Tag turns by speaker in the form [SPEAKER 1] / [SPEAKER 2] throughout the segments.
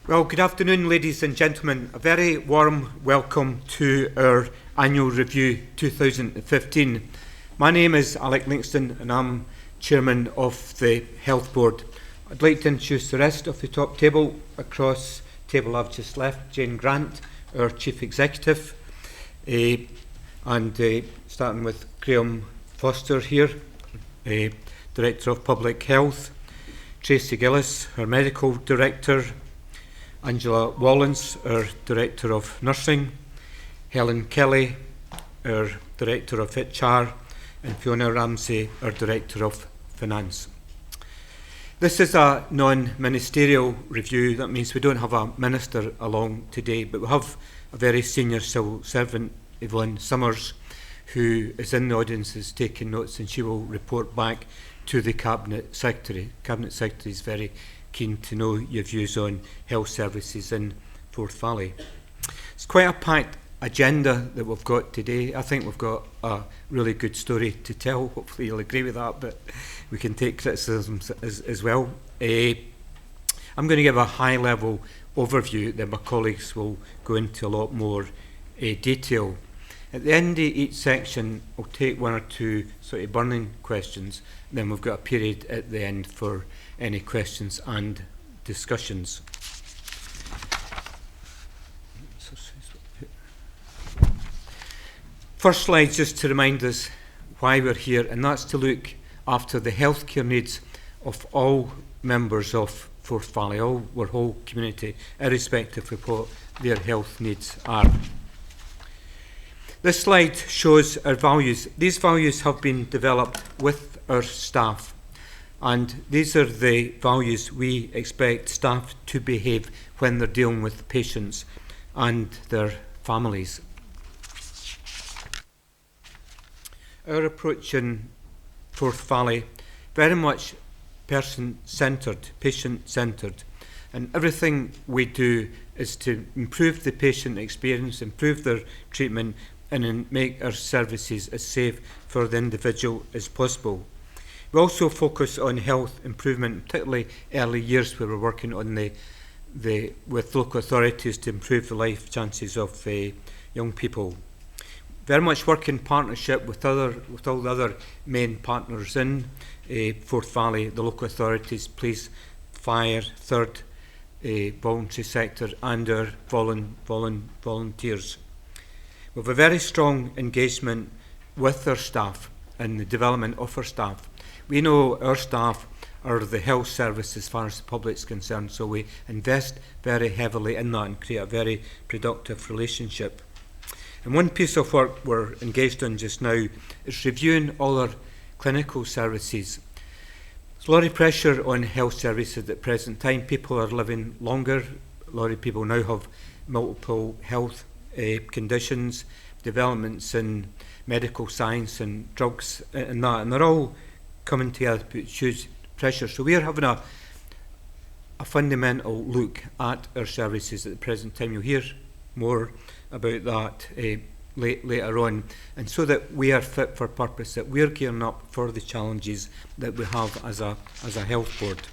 [SPEAKER 1] Well, good afternoon, ladies and gentlemen. A very warm welcome to our annual review 2015. My name is Alec Lingston and I'm Chairman of the Health Board. I'd like to introduce the rest of the top table. Across the table I've just left, Jane Grant, our Chief Executive, and starting with Graham Foster here, Director of Public Health, Tracy Gillis, our Medical Director, Angela Wallens, our Director of Nursing, Helen Kelly, our Director of HR, and Fiona Ramsey, our Director of Finance. This is a non-ministerial review. That means we don't have a minister along today, but we have a very senior civil servant, Evelyn Summers, who is in the audience, is taking notes, and she will report back to the Cabinet Secretary. Cabinet Secretary is very keen to know your views on health services in Forth Valley. It's quite a packed agenda that we've got today. I think we've got a really good story to tell. Hopefully you'll agree with that, but we can take criticisms as well. I'm going to give a high-level overview, then my colleagues will go into a lot more detail. At the end of each section, I'll take one or two sort of burning questions, and then we've got a period at the end for any questions and discussions. First slide, just to remind us why we're here, and that's to look after the healthcare needs of all members of Forth Valley, all our whole community, irrespective of what their health needs are. This slide shows our values. These values have been developed with our staff, and these are the values we expect staff to behave when they're dealing with patients and their families. Our approach in Forth Valley, very much person-centred, patient-centred, and everything we do is to improve the patient experience, improve their treatment, and make our services as safe for the individual as possible. We also focus on health improvement, particularly early years, where we're working on with local authorities to improve the life chances of young people. Very much work in partnership with all the other main partners in Forth Valley, the local authorities, police, fire, third voluntary sector, and our volunteers. We have a very strong engagement with our staff and the development of our staff. We know our staff are the health service as far as the public is concerned, so we invest very heavily in that and create a very productive relationship. And one piece of work we're engaged in just now is reviewing all our clinical services. There's a lot of pressure on health services at the present time. People are living longer. A lot of people now have multiple health conditions, developments in medical science and drugs and that, and they're all coming together to put huge pressure. So we are having a fundamental look at our services at the present time. You'll hear more about that later on, and so that we are fit for purpose, that we're gearing up for the challenges that we have as a health board.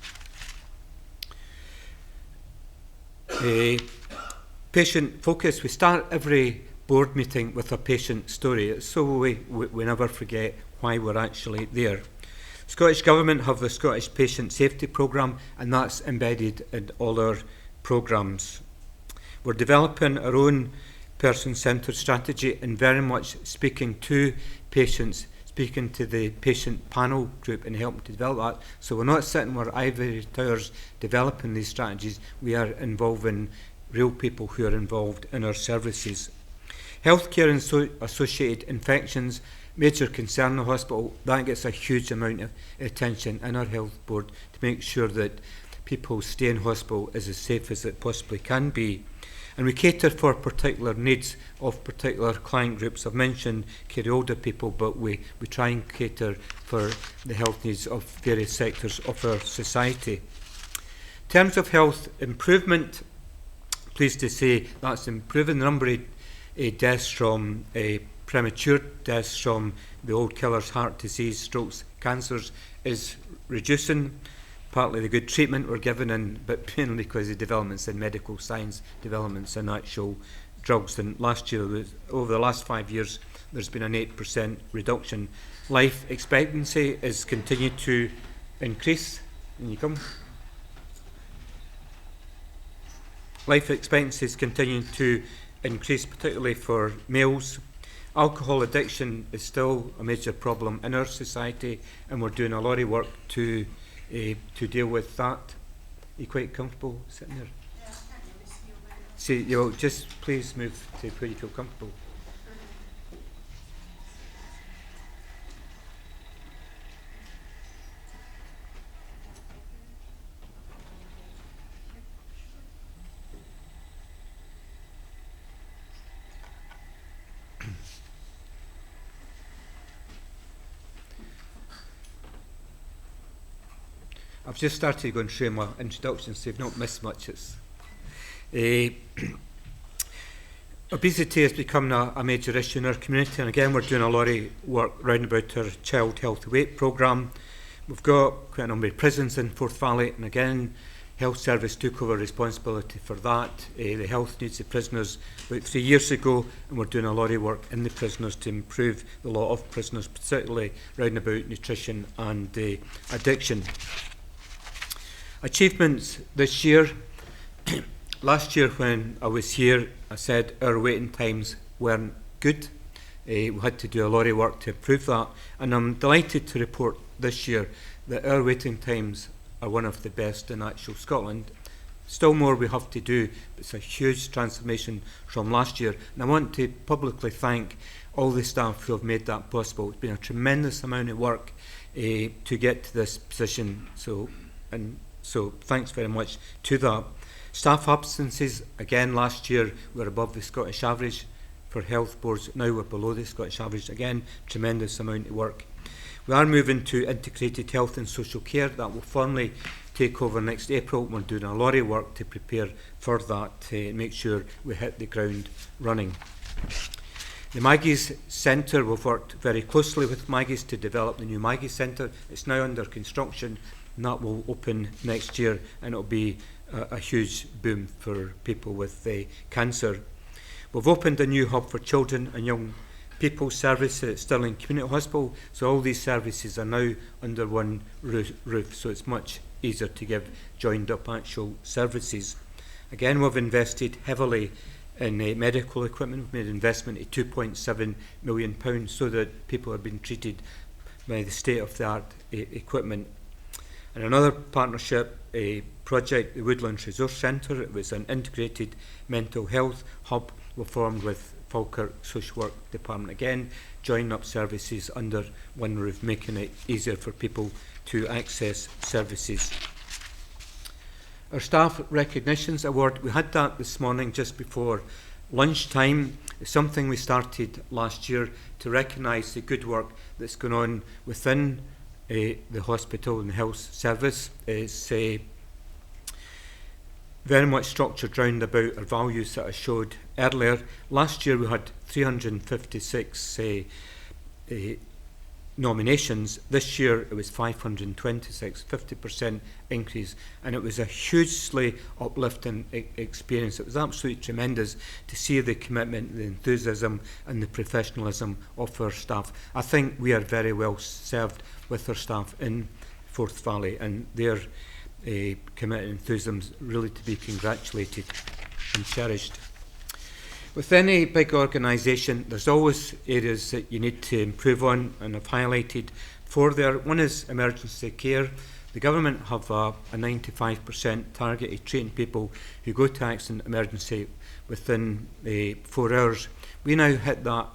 [SPEAKER 1] Patient focus. We start every board meeting with a patient story, so we never forget why we're actually there. Scottish Government have the Scottish Patient Safety Programme, and that's embedded in all our programmes. We're developing our own person-centred strategy and very much speaking to patients, speaking to the patient panel group and helping to develop that. So we're not sitting on our ivory towers developing these strategies. We are involving real people who are involved in our services. Healthcare and associated infections, major concern in the hospital. That gets a huge amount of attention in our health board to make sure that people's stay in hospital is as safe as it possibly can be. And we cater for particular needs of particular client groups. I've mentioned care older people, but we try and cater for the health needs of various sectors of our society. In terms of health improvement, pleased to say that's improving. The number of deaths from premature deaths from the old killers, heart disease, strokes, cancers, is reducing. partly the good treatment we're given, but mainly because of developments in medical science, developments in actual drugs. And last year, over the last 5 years, there's been an 8% reduction. Life expectancy has continued to increase. Can you come? Life expectancy is continuing to increase, particularly for males. Alcohol addiction is still a major problem in our society, and we're doing a lot of work to deal with that. Are you quite comfortable sitting there?
[SPEAKER 2] Yeah, I can't really see you very well.
[SPEAKER 1] See, you'll just please move to where you feel comfortable. I've just started going through my introduction, so you've not missed much. Obesity has become a major issue in our community, and again we're doing a lot of work round about our Child Healthy Weight programme. We've got quite a number of prisons in Forth Valley, and again Health Service took over responsibility for that. The health needs of prisoners about 3 years ago, and we're doing a lot of work in the prisoners to improve the lot of prisoners, particularly round about nutrition and addiction. Achievements this year. Last year when I was here, I said our waiting times weren't good. We had to do a lot of work to improve that, and I'm delighted to report this year that our waiting times are one of the best in actual Scotland. Still more we have to do, but it's a huge transformation from last year, and I want to publicly thank all the staff who have made that possible. It's been a tremendous amount of work to get to this position, so thanks very much to that. Staff absences, again last year were above the Scottish average for health boards, now we're below the Scottish average. Again, tremendous amount of work. We are moving to integrated health and social care. That will formally take over next April. We're doing a lot of work to prepare for that, to make sure we hit the ground running. The Maggie's Centre, we've worked very closely with Maggie's to develop the new Maggie's Centre. It's now under construction, and that will open next year, and it'll be a huge boom for people with cancer. We've opened a new hub for children and young people service at Stirling Community Hospital, so all these services are now under one roof, so it's much easier to give joined up actual services. Again, we've invested heavily in medical equipment. We've made an investment of £2.7 million so that people are being treated by the state-of-the-art equipment. And another partnership project, the Woodlands Resource Centre, it was an integrated mental health hub we formed with Falkirk Social Work Department. Again, joining up services under one roof, making it easier for people to access services. Our Staff Recognitions Award, we had that this morning just before lunchtime. It's something we started last year to recognise the good work that's going on within the hospital and health service. It's very much structured round about our values that I showed earlier. Last year we had 356 nominations. This year it was 526, 50% increase, and it was a hugely uplifting experience. It was absolutely tremendous to see the commitment, the enthusiasm and the professionalism of our staff. I think we are very well served with our staff in Forth Valley, and their committed enthusiasm really to be congratulated and cherished. With any big organisation, there's always areas that you need to improve on, and I've highlighted four there. One is emergency care. The government have a 95% target of treating people who go to accident emergency within 4 hours. We now hit that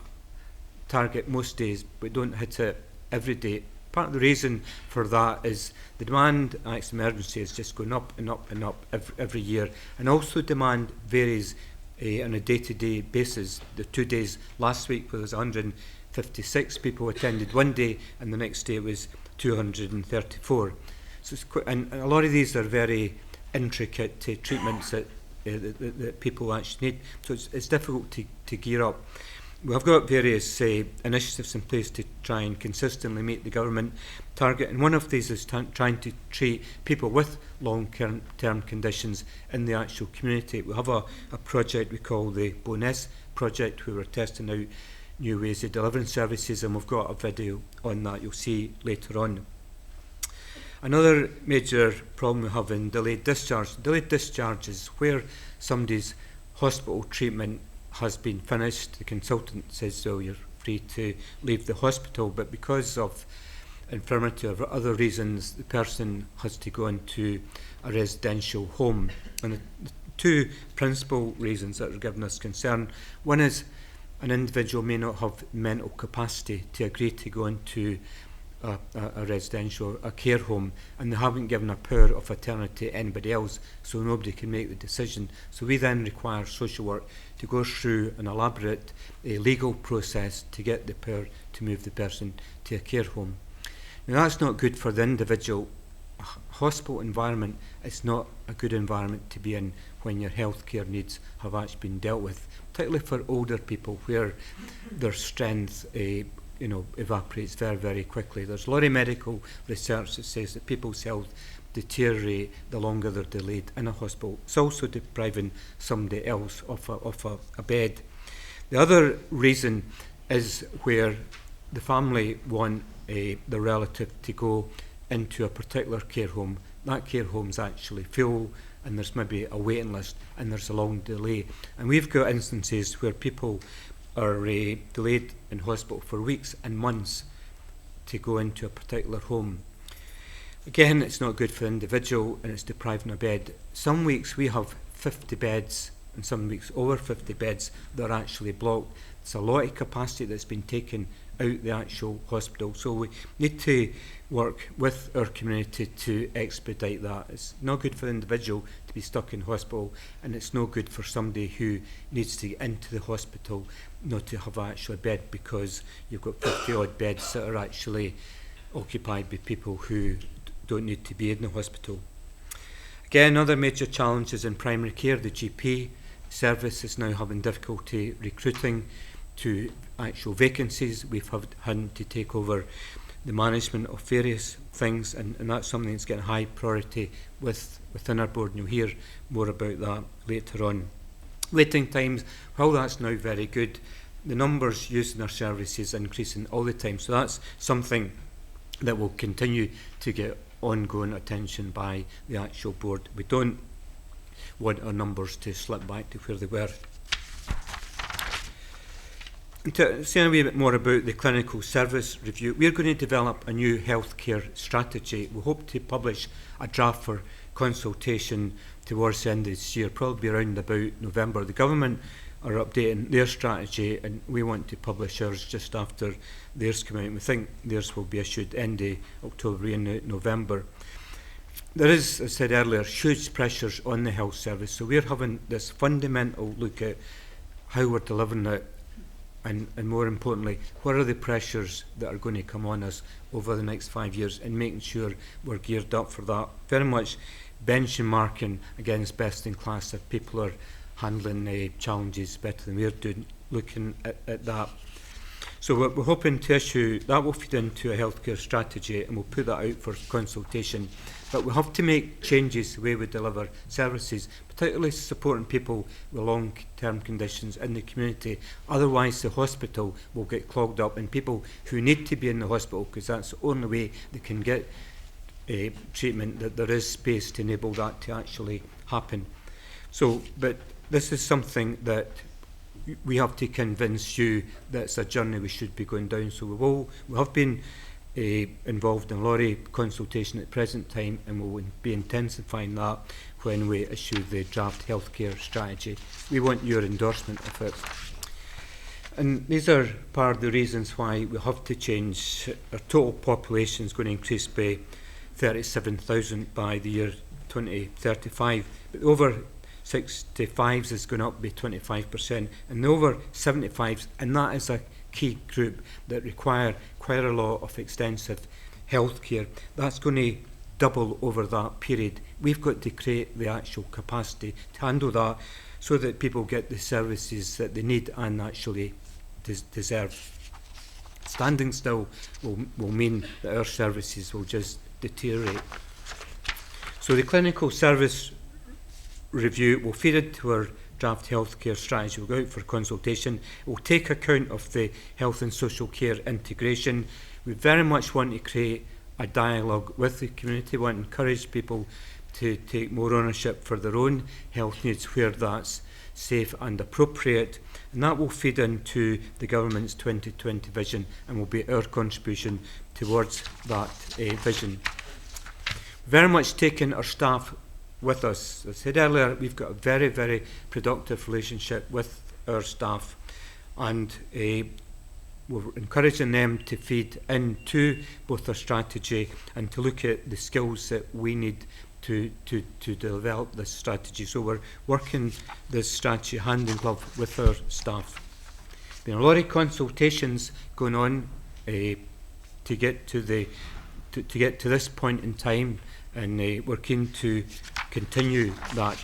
[SPEAKER 1] target most days, but don't hit it every day. Part of the reason for that is the demand at accident emergency is just going up and up and up every year, and also demand varies on a day-to-day basis. The 2 days last week, where there was 156 people attended one day, and the next day it was 234. So it's quite, and a lot of these are very intricate treatments that people actually need. So it's difficult to gear up. We have got various initiatives in place to try and consistently meet the government target, and one of these is trying to treat people with long-term conditions in the actual community. We have a project we call the Bonus project, where we're testing out new ways of delivering services, and we've got a video on that you'll see later on. Another major problem we have in delayed discharge. Delayed discharge is where somebody's hospital treatment has been finished. The consultant says, so you're free to leave the hospital, but because of infirmity or other reasons, the person has to go into a residential home. And the two principal reasons that are giving us concern: one is an individual may not have mental capacity to agree to go into a residential, a care home, and they haven't given a power of attorney to anybody else, so nobody can make the decision. So we then require social work to go through an elaborate legal process to get the power to move the person to a care home. Now, that's not good for the individual. Hospital environment is not a good environment to be in when your healthcare needs have actually been dealt with, particularly for older people, where their strength evaporates very, very quickly. There's a lot of medical research that says that people's health deteriorate the longer they're delayed in a hospital. It's also depriving somebody else of a bed. The other reason is where the family want the relative to go into a particular care home. That care home's actually full, and there's maybe a waiting list, and there's a long delay. And we've got instances where people are delayed in hospital for weeks and months to go into a particular home. Again, it's not good for the individual, and it's depriving a bed. Some weeks we have 50 beds, and some weeks over 50 beds that are actually blocked. It's a lot of capacity that's been taken out the actual hospital. So we need to work with our community to expedite that. It's not good for the individual to be stuck in hospital, and it's no good for somebody who needs to get into the hospital not to have actually a bed, because you've got 50 odd beds that are actually occupied by people who don't need to be in the hospital. Again, other major challenges in primary care. The GP service is now having difficulty recruiting to actual vacancies. We've had to take over the management of various things, and that's something that's getting high priority within our board, and you'll hear more about that later on. Waiting times, well, that's now very good. The numbers using our services increasing all the time, so that's something that will continue to get ongoing attention by the actual board. We don't want our numbers to slip back to where they were. To say a wee bit more about the clinical service review, we're going to develop a new healthcare strategy. We hope to publish a draft for consultation towards the end of this year, probably around about November. The government are updating their strategy, and we want to publish ours just after theirs come out. We think theirs will be issued end of October and November. There is, as I said earlier, huge pressures on the health service, so we're having this fundamental look at how we're delivering it, and more importantly, what are the pressures that are going to come on us over the next 5 years, and making sure we're geared up for that. Very much benchmarking against best in class, if people are handling challenges better than we're doing, looking at that. So we're hoping to issue, that will feed into a healthcare strategy, and we'll put that out for consultation. But we have to make changes the way we deliver services, particularly supporting people with long-term conditions in the community. Otherwise, the hospital will get clogged up, and people who need to be in the hospital, because that's the only way they can get treatment, that there is space to enable that to actually happen. So, but this is something that we have to convince you that it's a journey we should be going down. So we have been involved in a lot of consultation at the present time, and we'll be intensifying that when we issue the draft healthcare strategy. We want your endorsement of it. And these are part of the reasons why we have to change. Our total population is going to increase by 37,000 by the year 2035, but over 65s is going up by 25%, and the over 75s, and that is a key group that require quite a lot of extensive health care. That's going to double over that period. We've got to create the actual capacity to handle that, so that people get the services that they need and actually deserve. Standing still will mean that our services will just deteriorate. So the clinical service review will feed into our draft healthcare strategy. We'll go out for consultation. It will take account of the health and social care integration. We very much want to create a dialogue with the community. We want to encourage people to take more ownership for their own health needs where that's safe and appropriate. And that will feed into the government's 2020 vision and will be our contribution towards that vision. Very much taking our staff with us. As I said earlier, we've got a very, very productive relationship with our staff, and we're encouraging them to feed into both our strategy and to look at the skills that we need to develop this strategy. So we're working this strategy hand in glove with our staff. There been a lot of consultations going on to get to this point in time, and we're keen to continue that.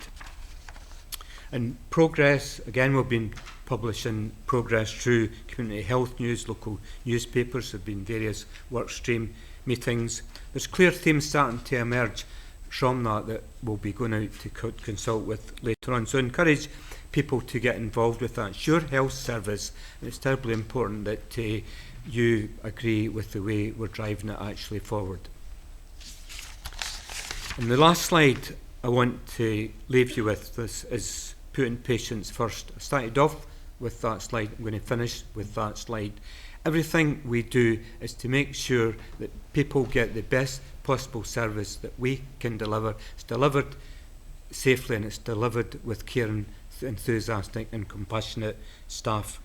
[SPEAKER 1] And progress, again, we've been publishing progress through community health news, local newspapers. There have been various work stream meetings. There's clear themes starting to emerge from that we'll be going out to consult with later on. So encourage people to get involved with that. It's your health service, and it's terribly important that you agree with the way we're driving it actually forward. And the last slide I want to leave you with this is putting patients first. I started off with that slide. I'm going to finish with that slide. Everything we do is to make sure that people get the best possible service that we can deliver. It's delivered safely and it's delivered with caring, enthusiastic and compassionate staff.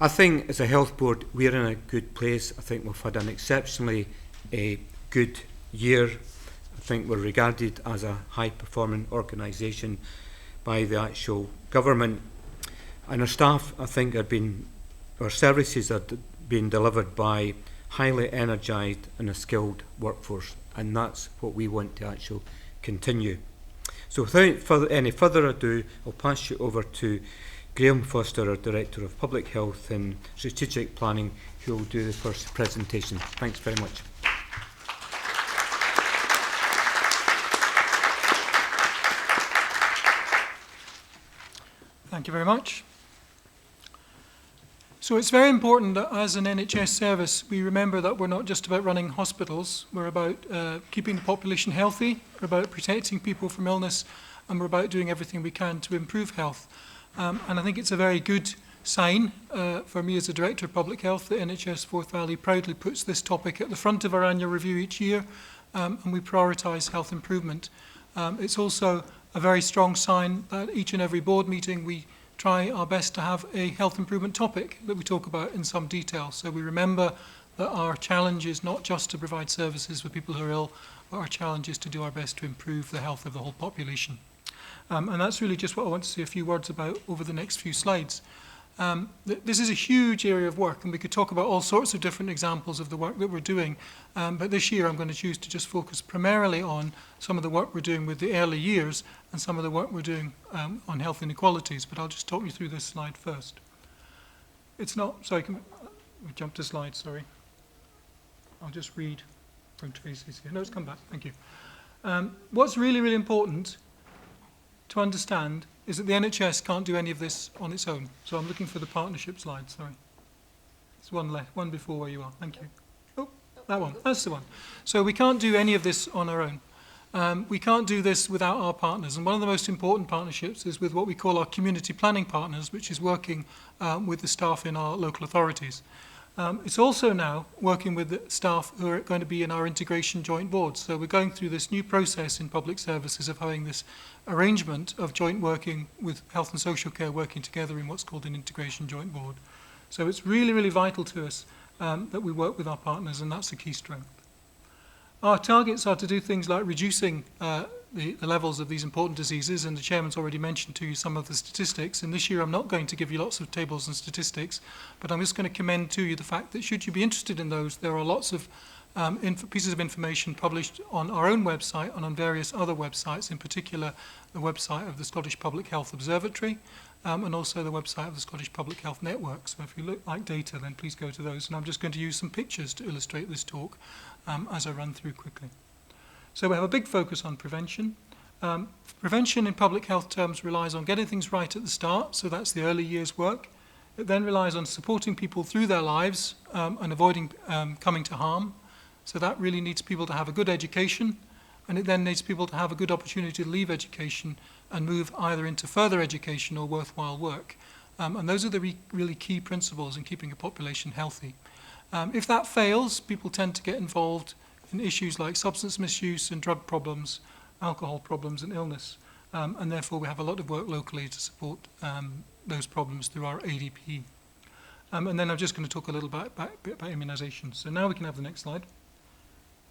[SPEAKER 1] I think as a health board we're in a good place. I think we've had an exceptionally good year. I think we're regarded as a high-performing organisation by the actual government. And our staff, I think, our services are being delivered by highly energised and a skilled workforce, and that's what we want to actually continue. So without any further ado, I'll pass you over to Graham Foster, our Director of Public Health and Strategic Planning, who will do the first presentation. Thanks very much.
[SPEAKER 3] Thank you very much. So it's very important that as an NHS service we remember that we're not just about running hospitals, we're about keeping the population healthy, we're about protecting people from illness, and we're about doing everything we can to improve health. And I think it's a very good sign for me as a Director of Public Health that NHS Forth Valley proudly puts this topic at the front of our annual review each year, and we prioritise health improvement. It's also a very strong sign that each and every board meeting we try our best to have a health improvement topic that we talk about in some detail. So we remember that our challenge is not just to provide services for people who are ill, but our challenge is to do our best to improve the health of the whole population. And that's really just what I want to say a few words about over the next few slides. This is a huge area of work, and we could talk about all sorts of different examples of the work that we're doing. But this year I'm going to choose to just focus primarily on some of the work we're doing with the early years and some of the work we're doing on health inequalities. But I'll just talk you through this slide first. It's not, sorry, can we jump to slide, sorry. I'll just read from Tracy's here. No, it's come back, thank you. What's really, really important to understand is that the NHS can't do any of this on its own. So I'm looking for the partnership slide, sorry. It's one left, one before where you are, thank you. Oh, that one, that's the one. So we can't do any of this on our own. We can't do this without our partners. And one of the most important partnerships is with what we call our community planning partners, which is working with the staff in our local authorities. It's also now working with the staff who are going to be in our integration joint boards. So we're going through this new process in public services of having this arrangement of joint working with health and social care working together in what's called an integration joint board. So it's really, really vital to us that we work with our partners, and that's a key strength. Our targets are to do things like reducing the levels of these important diseases, and the Chairman's already mentioned to you some of the statistics, and this year I'm not going to give you lots of tables and statistics, but I'm just going to commend to you the fact that should you be interested in those, there are lots of pieces of information published on our own website and on various other websites, in particular the website of the Scottish Public Health Observatory, and also the website of the Scottish Public Health Network. So if you like data, then please go to those. And I'm just going to use some pictures to illustrate this talk as I run through quickly. So we have a big focus on prevention. Prevention in public health terms relies on getting things right at the start, so that's the early years work. It then relies on supporting people through their lives and avoiding coming to harm. So that really needs people to have a good education, and it then needs people to have a good opportunity to leave education and move either into further education or worthwhile work. And those are the really key principles in keeping a population healthy. If that fails, people tend to get involved in issues like substance misuse and drug problems, alcohol problems and illness. And therefore we have a lot of work locally to support those problems through our ADP. And then I'm just going to talk a little bit about immunisations. So now we can have the next slide.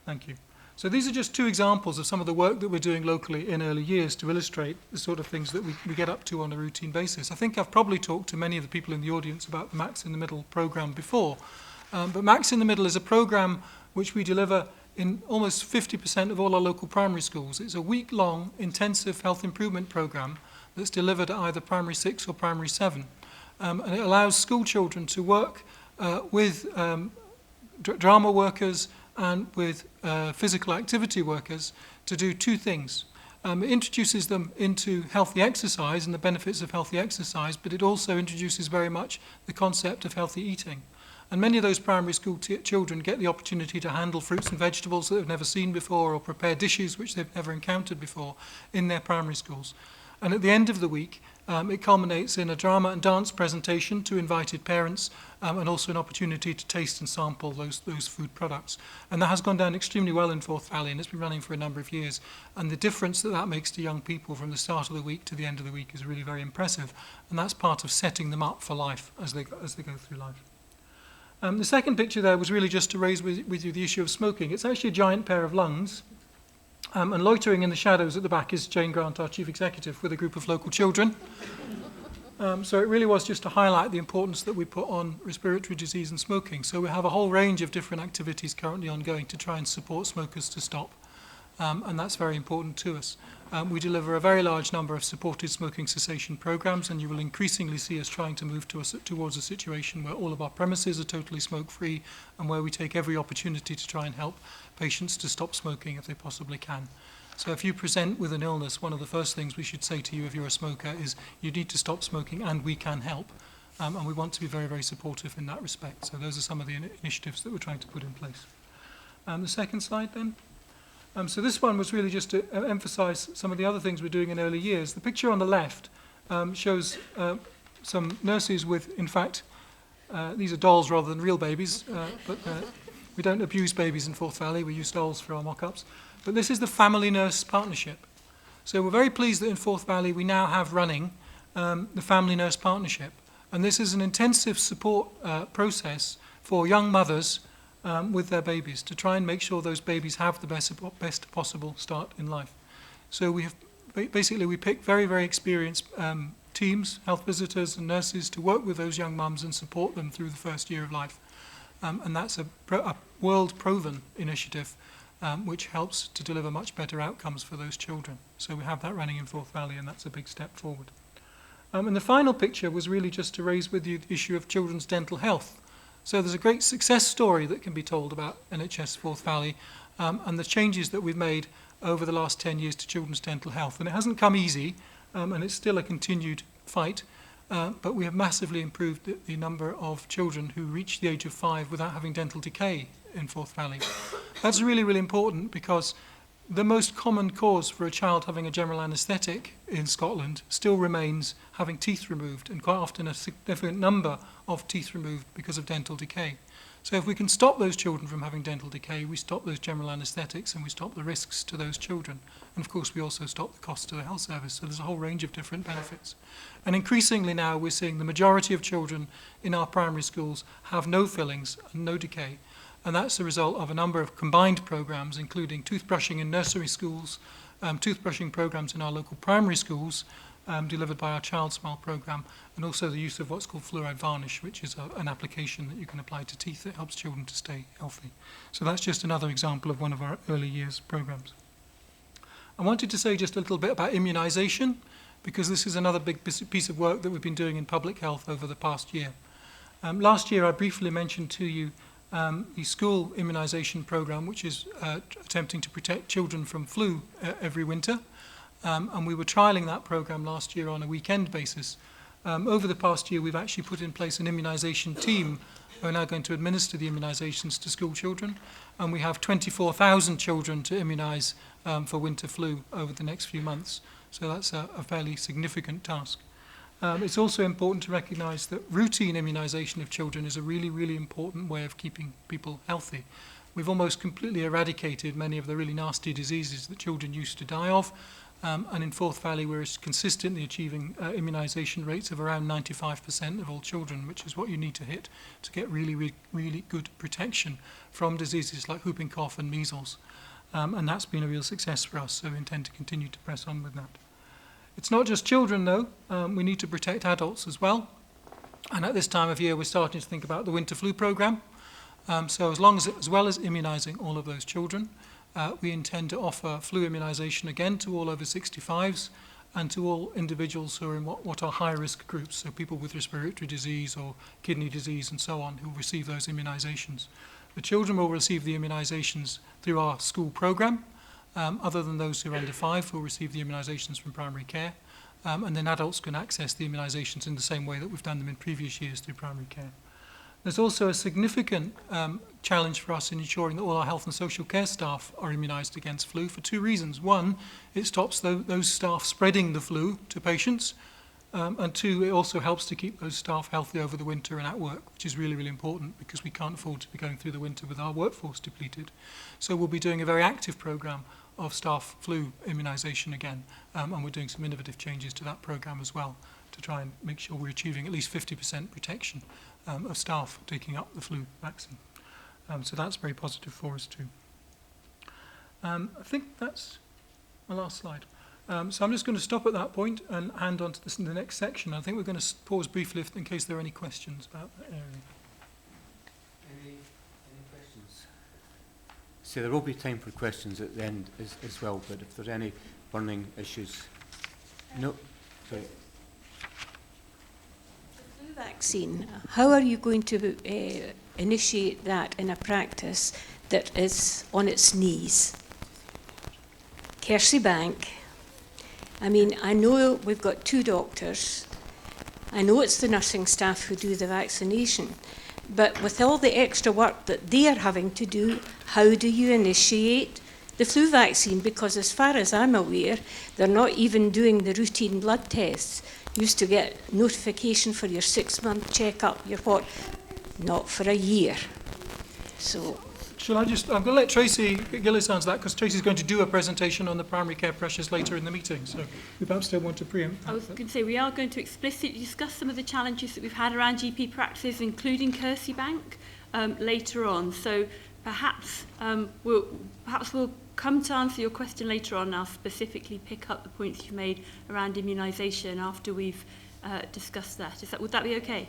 [SPEAKER 3] Thank you. So these are just two examples of some of the work that we're doing locally in early years to illustrate the sort of things that we get up to on a routine basis. I think I've probably talked to many of the people in the audience about the Max in the Middle programme before. But Max in the Middle is a programme which we deliver in almost 50% of all our local primary schools. It's a week-long intensive health improvement programme that's delivered at either primary 6 or primary 7. And it allows school children to work with drama workers and with physical activity workers to do two things. It introduces them into healthy exercise and the benefits of healthy exercise, but it also introduces very much the concept of healthy eating. And many of those primary school children get the opportunity to handle fruits and vegetables that they've never seen before or prepare dishes which they've never encountered before in their primary schools. And at the end of the week, it culminates in a drama and dance presentation to invited parents and also an opportunity to taste and sample those food products. And that has gone down extremely well in Forth Valley, and it's been running for a number of years. And the difference that makes to young people from the start of the week to the end of the week is really very impressive. And that's part of setting them up for life as they go through life. The second picture there was really just to raise with you the issue of smoking. It's actually a giant pair of lungs. And loitering in the shadows at the back is Jane Grant, our Chief Executive, with a group of local children. So it really was just to highlight the importance that we put on respiratory disease and smoking. So we have a whole range of different activities currently ongoing to try and support smokers to stop. And that's very important to us. We deliver a very large number of supported smoking cessation programs, and you will increasingly see us trying to move towards a situation where all of our premises are totally smoke-free and where we take every opportunity to try and help patients to stop smoking if they possibly can. So if you present with an illness, one of the first things we should say to you if you're a smoker is you need to stop smoking and we can help. And we want to be very, very supportive in that respect. So those are some of the initiatives that we're trying to put in place. The second slide then. So this one was really just to emphasize some of the other things we're doing in early years. The picture on the left shows some nurses with, in fact, these are dolls rather than real babies, but we don't abuse babies in Forth Valley, we use dolls for our mock-ups. But this is the family nurse partnership. So we're very pleased that in Forth Valley we now have running the family nurse partnership. And this is an intensive support process for young mothers with their babies to try and make sure those babies have the best possible start in life. So we have basically we pick very, very experienced teams, health visitors and nurses to work with those young mums and support them through the first year of life. And that's a world-proven initiative which helps to deliver much better outcomes for those children. So we have that running in Forth Valley, and that's a big step forward. And the final picture was really just to raise with you the issue of children's dental health. So there's a great success story that can be told about NHS Forth Valley and the changes that we've made over the last 10 years to children's dental health. And it hasn't come easy, and it's still a continued fight, but we have massively improved the number of children who reach the age of 5 without having dental decay in Forth Valley. That's really, really important because the most common cause for a child having a general anaesthetic in Scotland still remains having teeth removed, and quite often a significant number of teeth removed because of dental decay. So if we can stop those children from having dental decay, we stop those general anaesthetics and we stop the risks to those children. And of course we also stop the cost to the health service, so there's a whole range of different benefits. And increasingly now we're seeing the majority of children in our primary schools have no fillings and no decay. And that's a result of a number of combined programs, including toothbrushing in nursery schools, toothbrushing programs in our local primary schools, delivered by our Child Smile program, and also the use of what's called fluoride varnish, which is an application that you can apply to teeth that helps children to stay healthy. So that's just another example of one of our early years programs. I wanted to say just a little bit about immunisation. because this is another big piece of work that we've been doing in public health over the past year. Last year I briefly mentioned to you the school immunisation programme, which is attempting to protect children from flu every winter. And we were trialling that programme last year on a weekend basis. Over the past year, we've actually put in place an immunisation team who are now going to administer the immunisations to school children. And we have 24,000 children to immunise for winter flu over the next few months. So that's a fairly significant task. It's also important to recognise that routine immunisation of children is a really, really important way of keeping people healthy. We've almost completely eradicated many of the really nasty diseases that children used to die of. And in Forth Valley, we're consistently achieving immunisation rates of around 95% of all children, which is what you need to hit to get really, really good protection from diseases like whooping cough and measles. And that's been a real success for us, so we intend to continue to press on with that. It's not just children, though. We need to protect adults as well. And at this time of year, we're starting to think about the winter flu programme. So as well as immunising all of those children, we intend to offer flu immunisation again to all over 65s and to all individuals who are in what are high-risk groups, so people with respiratory disease or kidney disease and so on who receive those immunisations. The children will receive the immunisations through our school programme, other than those who are under 5 who will receive the immunisations from primary care, and then adults can access the immunisations in the same way that we've done them in previous years through primary care. There's also a significant challenge for us in ensuring that all our health and social care staff are immunised against flu for 2 reasons. 1, it stops those staff spreading the flu to patients, and 2, it also helps to keep those staff healthy over the winter and at work, which is really, really important because we can't afford to be going through the winter with our workforce depleted. So we'll be doing a very active programme of staff flu immunisation again, and we're doing some innovative changes to that programme as well to try and make sure we're achieving at least 50% protection of staff taking up the flu vaccine. So that's very positive for us too. I think that's my last slide. So I'm just going to stop at that point and hand on to the next section. I think we're going to pause briefly in case there are any questions about that area.
[SPEAKER 1] Any questions? So there will be time for questions at the end as well, but if there are any burning issues. No, sorry.
[SPEAKER 2] Vaccine, how are you going to initiate that in a practice that is on its knees? Kersey Bank, I mean, I know we've got 2 doctors, I know it's the nursing staff who do the vaccination, but with all the extra work that they are having to do, how do you initiate the flu vaccine? Because as far as I'm aware, they're not even doing the routine blood tests. Used to get notification for your 6-month checkup, your what? Not for a year. So,
[SPEAKER 3] I'm going to let Tracy Gillis answer that because Tracy's going to do a presentation on the primary care pressures later in the meeting. So we perhaps don't want to preempt that.
[SPEAKER 4] I was going to say we are going to explicitly discuss some of the challenges that we've had around GP practices, including Kersey Bank, later on. So perhaps we'll come to answer your question later on. I'll specifically pick up the points you made around immunisation after we've discussed that. Would that be okay?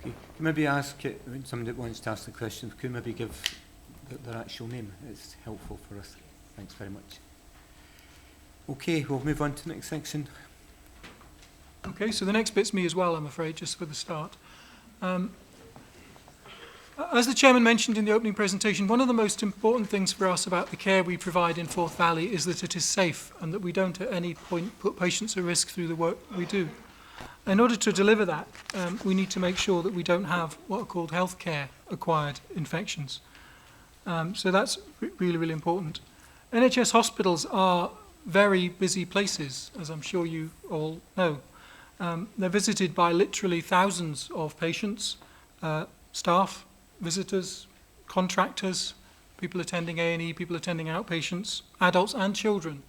[SPEAKER 1] Okay. Can maybe ask when somebody that wants to ask the question, could you maybe give their actual name? It's helpful for us. Thanks very much. Okay, we'll move on to the next section.
[SPEAKER 3] Okay, so the next bit's me as well, I'm afraid, just for the start. As the Chairman mentioned in the opening presentation, one of the most important things for us about the care we provide in Forth Valley is that it is safe and that we don't at any point put patients at risk through the work we do. In order to deliver that, we need to make sure that we don't have what are called healthcare acquired infections. So that's really, really important. NHS hospitals are very busy places, as I'm sure you all know. They're visited by literally thousands of patients, staff, visitors, contractors, people attending A&E, people attending outpatients, adults and children.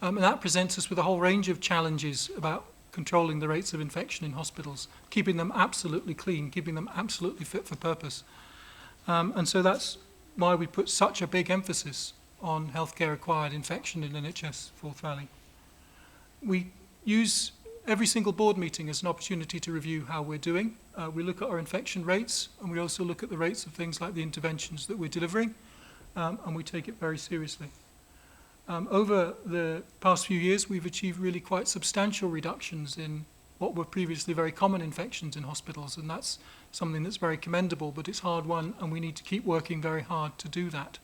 [SPEAKER 3] And that presents us with a whole range of challenges about controlling the rates of infection in hospitals, keeping them absolutely clean, keeping them absolutely fit for purpose. And so that's why we put such a big emphasis on healthcare-acquired infection in NHS Forth Valley. We use every single board meeting as an opportunity to review how we're doing. We look at our infection rates, and we also look at the rates of things like the interventions that we're delivering, and we take it very seriously. Over the past few years, we've achieved really quite substantial reductions in what were previously very common infections in hospitals, and that's something that's very commendable, but it's hard won, and we need to keep working very hard to do that.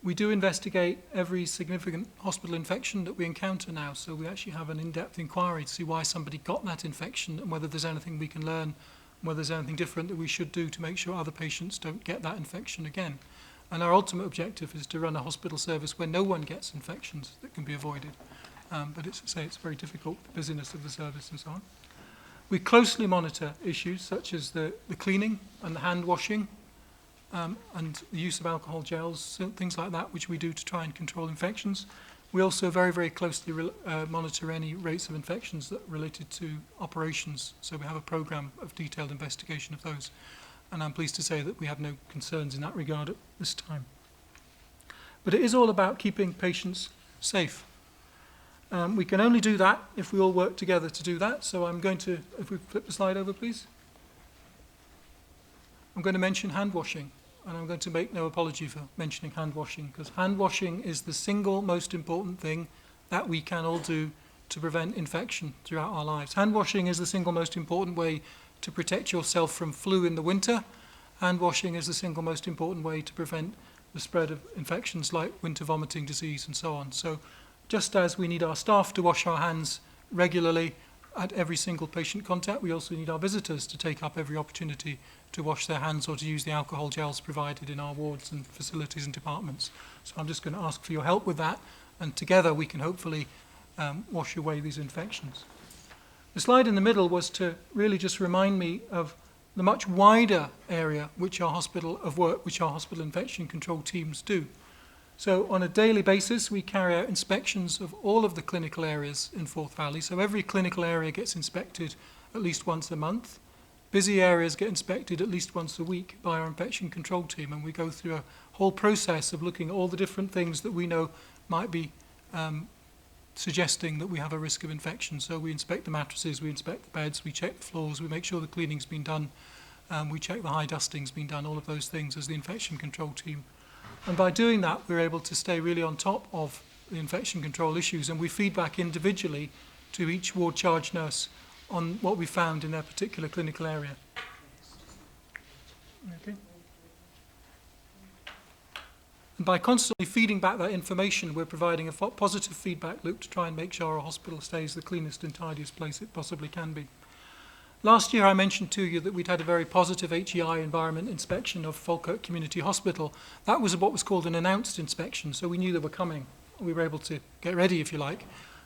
[SPEAKER 3] We do investigate every significant hospital infection that we encounter now, so we actually have an in-depth inquiry to see why somebody got that infection and whether there's anything we can learn, whether there's anything different that we should do to make sure other patients don't get that infection again. And our ultimate objective is to run a hospital service where no one gets infections that can be avoided. But it's very difficult, the busyness of the service and so on. We closely monitor issues such as the cleaning and the hand washing, and the use of alcohol gels, things like that, which we do to try and control infections. We also very, very closely monitor any rates of infections that are related to operations. So we have a program of detailed investigation of those. And I'm pleased to say that we have no concerns in that regard at this time. But it is all about keeping patients safe. We can only do that if we all work together to do that. So I'm going to, if we flip the slide over, please. I'm going to mention hand washing. And I'm going to make no apology for mentioning hand washing, because hand washing is the single most important thing that we can all do to prevent infection throughout our lives. Hand washing is the single most important way to protect yourself from flu in the winter. Hand washing is the single most important way to prevent the spread of infections like winter vomiting disease and so on. So just as we need our staff to wash our hands regularly at every single patient contact, we also need our visitors to take up every opportunity to wash their hands or to use the alcohol gels provided in our wards and facilities and departments. So I'm just going to ask for your help with that, and together we can hopefully wash away these infections. The slide in the middle was to really just remind me of the much wider area which our hospital infection control teams do. So on a daily basis, we carry out inspections of all of the clinical areas in Forth Valley. So every clinical area gets inspected at least once a month. Busy areas get inspected at least once a week by our infection control team, and we go through a whole process of looking at all the different things that we know might be suggesting that we have a risk of infection. So we inspect the mattresses, we inspect the beds, we check the floors, we make sure the cleaning's been done, we check the high dusting's been done, all of those things as the infection control team. And by doing that, we're able to stay really on top of the infection control issues, and we feed back individually to each ward charge nurse on what we found in their particular clinical area. Okay. And by constantly feeding back that information, we're providing a positive feedback loop to try and make sure our hospital stays the cleanest and tidiest place it possibly can be. Last year I mentioned to you that we'd had a very positive HEI environment inspection of Falkirk Community Hospital. That was what was called an announced inspection, so we knew they were coming. We were able to get ready, if you like.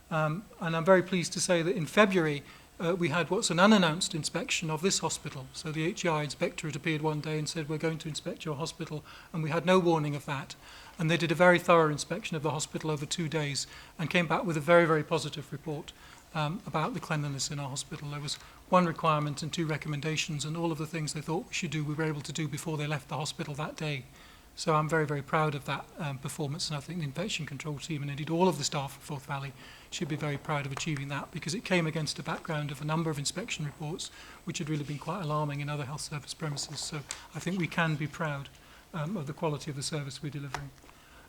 [SPEAKER 3] And I'm very pleased to say that in February we had what's an unannounced inspection of this hospital. So the HEI inspector had appeared one day and said, we're going to inspect your hospital, and we had no warning of that. And they did a very thorough inspection of the hospital over 2 days and came back with a very, very positive report about the cleanliness in our hospital. There was one requirement and 2 recommendations, and all of the things they thought we should do, we were able to do before they left the hospital that day. So I'm very, very proud of that performance, and I think the infection control team, and indeed all of the staff of Forth Valley, should be very proud of achieving that, because it came against a background of a number of inspection reports which had really been quite alarming in other health service premises. So I think we can be proud of the quality of the service we're delivering.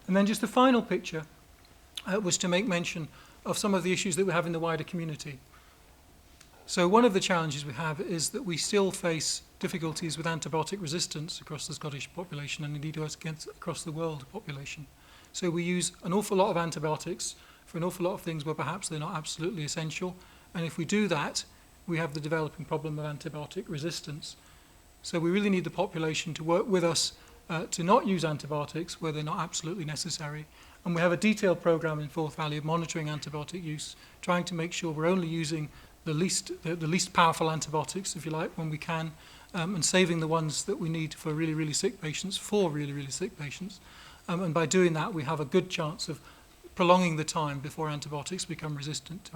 [SPEAKER 3] And then just the final picture was to make mention of some of the issues that we have in the wider community. So one of the challenges we have is that we still face difficulties with antibiotic resistance across the Scottish population, and indeed across the world population. So we use an awful lot of antibiotics for an awful lot of things where perhaps they're not absolutely essential. And if we do that, we have the developing problem of antibiotic resistance. So we really need the population to work with us to not use antibiotics where they're not absolutely necessary. And we have a detailed program in Forth Valley of monitoring antibiotic use, trying to make sure we're only using the least powerful antibiotics, if you like, when we can, and saving the ones that we need for really, really sick patients, and by doing that, we have a good chance of prolonging the time before antibiotics become resistant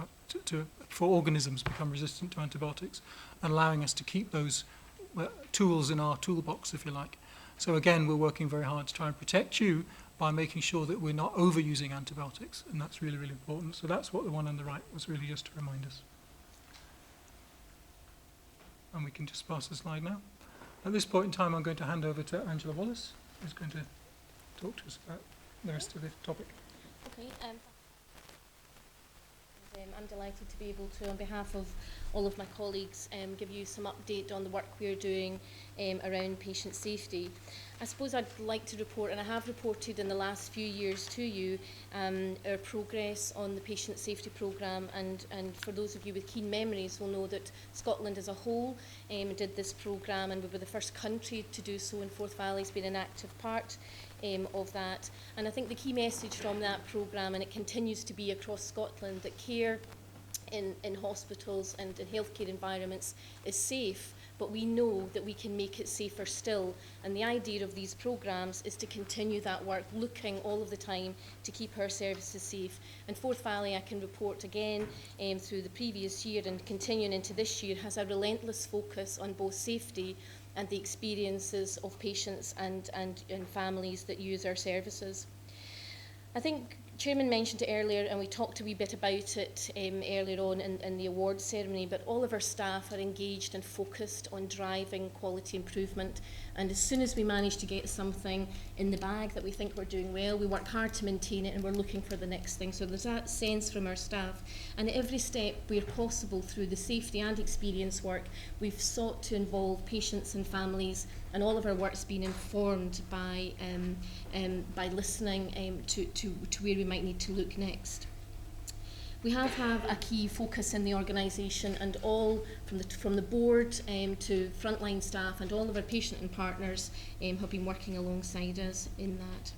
[SPEAKER 3] before organisms become resistant to antibiotics, and allowing us to keep those tools in our toolbox, if you like. So again, we're working very hard to try and protect you by making sure that we're not overusing antibiotics, and that's really, really important. So that's what the one on the right was really just to remind us. And we can just pass the slide now. At this point in time, I'm going to hand over to Angela Wallace, who's going to talk to us about the rest of the topic.
[SPEAKER 5] Okay. I'm delighted to be able to, on behalf of all of my colleagues, give you some update on the work we're doing around patient safety. I suppose I'd like to report, and I have reported in the last few years to you, our progress on the patient safety programme, and for those of you with keen memories will know that Scotland as a whole did this programme, and we were the first country to do so, and Forth Valley's been an active part of that. And I think the key message from that programme, and it continues to be across Scotland, that care in hospitals and in healthcare environments is safe, but we know that we can make it safer still. And the idea of these programmes is to continue that work, looking all of the time to keep our services safe. And Forth Valley, I can report again through the previous year and continuing into this year, has a relentless focus on both safety and the experiences of patients and families that use our services. I think Chairman mentioned it earlier, and we talked a wee bit about it earlier on in the awards ceremony, but all of our staff are engaged and focused on driving quality improvement. And as soon as we manage to get something in the bag that we think we're doing well, we work hard to maintain it, and we're looking for the next thing. So there's that sense from our staff. And at every step where possible through the safety and experience work, we've sought to involve patients and families, and all of our work's been informed by listening to where we might need to look next. We have a key focus in the organisation, and all from the board to frontline staff and all of our patient and partners have been working alongside us in that.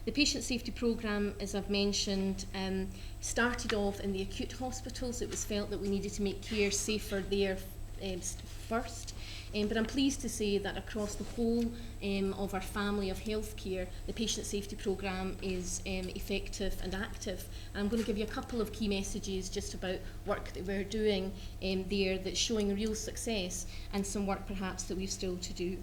[SPEAKER 5] The patient safety programme, as I've mentioned, started off in the acute hospitals. It was felt that we needed to make care safer there first. But I'm pleased to say that across the whole of our family of healthcare, the patient safety programme is effective and active. And I'm going to give you a couple of key messages just about work that we're doing there that's showing real success, and some work perhaps that we've still to do.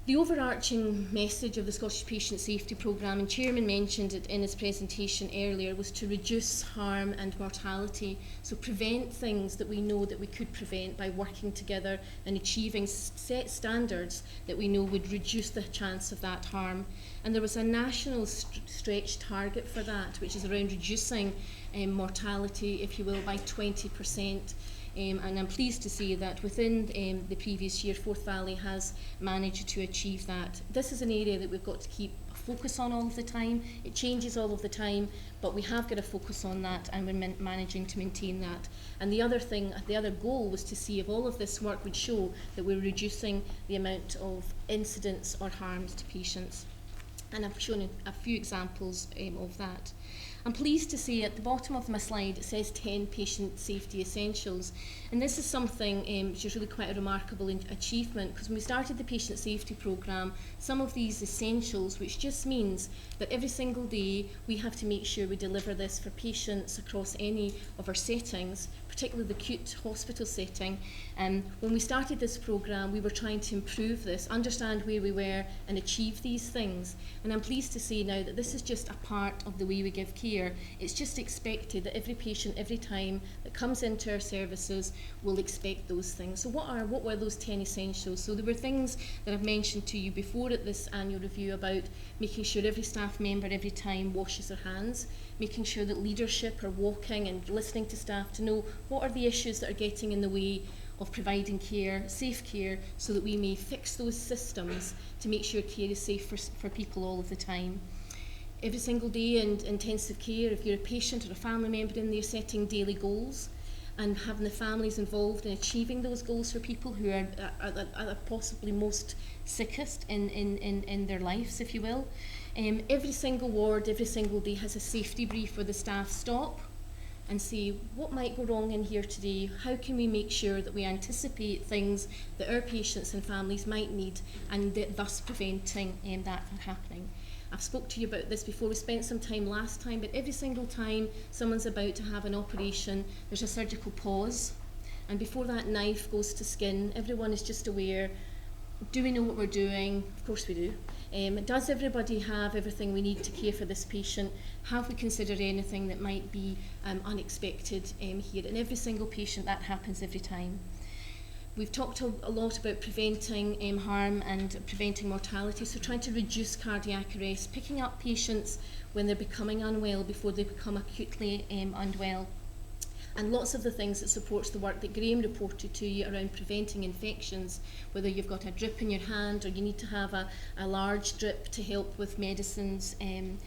[SPEAKER 5] The overarching message of the Scottish Patient Safety Programme, and Chairman mentioned it in his presentation earlier, was to reduce harm and mortality. So prevent things that we know that we could prevent by working together and achieving set standards that we know would reduce the chance of that harm. And there was a national stretch target for that, which is around reducing mortality, if you will, by 20%. And I'm pleased to say that within the previous year, Forth Valley has managed to achieve that. This is an area that we've got to keep a focus on all of the time. It changes all of the time, but we have got to focus on that, and we're managing to maintain that. And the other goal was to see if all of this work would show that we're reducing the amount of incidents or harms to patients. And I've shown a few examples of that. I'm pleased to say at the bottom of my slide it says 10 patient safety essentials, and this is something which is really quite a remarkable achievement, because when we started the patient safety programme, some of these essentials, which just means that every single day we have to make sure we deliver this for patients across any of our settings, particularly the acute hospital setting. When we started this programme, we were trying to improve this, understand where we were and achieve these things. And I'm pleased to say now that this is just a part of the way we give care. It's just expected that every patient, every time that comes into our services, will expect those things. So what were those 10 essentials? So there were things that I've mentioned to you before at this annual review about making sure every staff member every time washes their hands, making sure that leadership are walking and listening to staff to know what are the issues that are getting in the way of providing care, safe care, so that we may fix those systems to make sure care is safe for people all of the time. Every single day in intensive care, if you're a patient or a family member in there, setting daily goals and having the families involved in achieving those goals for people who are possibly most sickest in their lives, if you will. Every single ward, every single day has a safety brief where the staff stop and say, what might go wrong in here today? How can we make sure that we anticipate things that our patients and families might need, and thus preventing that from happening? I've spoke to you about this before. We spent some time last time, but every single time someone's about to have an operation, there's a surgical pause. And before that knife goes to skin, everyone is just aware, do we know what we're doing? Of course we do. Does everybody have everything we need to care for this patient? Have we considered anything that might be unexpected here? And every single patient, that happens every time. We've talked a lot about preventing harm and preventing mortality, so trying to reduce cardiac arrest, picking up patients when they're becoming unwell before they become acutely unwell. And lots of the things that supports the work that Graham reported to you around preventing infections, whether you've got a drip in your hand or you need to have a large drip to help with medicines. And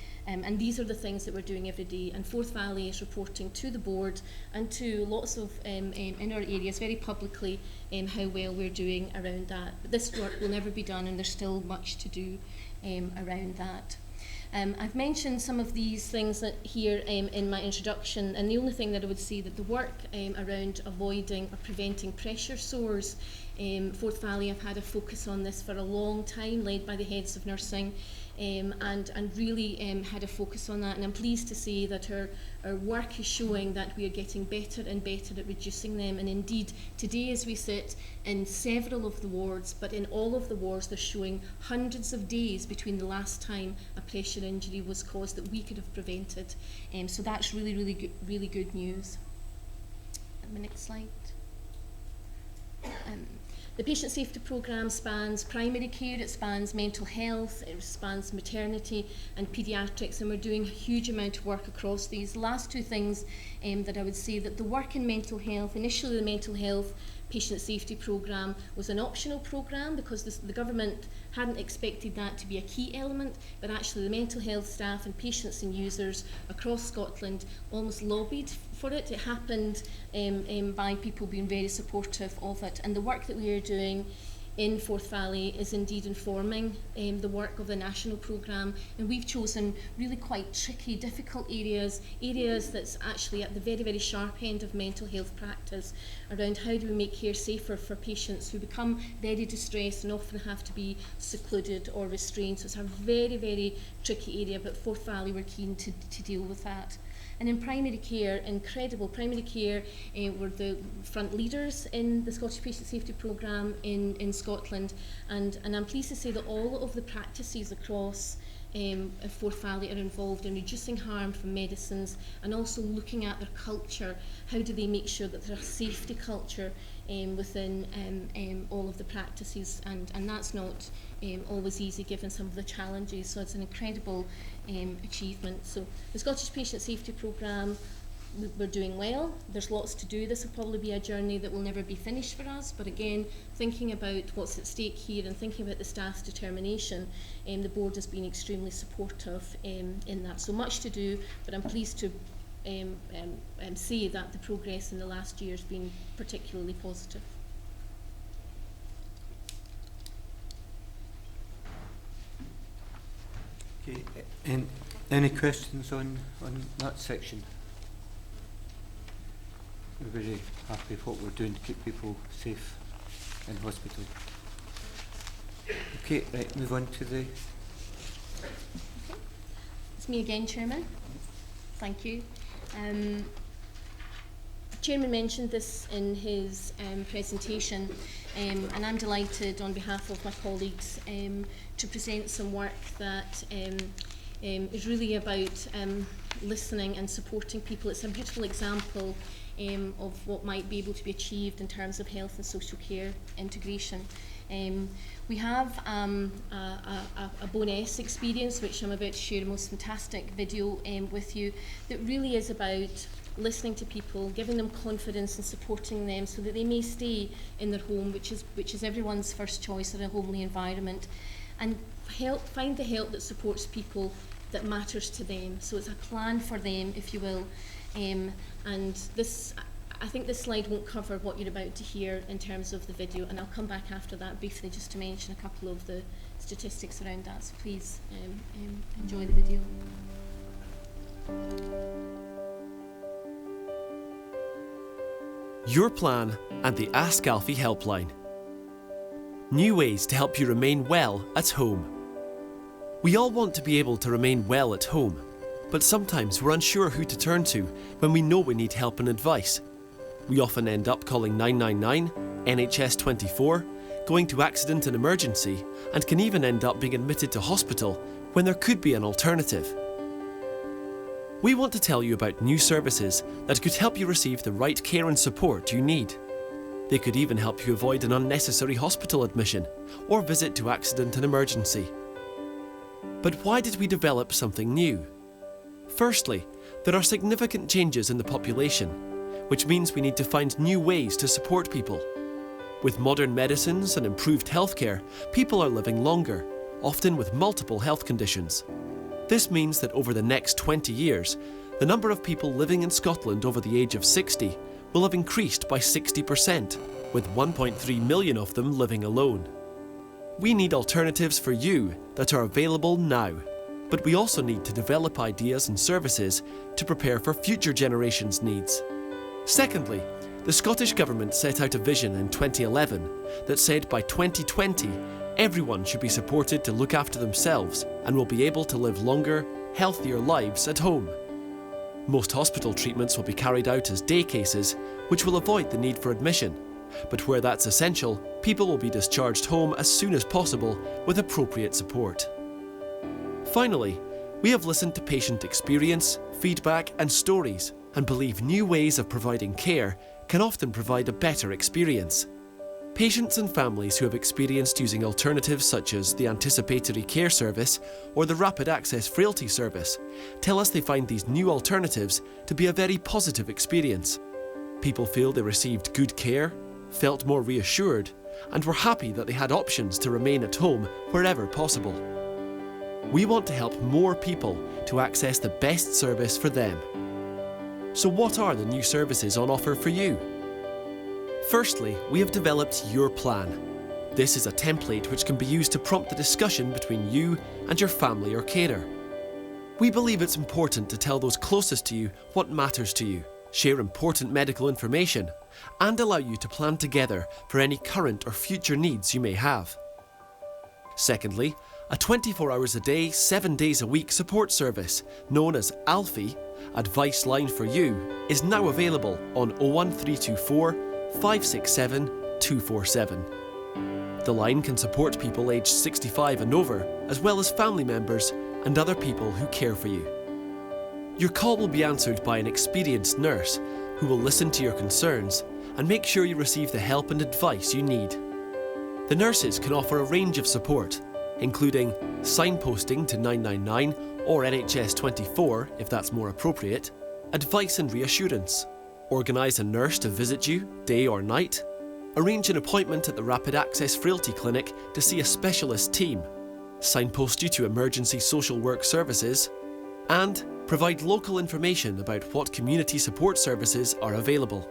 [SPEAKER 5] these are the things that we're doing every day. And Forth Valley is reporting to the board and to lots of in our areas very publicly how well we're doing around that. But this work will never be done, and there's still much to do around that. I've mentioned some of these things here in my introduction, and the only thing that I would say that the work around avoiding or preventing pressure sores, Forth Valley have had a focus on this for a long time, led by the heads of nursing, and really had a focus on that. And I'm pleased to say that our work is showing that we are getting better and better at reducing them. And indeed, today as we sit in several of the wards, but in all of the wards, they're showing hundreds of days between the last time a pressure injury was caused that we could have prevented. So that's really good news. And the next slide. The patient safety programme spans primary care, it spans mental health, it spans maternity and paediatrics, and we're doing a huge amount of work across these. The last two things that I would say, that the work in mental health, initially the mental health patient safety programme was an optional programme because the government hadn't expected that to be a key element, but actually the mental health staff and patients and users across Scotland almost lobbied for it. It happened by people being very supportive of it, and the work that we are doing in Forth Valley is indeed informing the work of the national programme, and we've chosen really quite tricky, difficult areas that's actually at the very sharp end of mental health practice, around how do we make care safer for patients who become very distressed and often have to be secluded or restrained. So it's a very tricky area, but Forth Valley were keen to deal with that. And in primary care, incredible. Primary care were the front leaders in the Scottish Patient Safety Programme in Scotland, and I'm pleased to say that all of the practices across Forth Valley are involved in reducing harm from medicines and also looking at their culture. How do they make sure that there's a safety culture within all of the practices, and that's not always easy given some of the challenges, so it's an incredible achievement. So the Scottish Patient Safety Programme, we're doing well. There's lots to do. This will probably be a journey that will never be finished for us, but again, thinking about what's at stake here and thinking about the staff's determination, the board has been extremely supportive in that. So much to do, but I'm pleased to say that the progress in the last year has been particularly positive.
[SPEAKER 1] Okay. And any questions on that section? We're very happy with what we're doing to keep people safe in hospital. Okay, right, move on to the...
[SPEAKER 5] Okay. It's me again, Chairman. Thank you. The Chairman mentioned this in his presentation, and I'm delighted on behalf of my colleagues to present some work that is really about listening and supporting people. It's a beautiful example of what might be able to be achieved in terms of health and social care integration. We have a Bonus experience, which I'm about to share a most fantastic video with you, that really is about listening to people, giving them confidence and supporting them so that they may stay in their home, which is everyone's first choice in a homely environment, and find the help that supports people that matters to them. So it's a plan for them, if you will. And this, I think this slide won't cover what you're about to hear in terms of the video, and I'll come back after that briefly just to mention a couple of the statistics around that. So please enjoy the video.
[SPEAKER 6] Your plan and the Ask Alfie helpline. New ways to help you remain well at home. We all want to be able to remain well at home, but sometimes we're unsure who to turn to when we know we need help and advice. We often end up calling 999, NHS 24, going to accident and emergency, and can even end up being admitted to hospital when there could be an alternative. We want to tell you about new services that could help you receive the right care and support you need. They could even help you avoid an unnecessary hospital admission or visit to accident and emergency. But why did we develop something new? Firstly, there are significant changes in the population, which means we need to find new ways to support people. With modern medicines and improved healthcare, people are living longer, often with multiple health conditions. This means that over the next 20 years, the number of people living in Scotland over the age of 60 will have increased by 60%, with 1.3 million of them living alone. We need alternatives for you that are available now, but we also need to develop ideas and services to prepare for future generations' needs. Secondly, the Scottish Government set out a vision in 2011 that said by 2020, everyone should be supported to look after themselves and will be able to live longer, healthier lives at home. Most hospital treatments will be carried out as day cases, which will avoid the need for admission. But where that's essential, people will be discharged home as soon as possible with appropriate support. Finally, we have listened to patient experience, feedback and stories and believe new ways of providing care can often provide a better experience. Patients and families who have experienced using alternatives such as the Anticipatory Care Service or the Rapid Access Frailty Service tell us they find these new alternatives to be a very positive experience. People feel they received good care, felt more reassured, and were happy that they had options to remain at home wherever possible. We want to help more people to access the best service for them. So what are the new services on offer for you? Firstly, we have developed Your Plan. This is a template which can be used to prompt the discussion between you and your family or carer. We believe it's important to tell those closest to you what matters to you, share important medical information, and allow you to plan together for any current or future needs you may have. Secondly, a 24 hours a day, 7 days a week support service, known as ALFIE, Advice Line for You, is now available on 01324 567 247. The line can support people aged 65 and over, as well as family members and other people who care for you. Your call will be answered by an experienced nurse who will listen to your concerns and make sure you receive the help and advice you need. The nurses can offer a range of support, including signposting to 999 or NHS 24 if that's more appropriate, advice and reassurance, organise a nurse to visit you day or night, arrange an appointment at the Rapid Access Frailty Clinic to see a specialist team, signpost you to emergency social work services, and provide local information about what community support services are available.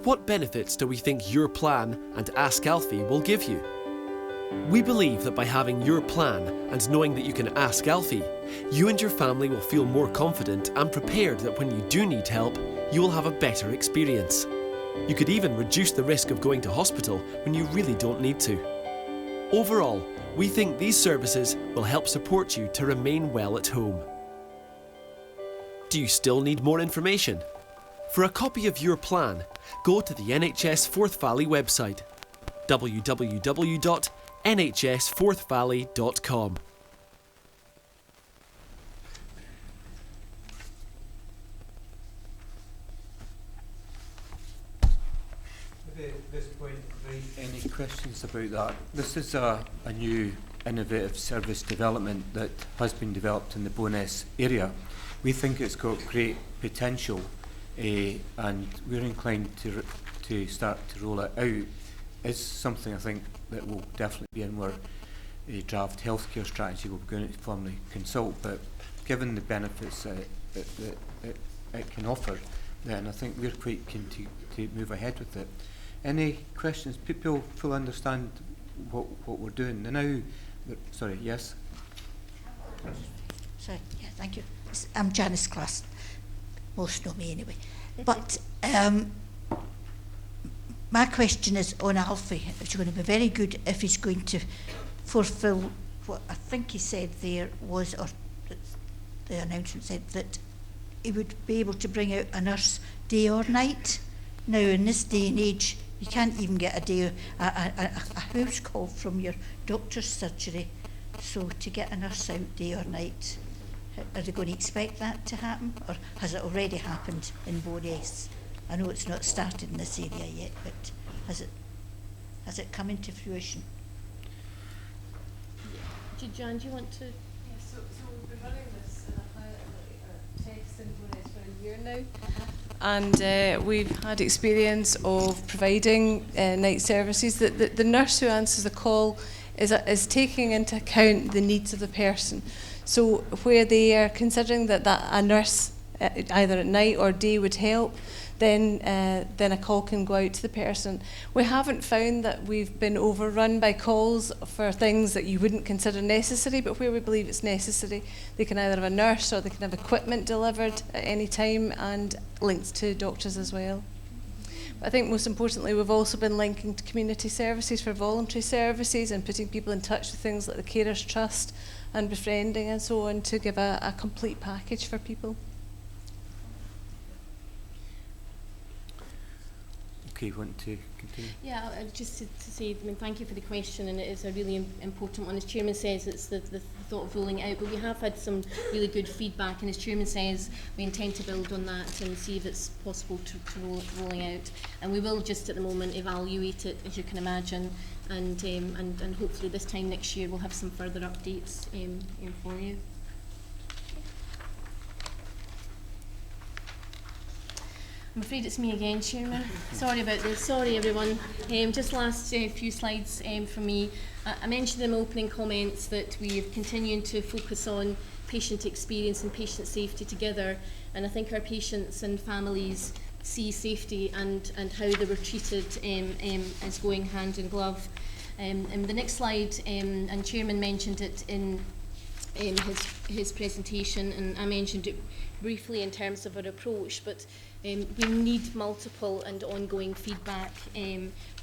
[SPEAKER 6] What benefits do we think Your Plan and Ask Alfie will give you? We believe that by having Your Plan and knowing that you can ask Alfie, you and your family will feel more confident and prepared that when you do need help, you will have a better experience. You could even reduce the risk of going to hospital when you really don't need to. Overall, we think these services will help support you to remain well at home. Do you still need more information? For a copy of Your Plan, go to the NHS Forth Valley website, www.nhsforthvalley.com.
[SPEAKER 1] At this point, any questions about that? This is a new innovative service development that has been developed in the Bowness area. We think it's got great potential, and we're inclined to start to roll it out. It's something I think that will definitely be in our draft healthcare strategy we're going to formally consult, but given the benefits that it can offer, then I think we're quite keen to move ahead with it. Any questions? People fully understand what we're doing? And now, sorry, yes?
[SPEAKER 7] Sorry, yeah, thank you. I'm Janice Class. Most know me anyway. But my question is on Alfie. It's going to be very good if he's going to fulfil what I think he said there was, or the announcement said that he would be able to bring out a nurse day or night. Now, in this day and age, you can't even get a house call from your doctor's surgery. So to get a nurse out day or night, are they going to expect that to happen, or has it already happened in Bowness? I know it's not started in this area yet, but has it come into fruition?
[SPEAKER 5] Jan, do you want to?
[SPEAKER 8] So we've been running this in a pilot test in Florence for a year now, and we've had experience of providing night services. The nurse who answers the call is taking into account the needs of the person. So where they are considering that a nurse either at night or day would help, then a call can go out to the person. We haven't found that we've been overrun by calls for things that you wouldn't consider necessary, but where we believe it's necessary, they can either have a nurse or they can have equipment delivered at any time and linked to doctors as well. But I think most importantly, we've also been linking to community services for voluntary services and putting people in touch with things like the Carers Trust and befriending and so on to give a complete package for people.
[SPEAKER 1] Okay, want to continue?
[SPEAKER 5] Yeah, just to say, thank you for the question, and it is a really important one. As Chairman says, it's the thought of rolling out, but we have had some really good feedback, and as Chairman says, we intend to build on that and see if it's possible to rolling out. And we will just at the moment evaluate it, as you can imagine, and hopefully this time next year we'll have some further updates for you. I'm afraid it's me again, Chairman. Sorry about this. Sorry, everyone. Just last few slides from me. I mentioned in my opening comments that we are continuing to focus on patient experience and patient safety together, and I think our patients and families see safety and how they were treated as going hand in glove. And the next slide, and Chairman mentioned it in his presentation, and I mentioned it briefly in terms of our approach, but we need multiple and ongoing feedback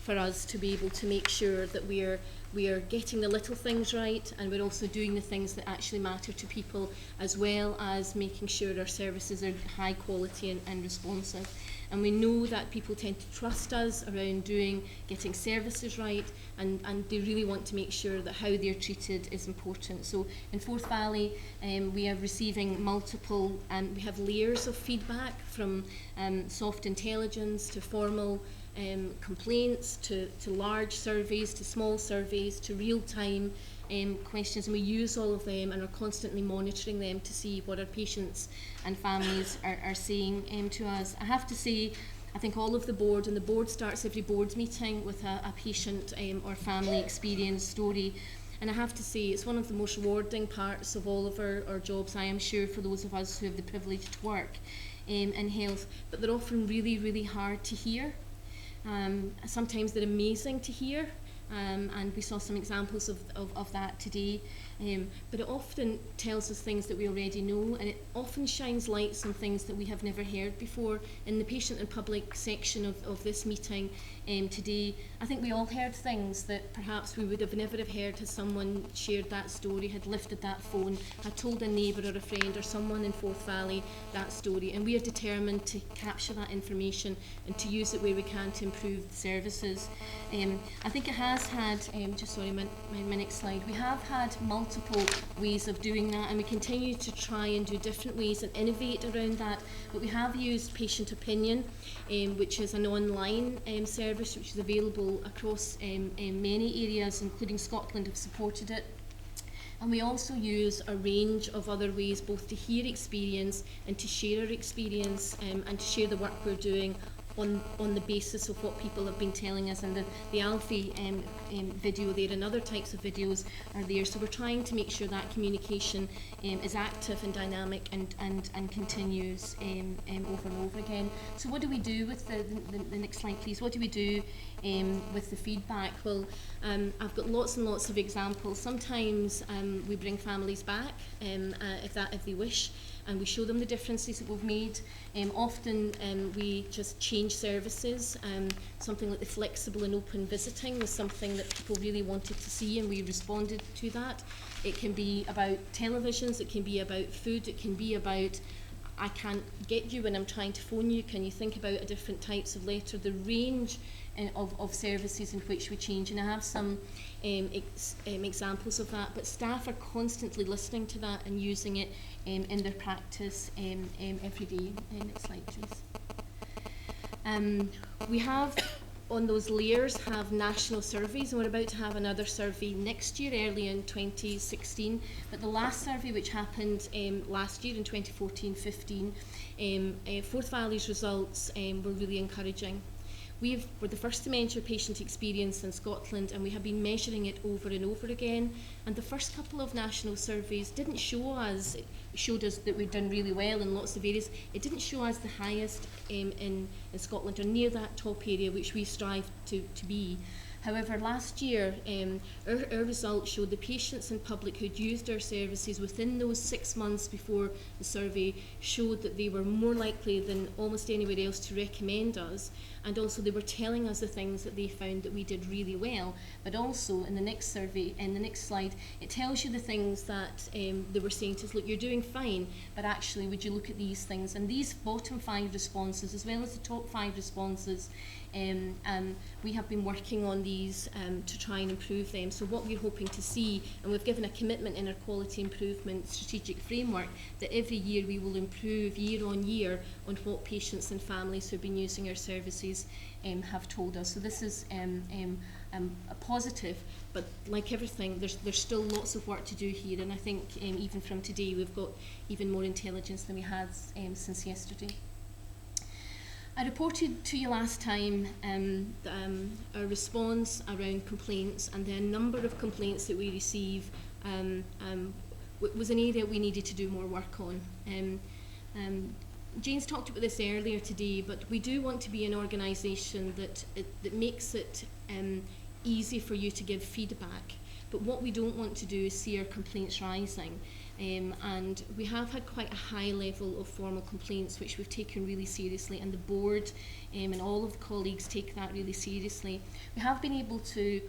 [SPEAKER 5] for us to be able to make sure that we are getting the little things right, and we're also doing the things that actually matter to people, as well as making sure our services are high quality and responsive. And we know that people tend to trust us around getting services right, and they really want to make sure that how they're treated is important. So in Forth Valley, we are receiving multiple, and we have layers of feedback from soft intelligence to formal complaints to large surveys to small surveys to real-time questions, and we use all of them and are constantly monitoring them to see what our patients and families are saying to us. I have to say, I think all of the board, and the board starts every board meeting with a patient or family experience story, and I have to say it's one of the most rewarding parts of all of our jobs, I am sure, for those of us who have the privilege to work in health, but they're often really, really hard to hear. Sometimes they're amazing to hear, and we saw some examples of that today, but it often tells us things that we already know, and it often shines lights on things that we have never heard before. In the patient and public section of this meeting today, I think we all heard things that perhaps we would have never have heard had someone shared that story, had lifted that phone, had told a neighbour or a friend or someone in Forth Valley that story, and we are determined to capture that information and to use it where we can to improve the services. I think it has had, my next slide, we have had multiple ways of doing that, and we continue to try and do different ways and innovate around that, but we have used patient opinion, which is an online service which is available across many areas, including Scotland have supported it. And we also use a range of other ways both to hear experience and to share our experience and to share the work we're doing on the basis of what people have been telling us, and the Alfie video there and other types of videos are there. So we're trying to make sure that communication is active and dynamic and continues over and over again. So what do we do with the next slide, please? What do we do with the feedback? Well, I've got lots and lots of examples. Sometimes we bring families back if they wish, and we show them the differences that we've made. Often we just change services. Something like the flexible and open visiting was something that people really wanted to see, and we responded to that. It can be about televisions, it can be about food, it can be about I can't get you when I'm trying to phone you, can you think about a different types of letter, the range of services in which we change, and I have some examples of that, but staff are constantly listening to that and using it in their practice every day. Next slide, please. We have, on those layers, have national surveys, and we're about to have another survey next year, early in 2016. But the last survey, which happened last year in 2014-15, Forth Valley's results were really encouraging. We're the first dementia patient experience in Scotland, and we have been measuring it over and over again. And the first couple of national surveys didn't show us, it showed us that we'd done really well in lots of areas. It didn't show us the highest in Scotland, or near that top area which we strive to be. However, last year, our results showed the patients and public who'd used our services within those 6 months before the survey showed that they were more likely than almost anywhere else to recommend us. And also they were telling us the things that they found that we did really well. But also in the next survey, in the next slide, it tells you the things that they were saying to us, look, you're doing fine, but actually would you look at these things? And these bottom 5 responses, as well as the top 5 responses, we have been working on these to try and improve them. So what we're hoping to see, and we've given a commitment in our quality improvement strategic framework, that every year we will improve year on year on what patients and families who've been using our services have told us. So this is a positive, but like everything, there's still lots of work to do here, and I think even from today we've got even more intelligence than we had since yesterday. I reported to you last time our response around complaints, and the number of complaints that we receive was an area we needed to do more work on. Jane's talked about this earlier today, but we do want to be an organisation that makes it easy for you to give feedback. But what we don't want to do is see our complaints rising. And we have had quite a high level of formal complaints, which we've taken really seriously, and the board and all of the colleagues take that really seriously. We have been able to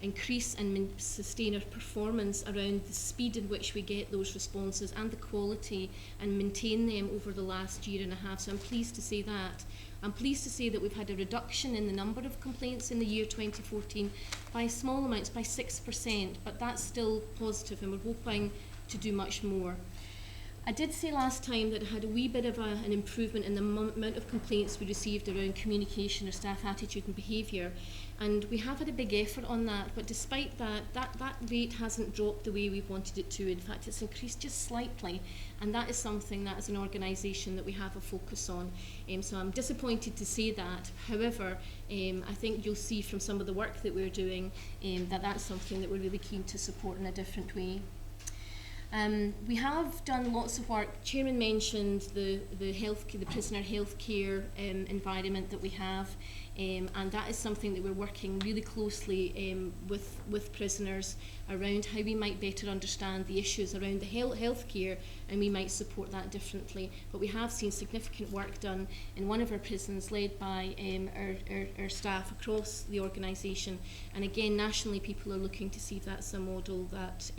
[SPEAKER 5] increase and sustain our performance around the speed in which we get those responses and the quality, and maintain them over the last year and a half. So I'm pleased to say that. I'm pleased to say that we've had a reduction in the number of complaints in the year 2014 by small amounts, by 6%, but that's still positive, and we're hoping to do much more. I did say last time that I had a wee bit of an improvement in the amount of complaints we received around communication or staff attitude and behaviour, and we have had a big effort on that, but despite that rate hasn't dropped the way we've wanted it to. In fact, it's increased just slightly, and that is something that as an organisation that we have a focus on. So I'm disappointed to say that. However, I think you'll see from some of the work that we're doing that that's something that we're really keen to support in a different way. We have done lots of work. Chairman mentioned the prisoner healthcare environment that we have, and that is something that we're working really closely with prisoners around how we might better understand the issues around the healthcare, and we might support that differently. But we have seen significant work done in one of our prisons led by our staff across the organisation, and again nationally people are looking to see if that's a model that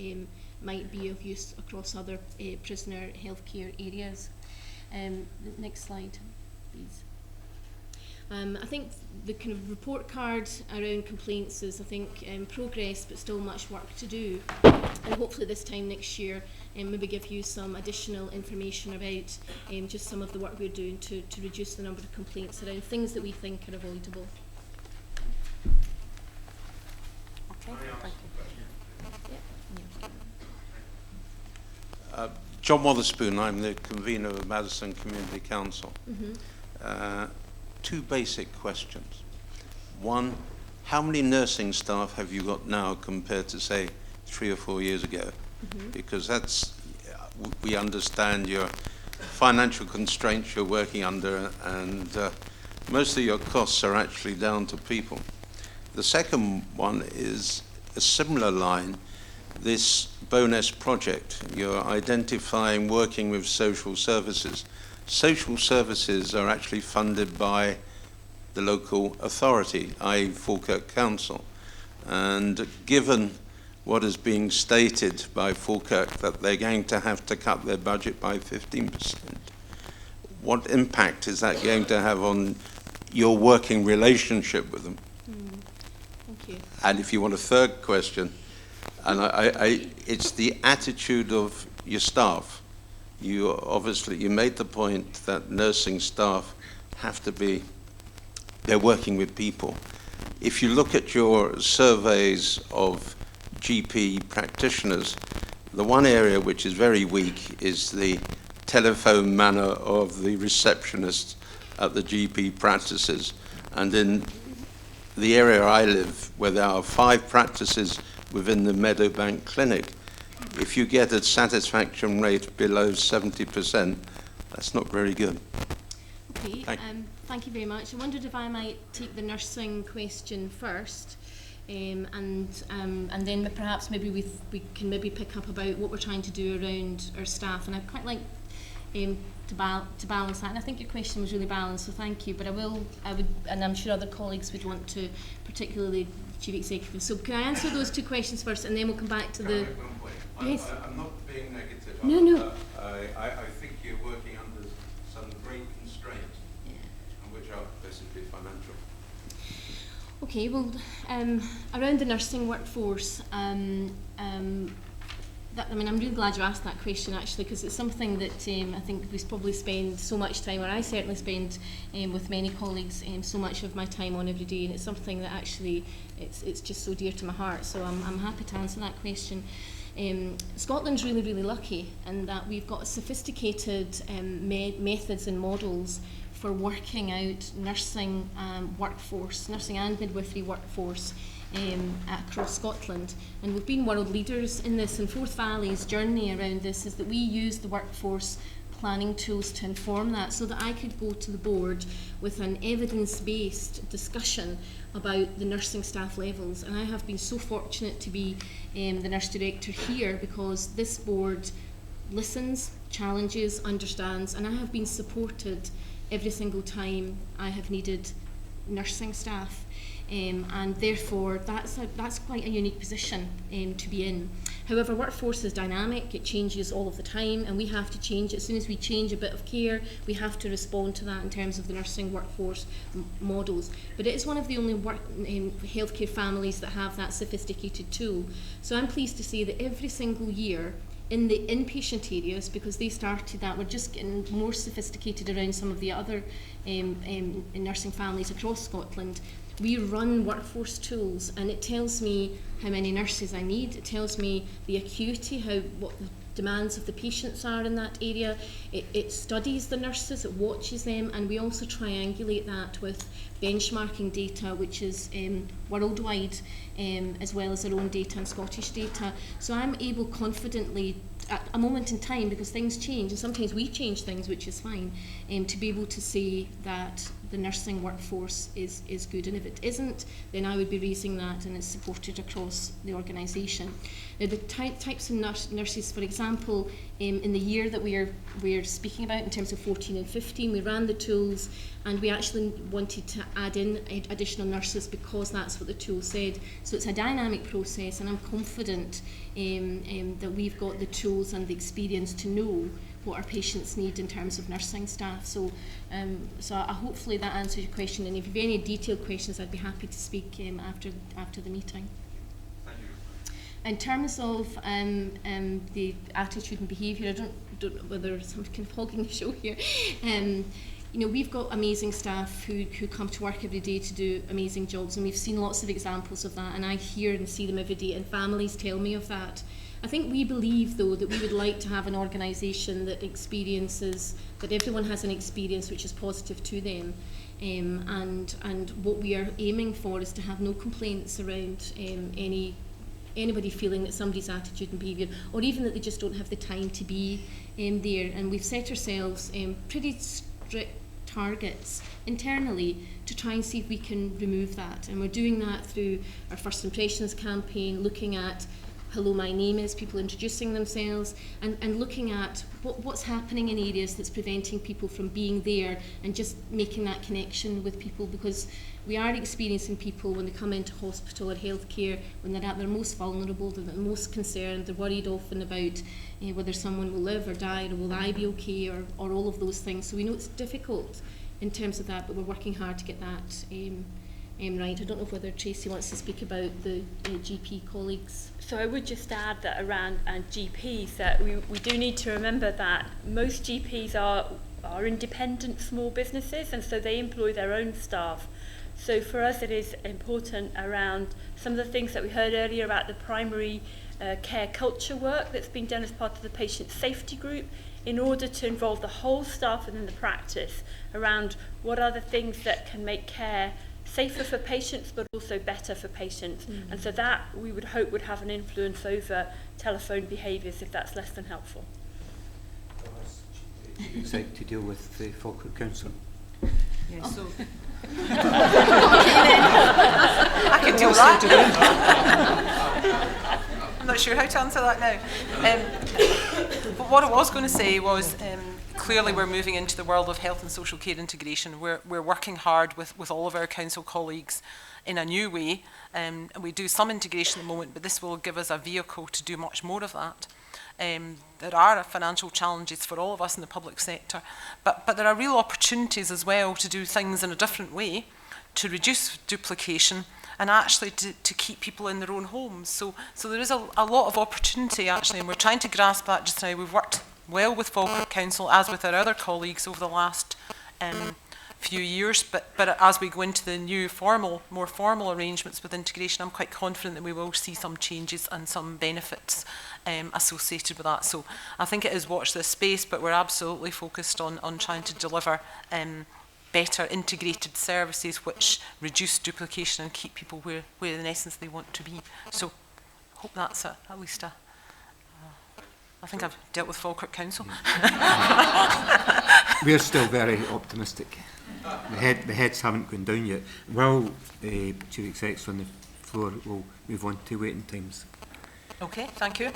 [SPEAKER 5] might be of use across other prisoner healthcare areas. Next slide, please. I think the kind of report card around complaints is, I think, progress, but still much work to do. And hopefully this time next year, maybe give you some additional information about just some of the work we're doing to reduce the number of complaints around things that we think are avoidable.
[SPEAKER 9] Okay, thank you.
[SPEAKER 5] Yeah.
[SPEAKER 9] John Wotherspoon, I'm the convener of Madison Community Council. Two basic questions. One, how many nursing staff have you got now compared to, say, 3 or 4 years ago? Because that's, we understand your financial constraints you're working under, and most of your costs are actually down to people. The second one is a similar line. This Bonus project, you're identifying working with social services. Social services are actually funded by the local authority, i.e. Falkirk Council. And given what is being stated by Falkirk, that they're going to have to cut their budget by 15%, what impact is that going to have on your working relationship with them?
[SPEAKER 5] Thank you.
[SPEAKER 9] And if you want a third question, and it's the attitude of your staff. You made the point that nursing staff have to be they're working with people. If you look at your surveys of GP practitioners, the one area which is very weak is the telephone manner of the receptionists at the GP practices. And in the area I live, where there are 5 practices within the Meadowbank Clinic, if you get a satisfaction rate below 70%, that's not very good.
[SPEAKER 5] Okay, thank you very much. I wondered if I might take the nursing question first, and then perhaps maybe we can maybe pick up about what we're trying to do around our staff. And I'd quite like to balance that. And I think your question was really balanced, so thank you. But I would, and I'm sure other colleagues would want to, particularly Chief Executive. So can I answer those 2 questions first, and then we'll come back to the. Yes.
[SPEAKER 9] I'm not being negative.
[SPEAKER 5] No.
[SPEAKER 9] I think you're working under some great constraints, which are basically financial.
[SPEAKER 5] Okay, well, around the nursing workforce, I'm really glad you asked that question, actually, because it's something that I think we probably spend so much time, or I certainly spend with many colleagues so much of my time on every day, and it's something that actually it's just so dear to my heart. So I'm happy to answer that question. Scotland's really, really lucky in that we've got sophisticated methods and models for working out nursing workforce, nursing and midwifery workforce across Scotland. And we've been world leaders in this, and Forth Valley's journey around this is that we use the workforce planning tools to inform that, so that I could go to the board with an evidence-based discussion about the nursing staff levels. And I have been so fortunate to be the nurse director here, because this board listens, challenges, understands, and I have been supported every single time I have needed nursing staff. And therefore that's quite a unique position to be in. However, workforce is dynamic, it changes all of the time, and we have to change. As soon as we change a bit of care, we have to respond to that in terms of the nursing workforce models. But it is one of the only healthcare families that have that sophisticated tool. So I'm pleased to say that every single year in the inpatient areas, because they started that, we're just getting more sophisticated around some of the other nursing families across Scotland. We run workforce tools, and it tells me how many nurses I need. It tells me the acuity, what the demands of the patients are in that area. It studies the nurses, it watches them, and we also triangulate that with benchmarking data, which is worldwide, as well as our own data and Scottish data. So I'm able confidently, at a moment in time, because things change, and sometimes we change things, which is fine, to be able to say that the nursing workforce is good. And if it isn't, then I would be raising that, and it's supported across the organisation. Now, the types of nurses, for example, in the year that we're speaking about, in terms of 14 and 15, we ran the tools, and we actually wanted to add in additional nurses because that's what the tool said. So it's a dynamic process, and I'm confident that we've got the tools and the experience to know what our patients need in terms of nursing staff. So hopefully that answers your question, and if you have any detailed questions, I'd be happy to speak after the meeting.
[SPEAKER 9] Thank you.
[SPEAKER 5] In terms of the attitude and behaviour, I don't know whether I'm kind of hogging the show here. We've got amazing staff who come to work every day to do amazing jobs, and we've seen lots of examples of that, and I hear and see them every day, and families tell me of that. I think we believe, though, that we would like to have an organisation that that everyone has an experience which is positive to them, and what we are aiming for is to have no complaints around anybody feeling that somebody's attitude and behaviour, or even that they just don't have the time to be there. And we've set ourselves pretty strict targets internally to try and see if we can remove that, and we're doing that through our First Impressions campaign, looking at hello, my name is, people introducing themselves, and looking at what's happening in areas that's preventing people from being there, and just making that connection with people, because we are experiencing people when they come into hospital or healthcare, when they're at their most vulnerable, they're most concerned, they're worried often about whether someone will live or die, or will I be okay, or all of those things. So we know it's difficult in terms of that, but we're working hard to get that right. I don't know whether Tracy wants to speak about the GP colleagues.
[SPEAKER 4] So I would just add that around GPs, that we do need to remember that most GPs are independent small businesses, and so they employ their own staff. So for us it is important around some of the things that we heard earlier about the primary care culture work that's been done as part of the patient safety group, in order to involve the whole staff within the practice around what are the things that can make care safer for patients but also better for patients. And so that we would hope would have an influence over telephone behaviours if that's less than helpful.
[SPEAKER 1] You'd like to deal with the Falkirk Council?
[SPEAKER 10] Yeah, so I can deal with that. I'm not sure how to answer that now. But what I was going to say was, clearly we're moving into the world of health and social care integration. We're working hard with all of our council colleagues in a new way. And we do some integration at the moment, but this will give us a vehicle to do much more of that. There are financial challenges for all of us in the public sector, but there are real opportunities as well to do things in a different way, to reduce duplication and actually to keep people in their own homes. So there is a lot of opportunity actually, and we're trying to grasp that just now. We've worked well with Falkirk Council, as with our other colleagues over the last few years, but as we go into the new more formal arrangements with integration, I'm quite confident that we will see some changes and some benefits associated with that. So I think it is watch this space, but we're absolutely focused on trying to deliver better integrated services which reduce duplication and keep people where in essence they want to be. So I hope that's at least a I think I've dealt with Falkirk Council.
[SPEAKER 1] We're still very optimistic. The heads haven't gone down yet. While Chief Exec's on the floor, we'll move on to waiting times.
[SPEAKER 10] Okay, thank you.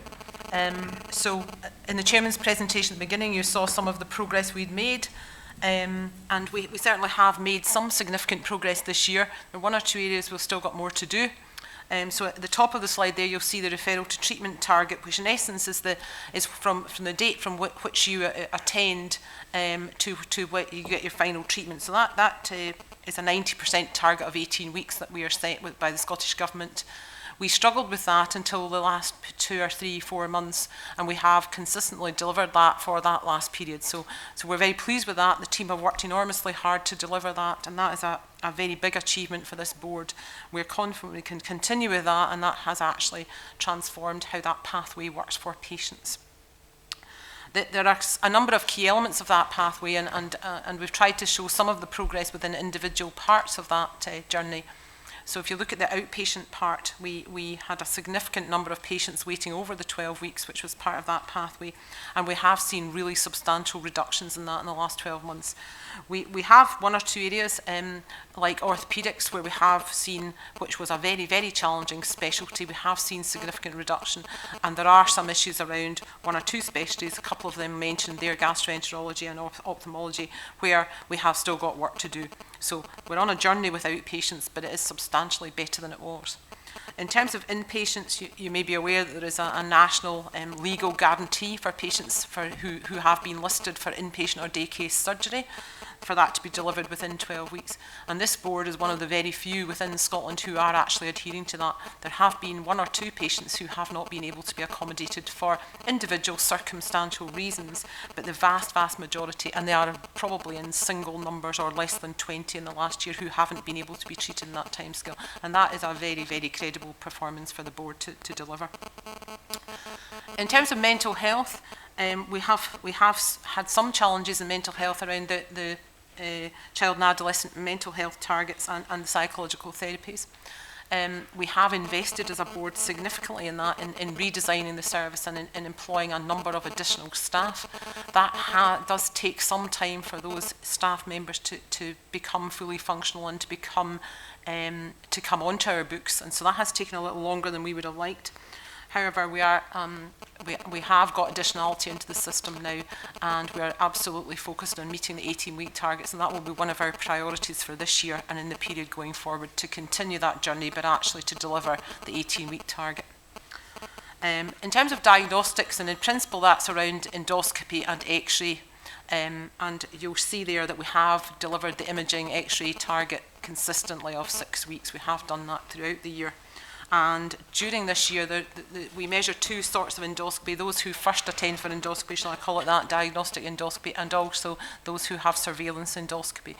[SPEAKER 10] So in the Chairman's presentation at the beginning, you saw some of the progress we'd made. And we certainly have made some significant progress this year. There are one or two areas we've still got more to do. So at the top of the slide there, you'll see the referral to treatment target, which in essence is from the date from which you attend to when you get your final treatment. So that is a 90% target of 18 weeks that we are set with by the Scottish Government. We struggled with that until the last 2 or 3, 4 months, and we have consistently delivered that for that last period. So we're very pleased with that. The team have worked enormously hard to deliver that, and that is a very big achievement for this board. We're confident we can continue with that, and that has actually transformed how that pathway works for patients. There are a number of key elements of that pathway, and we've tried to show some of the progress within individual parts of that journey. So if you look at the outpatient part, we had a significant number of patients waiting over the 12 weeks, which was part of that pathway, and we have seen really substantial reductions in that in the last 12 months. We have one or two areas like orthopaedics where we have seen, which was a very, very challenging specialty, we have seen significant reduction, and there are some issues around one or two specialties, a couple of them mentioned there, gastroenterology and ophthalmology, where we have still got work to do. So we're on a journey with outpatients, but it is substantially better than it was. In terms of inpatients, you may be aware that there is a national legal guarantee for patients who have been listed for inpatient or day case surgery, for that to be delivered within 12 weeks. And this board is one of the very few within Scotland who are actually adhering to that. There have been 1 or 2 patients who have not been able to be accommodated for individual circumstantial reasons, but the vast, vast majority, and they are probably in single numbers or less than 20 in the last year, who haven't been able to be treated in that timescale. And that is a very, very credible performance for the board to deliver. In terms of mental health, we have had some challenges in mental health around the child and adolescent mental health targets and the psychological therapies. We have invested as a board significantly in that, in redesigning the service and in employing a number of additional staff. That does take some time for those staff members to become fully functional and to come onto our books, and so that has taken a little longer than we would have liked. However, we have got additionality into the system now, and we are absolutely focused on meeting the 18-week targets, and that will be one of our priorities for this year and in the period going forward, to continue that journey, but actually to deliver the 18-week target. In terms of diagnostics, and in principle that's around endoscopy and X-ray, and you'll see there that we have delivered the imaging X-ray target consistently of 6 weeks. We have done that throughout the year. And during this year, we measure two sorts of endoscopy: those who first attend for endoscopy, shall I call it that, diagnostic endoscopy, and also those who have surveillance endoscopy,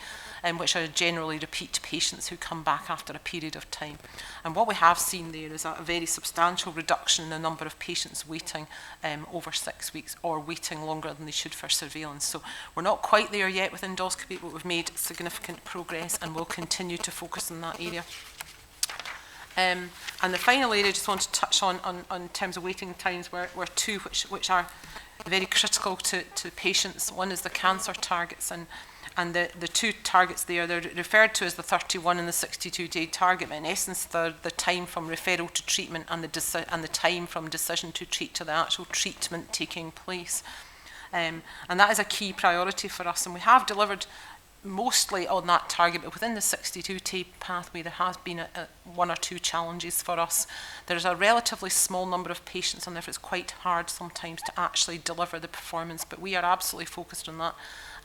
[SPEAKER 10] which are generally repeat patients who come back after a period of time. And what we have seen there is a very substantial reduction in the number of patients waiting over 6 weeks, or waiting longer than they should for surveillance. So we're not quite there yet with endoscopy, but we've made significant progress and will continue to focus on that area. And the final area I just want to touch on in terms of waiting times were two which are very critical to patients. One is the cancer targets, and the two targets there, they're referred to as the 31 and the 62-day target, but in essence they're the time from referral to treatment and the time from decision to treat to the actual treatment taking place. And that is a key priority for us, and we have delivered mostly on that target, but within the 62-day pathway there has been one or two challenges for us. There's a relatively small number of patients, and therefore it's quite hard sometimes to actually deliver the performance, but we are absolutely focused on that,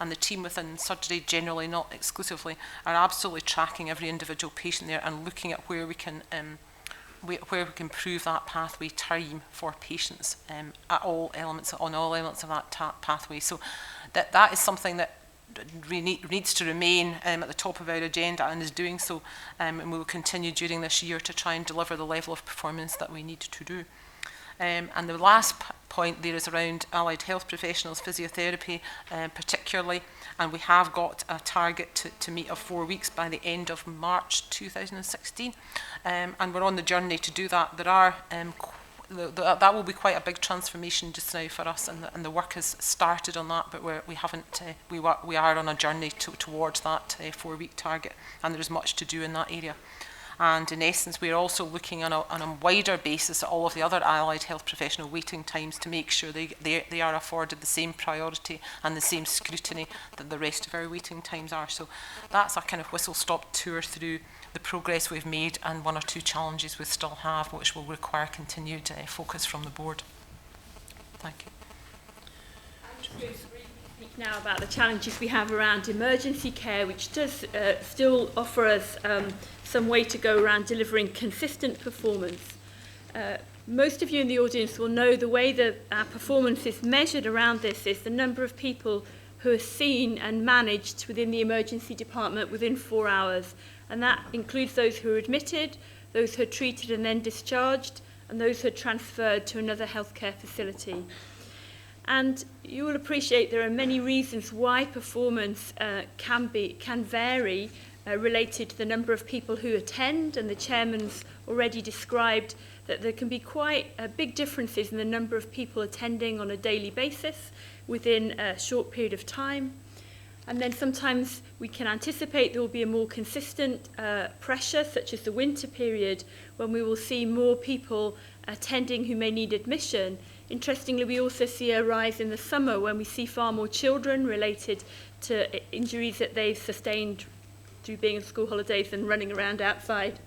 [SPEAKER 10] and the team within surgery generally, not exclusively, are absolutely tracking every individual patient there and looking at where we can improve that pathway time for patients on all elements of that pathway. So that is something that needs to remain at the top of our agenda, and is doing so, and we will continue during this year to try and deliver the level of performance that we need to do. And the last point there is around allied health professionals, physiotherapy particularly, and we have got a target to meet of 4 weeks by the end of March 2016, and we're on the journey to do that. There are that will be quite a big transformation just now for us, and the work has started on that, but we are on a journey towards that 4-week target, and there is much to do in that area. And in essence, we're also looking on a wider basis at all of the other allied health professional waiting times to make sure they are afforded the same priority and the same scrutiny that the rest of our waiting times are. So that's a kind of whistle-stop tour through the progress we've made and one or two challenges we still have, which will require continued focus from the board. Thank you.
[SPEAKER 4] I'm going to speak now about the challenges we have around emergency care, which does still offer us some way to go around delivering consistent performance. Most of you in the audience will know the way that our performance is measured around this is the number of people who are seen and managed within the emergency department within 4 hours. And that includes those who are admitted, those who are treated and then discharged, and those who are transferred to another healthcare facility. And you will appreciate there are many reasons why performance can vary related to the number of people who attend, and the chairman's already described that there can be quite big differences in the number of people attending on a daily basis within a short period of time. And then sometimes we can anticipate there will be a more consistent pressure, such as the winter period, when we will see more people attending who may need admission. Interestingly, we also see a rise in the summer when we see far more children related to injuries that they've sustained through being on school holidays and running around outside.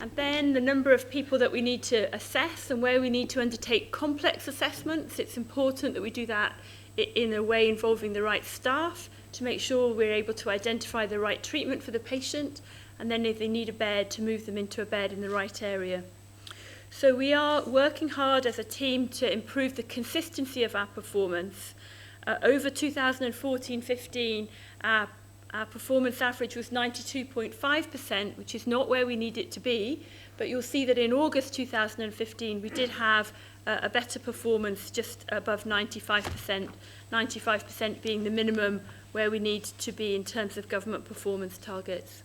[SPEAKER 4] And then the number of people that we need to assess and where we need to undertake complex assessments. It's important that we do that in a way involving the right staff to make sure we're able to identify the right treatment for the patient, and then if they need a bed, to move them into a bed in the right area. So we are working hard as a team to improve the consistency of our performance. Over 2014-15, our performance average was 92.5%, which is not where we need it to be, but you'll see that in August 2015 we did have a better performance, just above 95%, 95% being the minimum where we need to be in terms of government performance targets.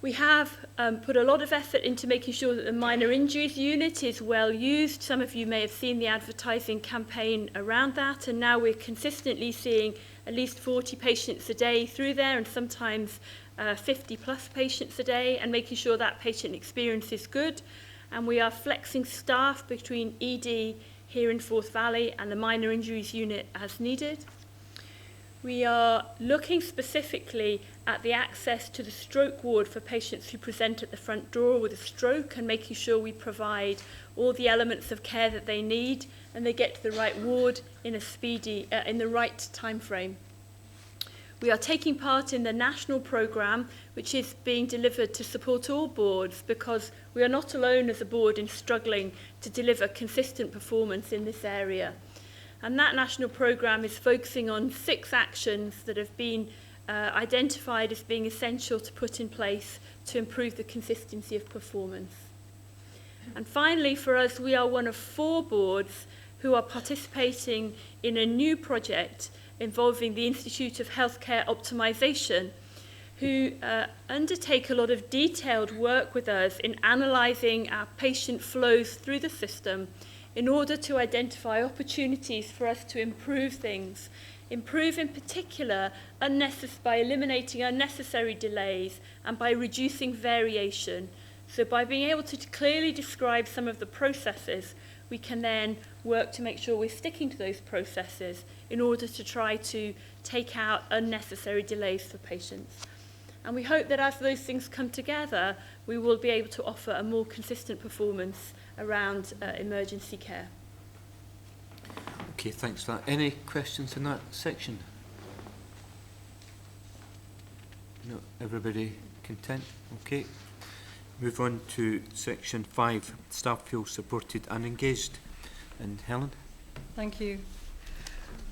[SPEAKER 4] We have put a lot of effort into making sure that the minor injuries unit is well used. Some of you may have seen the advertising campaign around that, and now we're consistently seeing at least 40 patients a day through there, and sometimes 50 plus patients a day, and making sure that patient experience is good. And we are flexing staff between ED here in Forth Valley and the minor injuries unit as needed. We are looking specifically at the access to the stroke ward for patients who present at the front door with a stroke, and making sure we provide all the elements of care that they need and they get to the right ward in a speedy, in the right time frame. We are taking part in the national programme, which is being delivered to support all boards, because we are not alone as a board in struggling to deliver consistent performance in this area. And that national programme is focusing on 6 actions that have been identified as being essential to put in place to improve the consistency of performance. And finally, for us, we are one of 4 boards who are participating in a new project involving the Institute of Healthcare Optimisation, who undertake a lot of detailed work with us in analysing our patient flows through the system in order to identify opportunities for us to improve things. Improve in particular by eliminating unnecessary delays and by reducing variation. So by being able to clearly describe some of the processes, we can then work to make sure we're sticking to those processes in order to try to take out unnecessary delays for patients. And we hope that as those things come together, we will be able to offer a more consistent performance around emergency care.
[SPEAKER 1] Okay, thanks for that. Any questions in that section? No, everybody content? Okay. Move on to section 5. Staff feel supported and engaged. And Helen?
[SPEAKER 11] Thank you.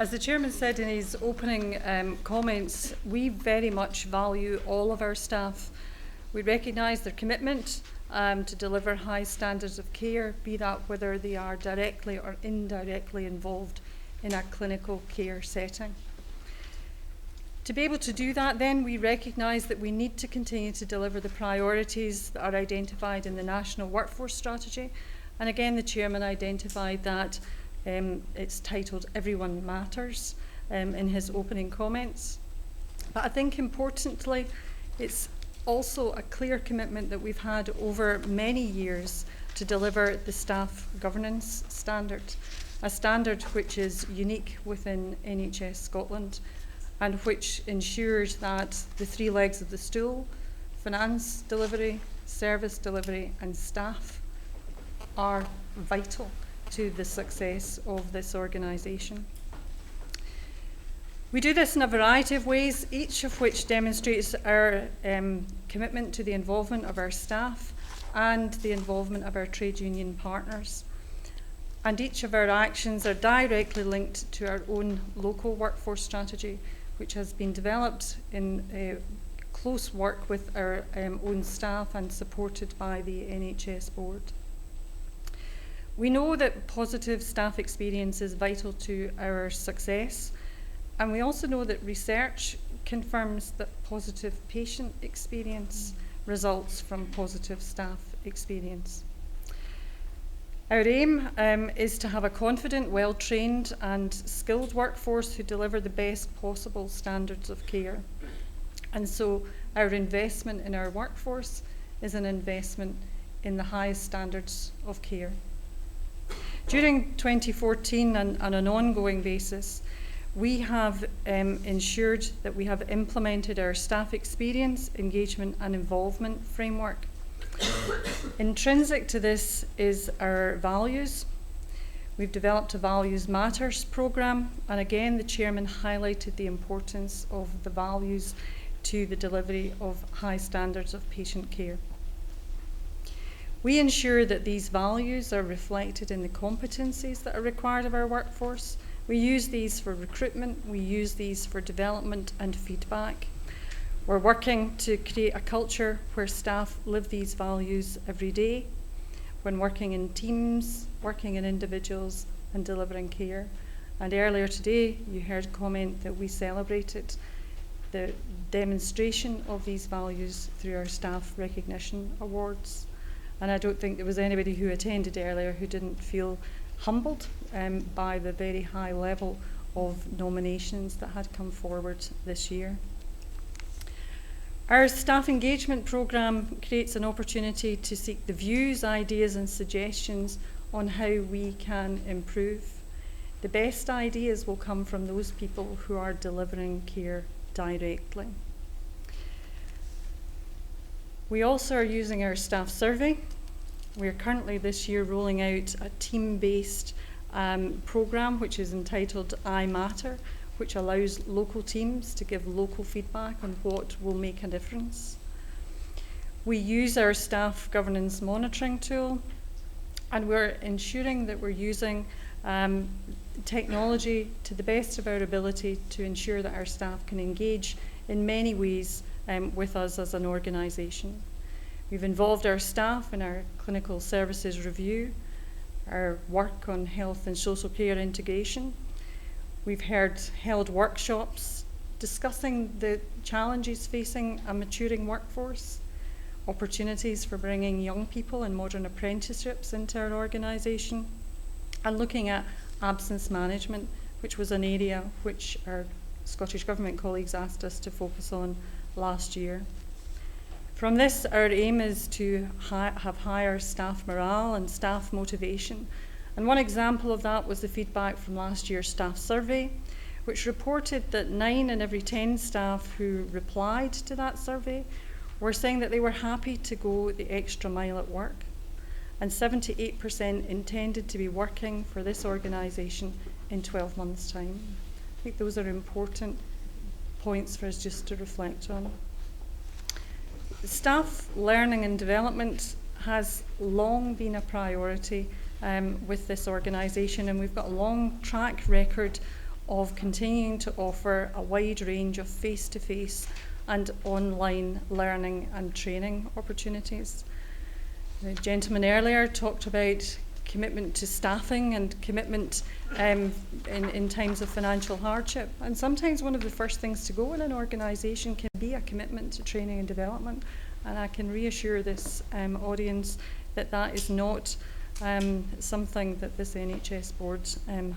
[SPEAKER 11] As the Chairman said in his opening comments, we very much value all of our staff. We recognise their commitment to deliver high standards of care, be that whether they are directly or indirectly involved in a clinical care setting. To be able to do that, then, we recognise that we need to continue to deliver the priorities that are identified in the National Workforce Strategy. And again, the Chairman identified that it's titled Everyone Matters in his opening comments. But I think importantly, it's also a clear commitment that we've had over many years to deliver the staff governance standard, a standard which is unique within NHS Scotland and which ensures that the 3 legs of the stool, finance delivery, service delivery and staff, are vital to the success of this organisation. We do this in a variety of ways, each of which demonstrates our commitment to the involvement of our staff and the involvement of our trade union partners. And each of our actions are directly linked to our own local workforce strategy, which has been developed in close work with our own staff and supported by the NHS board. We know that positive staff experience is vital to our success, and we also know that research confirms that positive patient experience results from positive staff experience. Our aim is to have a confident, well-trained and skilled workforce who deliver the best possible standards of care. And so our investment in our workforce is an investment in the highest standards of care. During 2014 and on an ongoing basis, we have ensured that we have implemented our staff experience, engagement and involvement framework. Intrinsic to this is our values. We've developed a Values Matters programme, and again the Chairman highlighted the importance of the values to the delivery of high standards of patient care. We ensure that these values are reflected in the competencies that are required of our workforce. We use these for recruitment, we use these for development and feedback. We're working to create a culture where staff live these values every day, when working in teams, working in individuals and delivering care. And earlier today, you heard a comment that we celebrated the demonstration of these values through our Staff Recognition Awards. And I don't think there was anybody who attended earlier who didn't feel humbled by the very high level of nominations that had come forward this year. Our staff engagement programme creates an opportunity to seek the views, ideas and suggestions on how we can improve. The best ideas will come from those people who are delivering care directly. We also are using our staff survey. We are currently this year rolling out a team-based programme which is entitled I Matter, which allows local teams to give local feedback on what will make a difference. We use our staff governance monitoring tool, and we're ensuring that we're using technology to the best of our ability to ensure that our staff can engage in many ways with us as an organisation. We've involved our staff in our clinical services review, our work on health and social care integration. We've held workshops discussing the challenges facing a maturing workforce, opportunities for bringing young people and modern apprenticeships into our organisation, and looking at absence management, which was an area which our Scottish Government colleagues asked us to focus on last year. From this, our aim is to have higher staff morale and staff motivation. And one example of that was the feedback from last year's staff survey, which reported that 9 in every 10 staff who replied to that survey were saying that they were happy to go the extra mile at work. And 78% intended to be working for this organisation in 12 months' time. I think those are important points for us just to reflect on. Staff learning and development has long been a priority with this organisation, and we've got a long track record of continuing to offer a wide range of face-to-face and online learning and training opportunities. The gentleman earlier talked about commitment to staffing and commitment in times of financial hardship. And sometimes one of the first things to go in an organisation can be a commitment to training and development. And I can reassure this audience that that is not something that this NHS board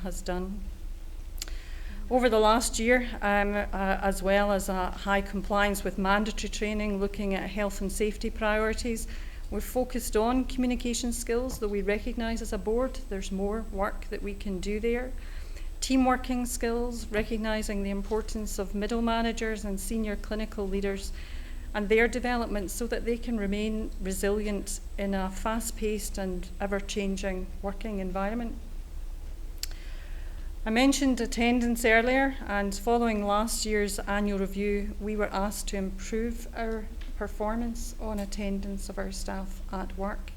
[SPEAKER 11] has done. Over the last year, as well as a high compliance with mandatory training, looking at health and safety priorities, we've focused on communication skills that we recognise as a board. There's more work that we can do there. Team working skills, recognising the importance of middle managers and senior clinical leaders and their development so that they can remain resilient in a fast-paced and ever-changing working environment. I mentioned attendance earlier, and following last year's annual review, we were asked to improve our performance on attendance of our staff at work.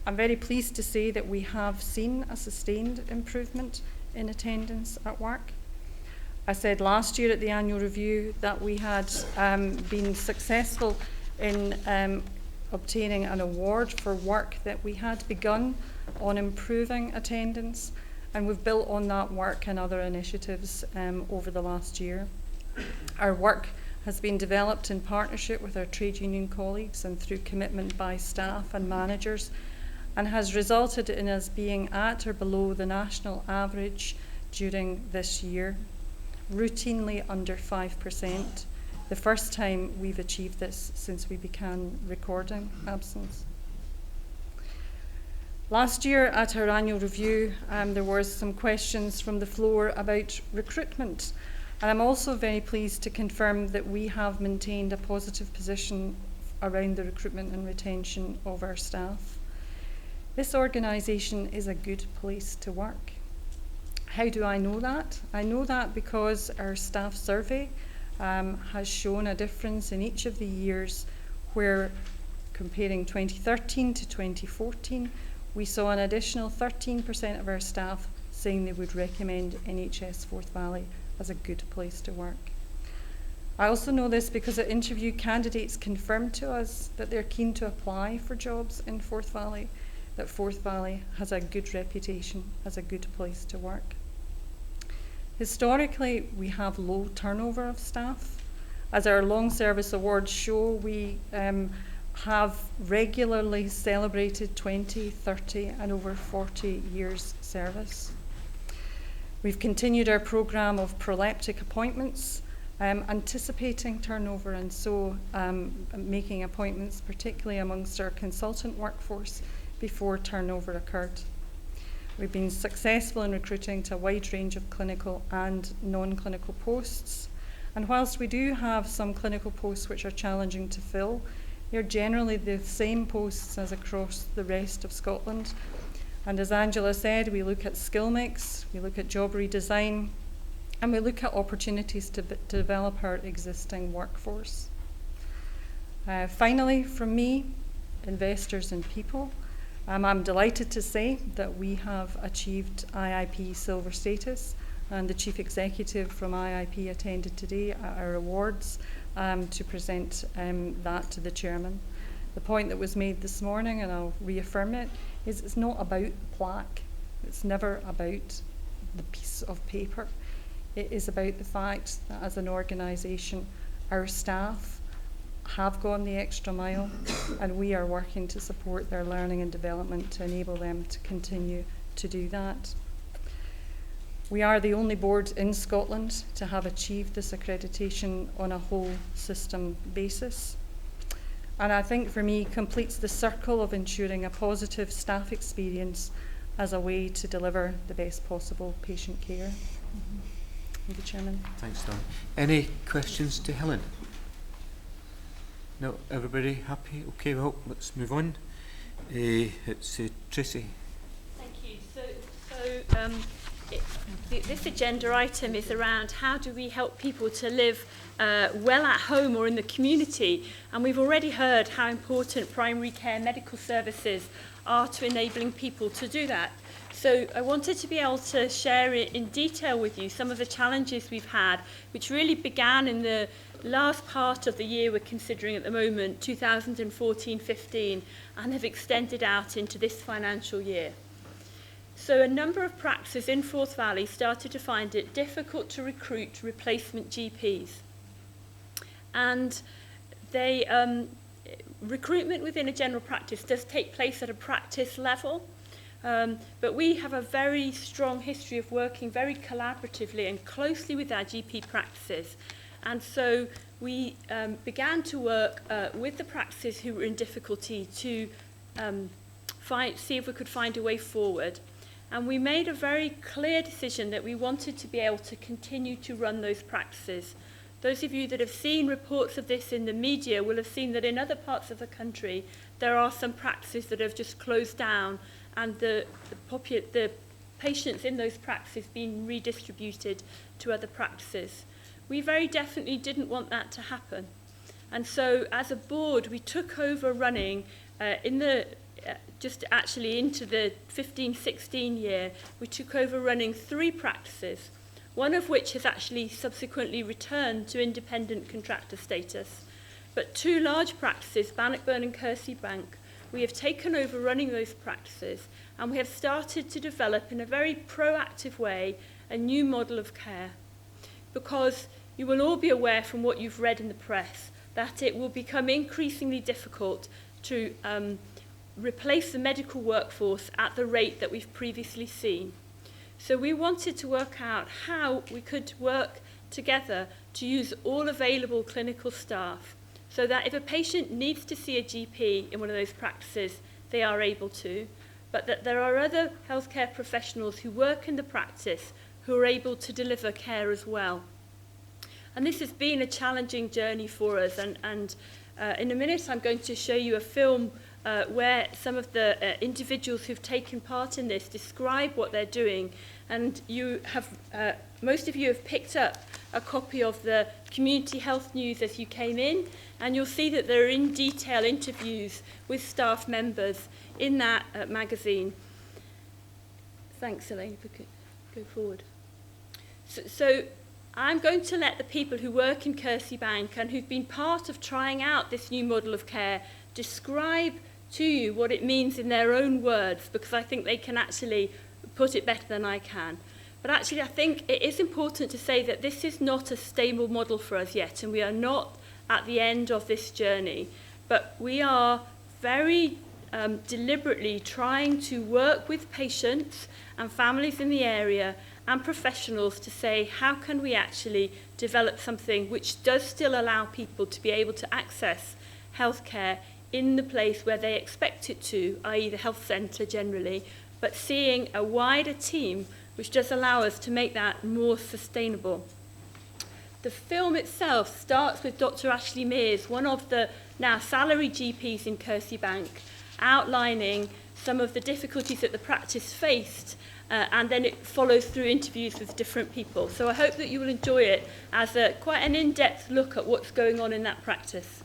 [SPEAKER 11] I'm very pleased to say that we have seen a sustained improvement in attendance at work. I said last year at the annual review that we had been successful in obtaining an award for work that we had begun on improving attendance, and we've built on that work and other initiatives over the last year. Our work has been developed in partnership with our trade union colleagues and through commitment by staff and managers, and has resulted in us being at or below the national average during this year, routinely under 5%, the first time we've achieved this since we began recording absence. Last year at our annual review, there were some questions from the floor about recruitment. And I'm also very pleased to confirm that we have maintained a positive position around the recruitment and retention of our staff. This organisation is a good place to work. How do I know that? I know that because our staff survey has shown a difference in each of the years where, comparing 2013 to 2014, we saw an additional 13% of our staff saying they would recommend NHS Forth Valley as a good place to work. I also know this because at interview, candidates confirmed to us that they're keen to apply for jobs in Forth Valley, that Forth Valley has a good reputation as a good place to work. Historically, we have low turnover of staff. As our long service awards show, we have regularly celebrated 20, 30 and over 40 years service. We've continued our programme of proleptic appointments, anticipating turnover and so making appointments, particularly amongst our consultant workforce, before turnover occurred. We've been successful in recruiting to a wide range of clinical and non-clinical posts. And whilst we do have some clinical posts which are challenging to fill, they're generally the same posts as across the rest of Scotland. And as Angela said, we look at skill mix, we look at job redesign, and we look at opportunities to develop our existing workforce. Finally, from me, investors and people, I'm delighted to say that we have achieved IIP Silver status, and the Chief Executive from IIP attended today at our awards to present that to the Chairman. The point that was made this morning, and I'll reaffirm it, is it's not about the plaque. It's never about the piece of paper. It is about the fact that as an organisation, our staff have gone the extra mile, and we are working to support their learning and development to enable them to continue to do that. We are the only board in Scotland to have achieved this accreditation on a whole system basis. And I think for me completes the circle of ensuring a positive staff experience as a way to deliver the best possible patient care. Thank you, Chairman.
[SPEAKER 1] Thanks, Don. Any questions to Helen? No, everybody happy? Okay, well, let's move on. It's Tracy.
[SPEAKER 4] Thank you. This agenda item is around how do we help people to live well at home or in the community, and we've already heard how important primary care medical services are to enabling people to do that. So I wanted to be able to share it in detail with you some of the challenges we've had, which really began in the last part of the year we're considering at the moment, 2014-15, and have extended out into this financial year. So a number of practices in Forth Valley started to find it difficult to recruit replacement GPs. And recruitment within a general practice does take place at a practice level, but we have a very strong history of working very collaboratively and closely with our GP practices. And so we began to work with the practices who were in difficulty to see if we could find a way forward. And we made a very clear decision that we wanted to be able to continue to run those practices. Those of you that have seen reports of this in the media will have seen that in other parts of the country there are some practices that have just closed down, and the patients in those practices being redistributed to other practices. We very definitely didn't want that to happen. And so as a board, we took over running just actually into the 15-16 year, we took over running 3 practices, one of which has actually subsequently returned to independent contractor status. But 2 large practices, Bannockburn and Kerseybank, we have taken over running those practices, and we have started to develop in a very proactive way a new model of care. Because you will all be aware from what you've read in the press that it will become increasingly difficult to replace the medical workforce at the rate that we've previously seen. So we wanted to work out how we could work together to use all available clinical staff so that if a patient needs to see a GP in one of those practices, they are able to, but that there are other healthcare professionals who work in the practice who are able to deliver care as well. And this has been a challenging journey for us, and in a minute I'm going to show you a film where some of the individuals who've taken part in this describe what they're doing. And you have, most of you have picked up a copy of the Community Health News as you came in, and you'll see that there are in detail interviews with staff members in that magazine. Thanks, Elaine, if we could go forward. So I'm going to let the people who work in Kerseybank and who've been part of trying out this new model of care describe to you what it means in their own words, because I think they can actually put it better than I can. But actually I think it is important to say that this is not a stable model for us yet, and we are not at the end of this journey, but we are very deliberately trying to work with patients and families in the area and professionals to say how can we actually develop something which does still allow people to be able to access healthcare in the place where they expect it to, i.e. the health centre generally, but seeing a wider team which does allow us to make that more sustainable. The film itself starts with Dr. Ashley Mears, one of the now salaried GPs in Kerseybank, outlining some of the difficulties that the practice faced and then it follows through interviews with different people. So I hope that you will enjoy it as quite an in-depth look at what's going on in that practice.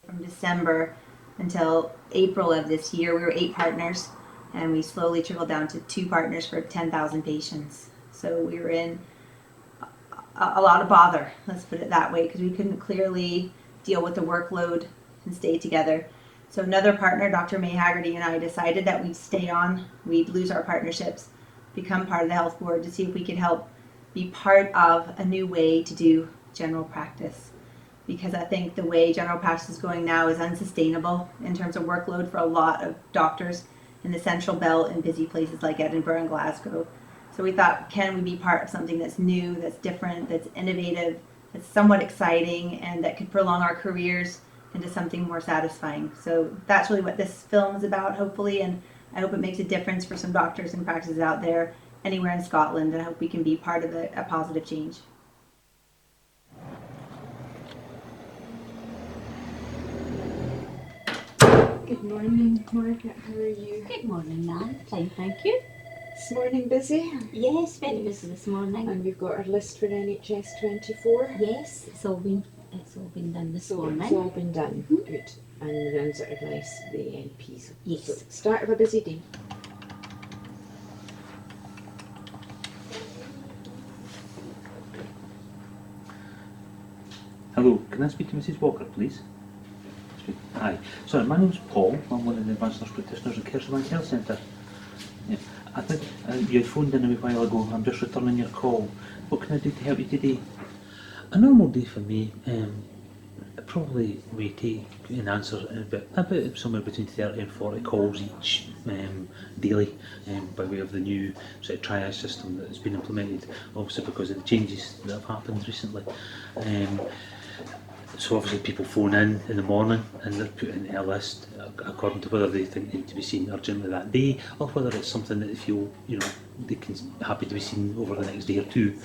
[SPEAKER 12] From December until April of this year, we were 8 partners, and we slowly trickled down to 2 partners for 10,000 patients. So we were in a lot of bother, let's put it that way, because we couldn't clearly deal with the workload and stay together. So another partner, Dr. May Haggerty, and I decided that we'd stay on, we'd lose our partnerships, become part of the health board to see if we could help be part of a new way to do general practice. Because I think the way general practice is going now is unsustainable in terms of workload for a lot of doctors in the central belt in busy places like Edinburgh and Glasgow. So we thought, can we be part of something that's new, that's different, that's innovative, that's somewhat exciting, and that could prolong our careers into something more satisfying. So that's really what this film is about, hopefully, and I hope it makes a difference for some doctors and practices out there anywhere in Scotland, and I hope we can be part of a positive change.
[SPEAKER 13] Good morning, Margaret. How are you?
[SPEAKER 14] Good morning, Nan. Fine, thank you.
[SPEAKER 13] This morning busy?
[SPEAKER 14] Yes, very busy this morning.
[SPEAKER 13] And we've got our list for NHS 24.
[SPEAKER 14] Yes, it's all been done this morning.
[SPEAKER 13] It's all been done.
[SPEAKER 14] Mm-hmm.
[SPEAKER 13] Good. And the rounds of advice, the NPs.
[SPEAKER 14] Yes.
[SPEAKER 13] So, start of a busy day.
[SPEAKER 15] Hello, can I speak to Mrs. Walker, please? Hi. Sorry, my name's Paul. I'm one of the advanced nurse practitioners at Kersebank Health Centre. Yeah. I think you had phoned in a wee while ago. I'm just returning your call. What can I do to help you today? A normal day for me, probably we take and answer about somewhere between 30 and 40 calls each daily by way of the new sort of triage system that has been implemented, obviously because of the changes that have happened recently. So obviously people phone in the morning and they're put into a list according to whether they think they need to be seen urgently that day or whether it's something that they feel, you know, they can happy to be seen over the next day or two.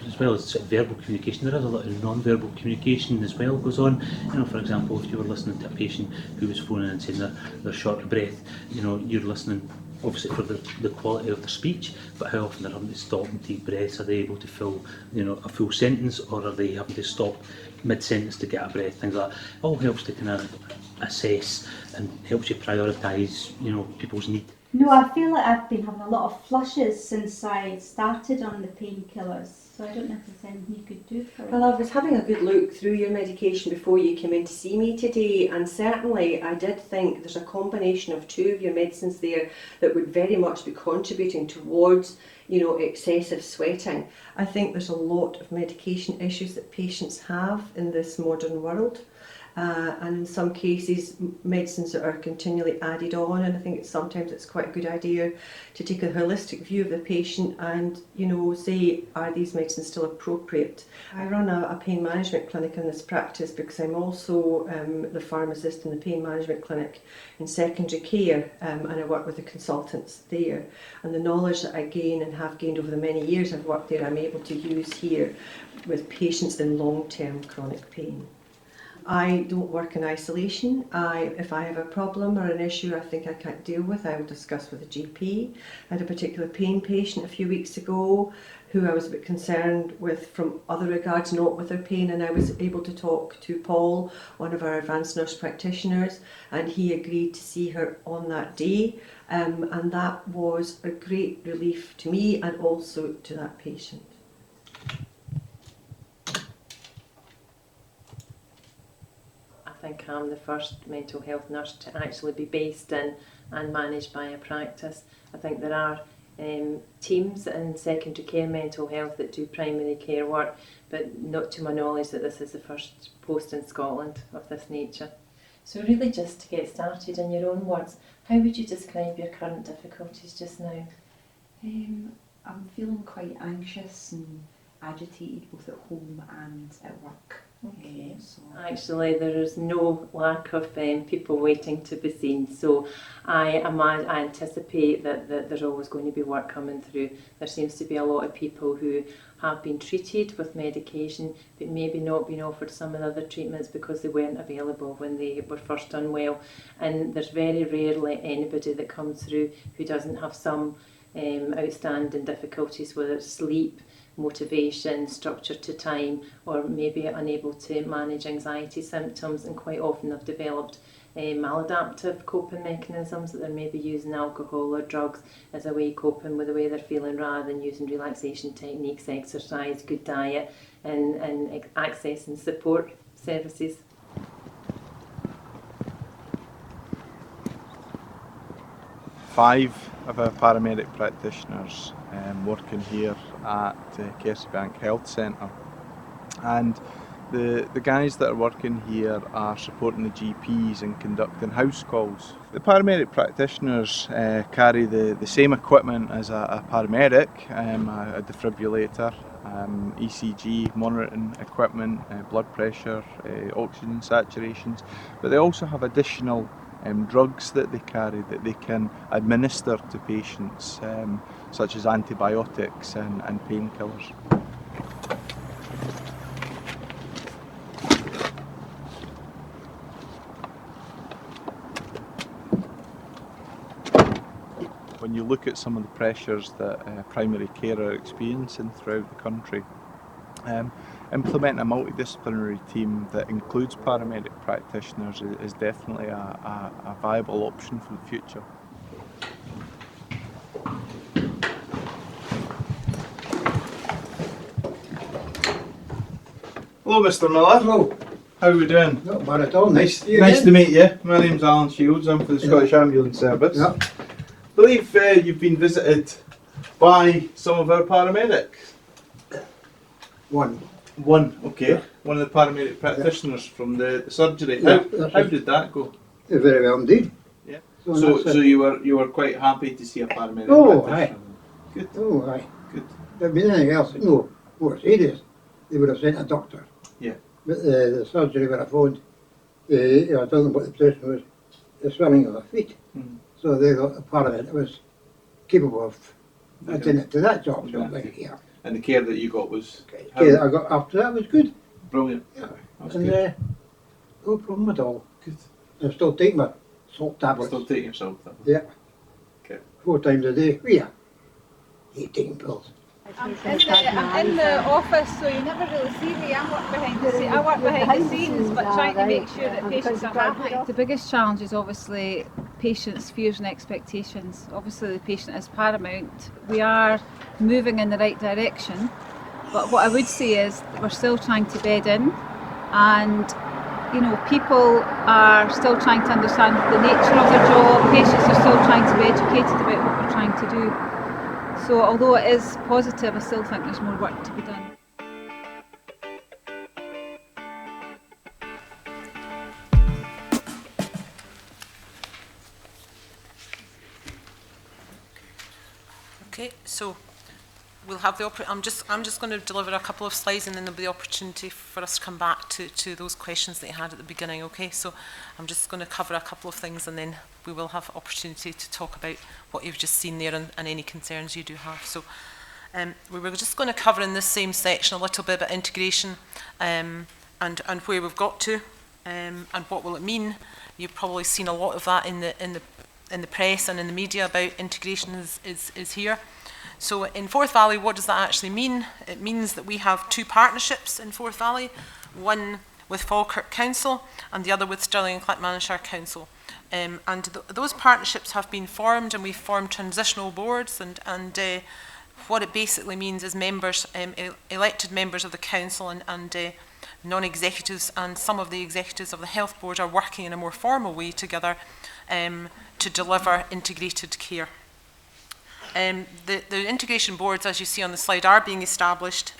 [SPEAKER 15] As well as sort of verbal communication, there is a lot of non-verbal communication as well goes on. You know, for example, if you were listening to a patient who was phoning and saying they're short of breath, you know, you're listening obviously for the quality of their speech, but how often they're having to stop and take breaths. Are they able to fill, you know, a full sentence, or are they having to stop mid-sentence to get a breath? Things like that all helps to kind of assess and helps you prioritise, you know, people's need.
[SPEAKER 16] No, I feel like I've been having a lot of flushes since I started on the painkillers, so I don't know if there's anything you could do for it.
[SPEAKER 17] Well, I was having a good look through your medication before you came in to see me today, and certainly I did think there's a combination of 2 of your medicines there that would very much be contributing towards, you know, excessive sweating. I think there's a lot of medication issues that patients have in this modern world. And in some cases medicines that are continually added on, and I think sometimes it's quite a good idea to take a holistic view of the patient and, you know, say, are these medicines still appropriate? I run a pain management clinic in this practice because I'm also the pharmacist in the pain management clinic in secondary care, and I work with the consultants there, and the knowledge that I gain and have gained over the many years I've worked there I'm able to use here with patients in long-term chronic pain. I don't work in isolation. If I have a problem or an issue I think I can't deal with, I will discuss with a GP. I had a particular pain patient a few weeks ago who I was a bit concerned with from other regards, not with her pain, and I was able to talk to Paul, one of our advanced nurse practitioners, and he agreed to see her on that day, and that was a great relief to me and also to that patient.
[SPEAKER 18] I think I'm the first mental health nurse to actually be based in and managed by a practice. I think there are teams in secondary care mental health that do primary care work, but not to my knowledge that this is the first post in Scotland of this nature. So really, just to get started, in your own words, how would you describe your current difficulties just now?
[SPEAKER 19] I'm feeling quite anxious and agitated both at home and at work.
[SPEAKER 18] Okay. Actually, there is no lack of people waiting to be seen. So I anticipate that there's always going to be work coming through. There seems to be a lot of people who have been treated with medication but maybe not been offered some of the other treatments because they weren't available when they were first unwell. And there's very rarely anybody that comes through who doesn't have some outstanding difficulties, whether it's sleep, motivation, structure to time, or maybe unable to manage anxiety symptoms, and quite often have developed maladaptive coping mechanisms that they're maybe using alcohol or drugs as a way of coping with the way they're feeling rather than using relaxation techniques, exercise, good diet and accessing support services.
[SPEAKER 19] Five of our paramedic practitioners working here at Kerseybank Health Centre, and the guys that are working here are supporting the GPs and conducting house calls. The paramedic practitioners carry the same equipment as a paramedic, a defibrillator, ECG monitoring equipment, blood pressure, oxygen saturations, but they also have additional drugs that they carry that they can administer to patients, such as antibiotics and painkillers. When you look at some of the pressures that primary care are experiencing throughout the country, implementing a multidisciplinary team that includes paramedic practitioners is definitely a viable option for the future. Hello Mr Miller. Hello. How are we doing?
[SPEAKER 20] Not bad at all. Nice
[SPEAKER 19] to meet you. My name's Alan Shields, I'm for the Scottish Ambulance Service.
[SPEAKER 20] Yeah.
[SPEAKER 19] I believe you've been visited by some of our paramedics.
[SPEAKER 20] One,
[SPEAKER 19] okay. Yeah. One of the paramedic practitioners from the surgery.
[SPEAKER 20] Yeah,
[SPEAKER 19] How did that go?
[SPEAKER 20] very well indeed.
[SPEAKER 19] Yeah.
[SPEAKER 20] So
[SPEAKER 19] you were quite happy to see a paramedic
[SPEAKER 20] aye.
[SPEAKER 19] practitioner? Good.
[SPEAKER 20] Oh, aye.
[SPEAKER 19] Good.
[SPEAKER 20] If there'd been anything else, no, more serious, they would have sent a doctor.
[SPEAKER 19] Yeah.
[SPEAKER 20] But the surgery where I phoned, I told them what the position was, the swelling of the feet.
[SPEAKER 19] Mm.
[SPEAKER 20] So they thought a paramedic was capable of attending to that job. So
[SPEAKER 19] Exactly.
[SPEAKER 20] yeah.
[SPEAKER 19] And the care that you got was
[SPEAKER 20] Okay, that I got after that was good.
[SPEAKER 19] brilliant.
[SPEAKER 20] Yeah.
[SPEAKER 19] That's
[SPEAKER 20] And
[SPEAKER 19] good.
[SPEAKER 20] no problem at all.
[SPEAKER 19] Good.
[SPEAKER 20] I'm still taking my salt tablets.
[SPEAKER 19] Still taking your salt tablets?
[SPEAKER 20] Yeah.
[SPEAKER 19] Okay.
[SPEAKER 20] 4 times a day. Yeah. 18 pills.
[SPEAKER 21] I'm in the office, so you never really see me. I work behind the scenes, but trying to make sure that patients are happy. The biggest challenge is obviously patients' fears and expectations. Obviously the patient is paramount. We are moving in the right direction, but what I would say is that we're still trying to bed in, and you know, people are still trying to understand the nature of their job. Patients are still trying to be educated about what we're trying to do. So although it is positive, I still think there's more work to be done.
[SPEAKER 10] Okay, so we'll have the I'm just going to deliver a couple of slides, and then there'll be the opportunity for us to come back to those questions that you had at the beginning. Okay, so I'm just going to cover a couple of things, and then we will have opportunity to talk about what you've just seen there and any concerns you do have. So we were just going to cover in this same section a little bit about integration and where we've got to and what will it mean. You've probably seen a lot of that in the press and in the media about integration is here. So in Forth Valley, what does that actually mean? It means that we have 2 partnerships in Forth Valley, one with Falkirk Council and the other with Stirling and Clackmannanshire Council. Those partnerships have been formed, and we've formed transitional boards, and what it basically means is members, elected members of the council and non-executives, and some of the executives of the health board are working in a more formal way together to deliver integrated care. The integration boards, as you see on the slide, are being established.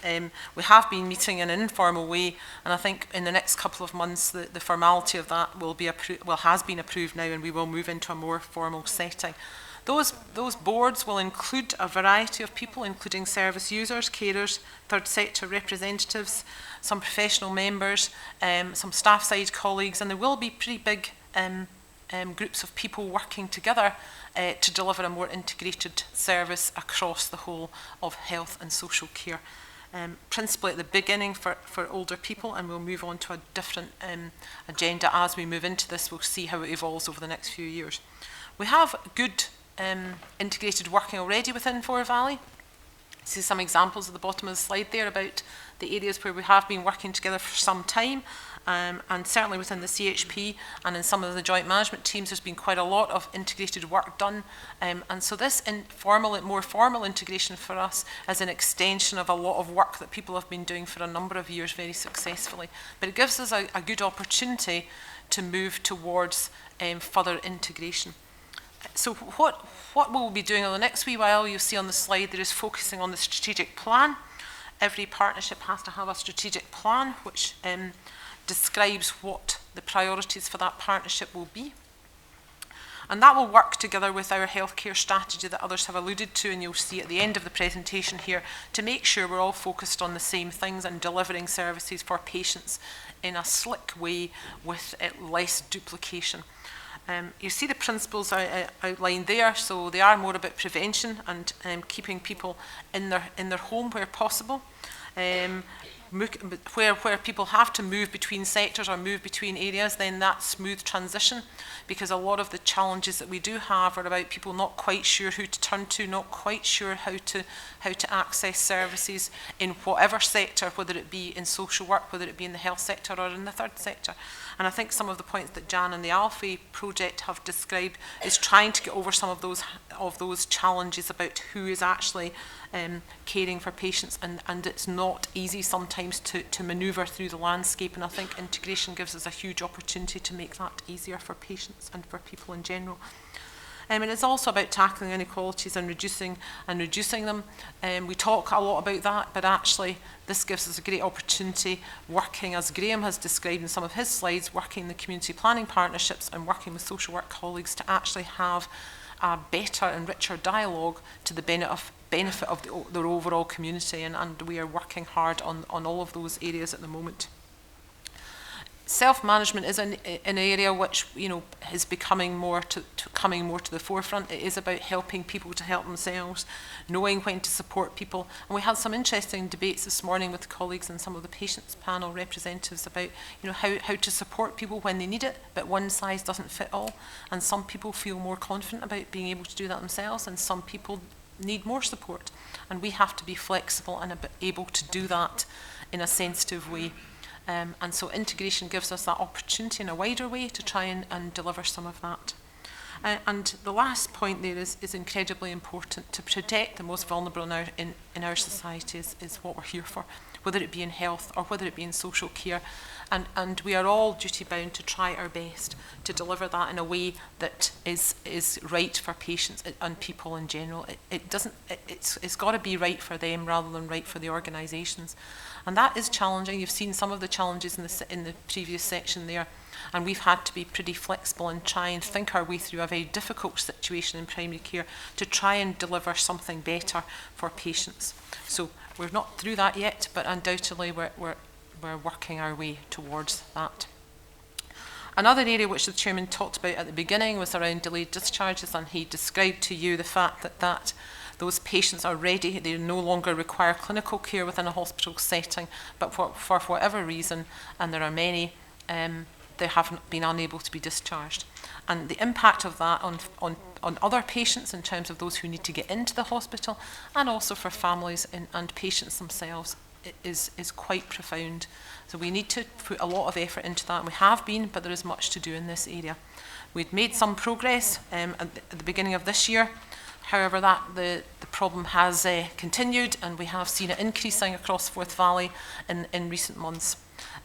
[SPEAKER 10] We have been meeting in an informal way, and I think in the next couple of months the formality of that will be has been approved now, and we will move into a more formal setting. Those boards will include a variety of people, including service users, carers, third sector representatives, some professional members, some staff side colleagues, and there will be pretty big groups of people working together to deliver a more integrated service across the whole of health and social care. Principally at the beginning for older people, and we'll move on to a different agenda as we move into this. We'll see how it evolves over the next few years. We have good integrated working already within Forth Valley. See some examples at the bottom of the slide there about the areas where we have been working together for some time, and certainly within the CHP and in some of the joint management teams there's been quite a lot of integrated work done, and so this more formal integration for us is an extension of a lot of work that people have been doing for a number of years very successfully, but it gives us a good opportunity to move towards further integration. So what we'll be doing over the next wee while, you'll see on the slide, there is focusing on the strategic plan. Every partnership has to have a strategic plan which describes what the priorities for that partnership will be. And that will work together with our healthcare strategy that others have alluded to, and you'll see at the end of the presentation here, to make sure we're all focused on the same things and delivering services for patients in a slick way with less duplication. You see the principles outlined there, so they are more about prevention and keeping people in their home where possible. Where people have to move between sectors or move between areas, then that smooth transition, because a lot of the challenges that we do have are about people not quite sure who to turn to, not quite sure how to access services in whatever sector, whether it be in social work, whether it be in the health sector or in the third sector. And I think some of the points that Jan and the Alfie project have described is trying to get over some of those challenges about who is actually caring for patients, and it's not easy sometimes to manoeuvre through the landscape, and I think integration gives us a huge opportunity to make that easier for patients and for people in general. And it's also about tackling inequalities and reducing them. We talk a lot about that, but actually this gives us a great opportunity, working, as Graham has described in some of his slides, working in the community planning partnerships and working with social work colleagues to actually have a better and richer dialogue to the benefit of their overall community, and we are working hard on all of those areas at the moment. Self-management is an area which is becoming coming more to the forefront. It is about helping people to help themselves, knowing when to support people. And we had some interesting debates this morning with colleagues and some of the patients panel representatives about how to support people when they need it, but one size doesn't fit all. And some people feel more confident about being able to do that themselves, and some people need more support. And we have to be flexible and able to do that in a sensitive way. And so integration gives us that opportunity in a wider way to try and deliver some of that. And the last point there is incredibly important. To protect the most vulnerable in our society is what we're here for, whether it be in health or whether it be in social care. And we are all duty bound to try our best to deliver that in a way that is right for patients and people in general. It's got to be right for them rather than right for the organisations. And that is challenging. You've seen some of the challenges in the previous section there. And we've had to be pretty flexible and try and think our way through a very difficult situation in primary care to try and deliver something better for patients. So we're not through that yet, but undoubtedly we're working our way towards that. Another area which the Chairman talked about at the beginning was around delayed discharges, and he described to you the fact that those patients are ready, they no longer require clinical care within a hospital setting, but for whatever reason, and there are many, they haven't been unable to be discharged. And the impact of that on other patients in terms of those who need to get into the hospital, and also for families and patients themselves, is quite profound. So we need to put a lot of effort into that, and we have been, but there is much to do in this area. We'd made some progress at the beginning of this year. However, the problem has continued, and we have seen it increasing across Forth Valley in recent months.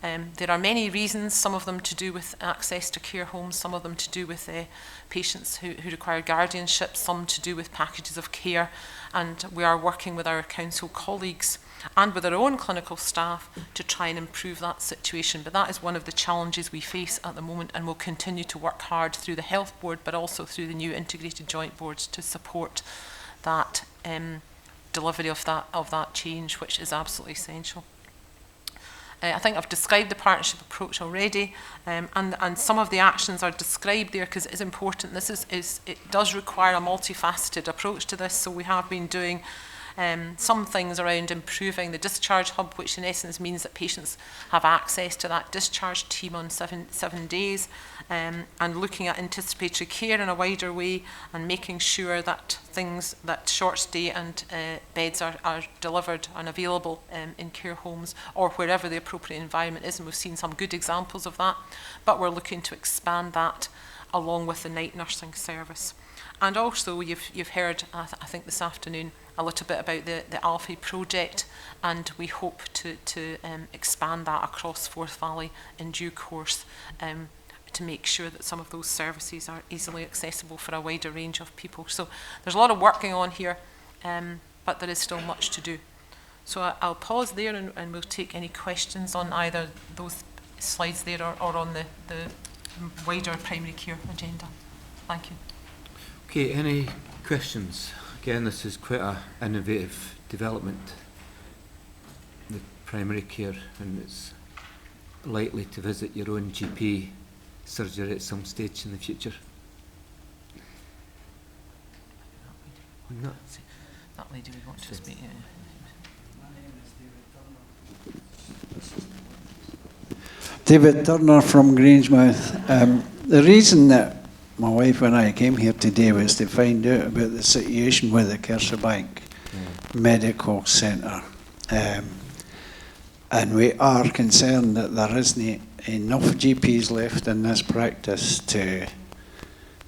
[SPEAKER 10] There are many reasons, some of them to do with access to care homes, some of them to do with patients who require guardianship, some to do with packages of care, and we are working with our council colleagues and with our own clinical staff to try and improve that situation. But that is one of the challenges we face at the moment, and we'll continue to work hard through the Health Board, but also through the new integrated joint boards to support that delivery of that change, which is absolutely essential. I think I've described the partnership approach already, and some of the actions are described there because it is important. It does require a multifaceted approach to this, so we have been doing some things around improving the discharge hub, which in essence means that patients have access to that discharge team on seven days, and looking at anticipatory care in a wider way and making sure that short stay and beds are delivered and available in care homes or wherever the appropriate environment is, and we've seen some good examples of that, but we're looking to expand that along with the night nursing service. And also you've heard, I think this afternoon, a little bit about the Alfie project, and we hope to expand that across Forth Valley in due course to make sure that some of those services are easily accessible for a wider range of people. So there's a lot of work going on here, but there is still much to do. So I'll pause there and we'll take any questions on either those slides there or on the wider primary care agenda. Thank you.
[SPEAKER 1] Okay, any questions? Again, this is quite an innovative development, the primary care, and it's likely to visit your own GP surgery at some stage in the future.
[SPEAKER 10] That lady we want to speak.
[SPEAKER 2] David Turner from Grangemouth. The reason that my wife and I came here today was to find out about the situation with the Kersebank Medical Centre. And we are concerned that there isn't enough GPs left in this practice to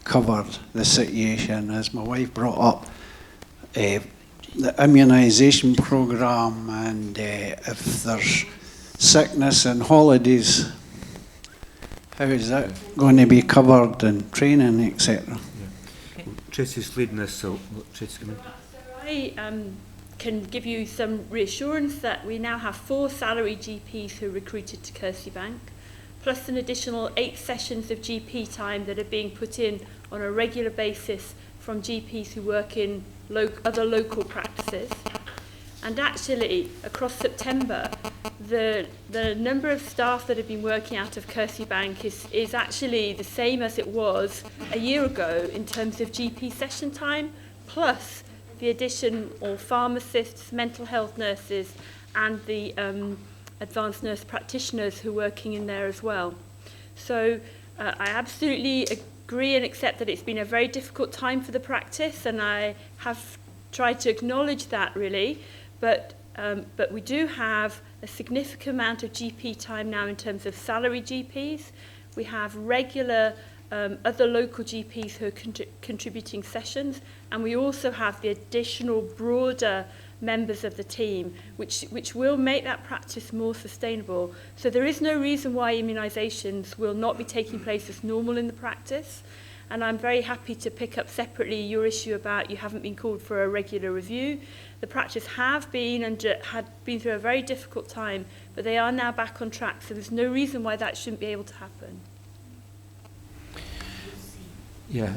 [SPEAKER 2] cover the situation. As my wife brought up, the immunisation programme, and if there's sickness and holidays, how is that going to be covered in training, etc.?
[SPEAKER 1] Yeah. Well, Tracy's leading this, so Tracy, come in.
[SPEAKER 4] I can give you some reassurance that we now have 4 salaried GPs who are recruited to Kersebank, plus an additional 8 sessions of GP time that are being put in on a regular basis from GPs who work in other local practices. And actually, across September, the number of staff that have been working out of Kersebank is actually the same as it was a year ago in terms of GP session time, plus the addition of pharmacists, mental health nurses, and the advanced nurse practitioners who are working in there as well. So I absolutely agree and accept that it's been a very difficult time for the practice, and I have tried to acknowledge that really. But we do have a significant amount of GP time now in terms of salary GPs. We have regular other local GPs who are contributing sessions, and we also have the additional broader members of the team, which will make that practice more sustainable. So there is no reason why immunisations will not be taking place as normal in the practice. And I'm very happy to pick up separately your issue about you haven't been called for a regular review. The practice have been and had been through a very difficult time, but they are now back on track, so there's no reason why that shouldn't be able to happen.
[SPEAKER 1] Yeah.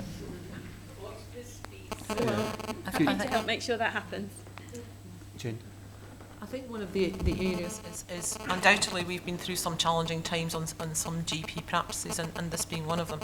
[SPEAKER 4] I need to help make sure that happens.
[SPEAKER 1] Jane?
[SPEAKER 10] I think one of the areas is undoubtedly we've been through some challenging times on some GP practices, and this being one of them.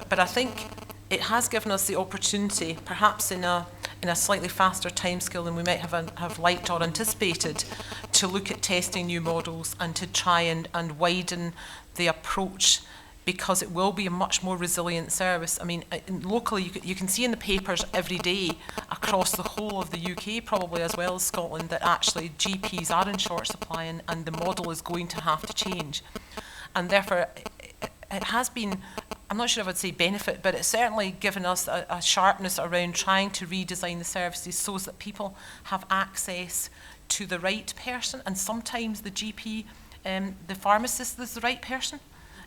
[SPEAKER 10] But I think it has given us the opportunity, perhaps in a slightly faster timescale than we might have liked or anticipated, to look at testing new models and to try and widen the approach, because it will be a much more resilient service. I mean, locally, you can see in the papers every day across the whole of the UK, probably as well as Scotland, that actually GPs are in short supply, and the model is going to have to change. And therefore, it has been, I'm not sure if I'd say benefit, but it's certainly given us a sharpness around trying to redesign the services so that people have access to the right person, and sometimes the GP, the pharmacist is the right person.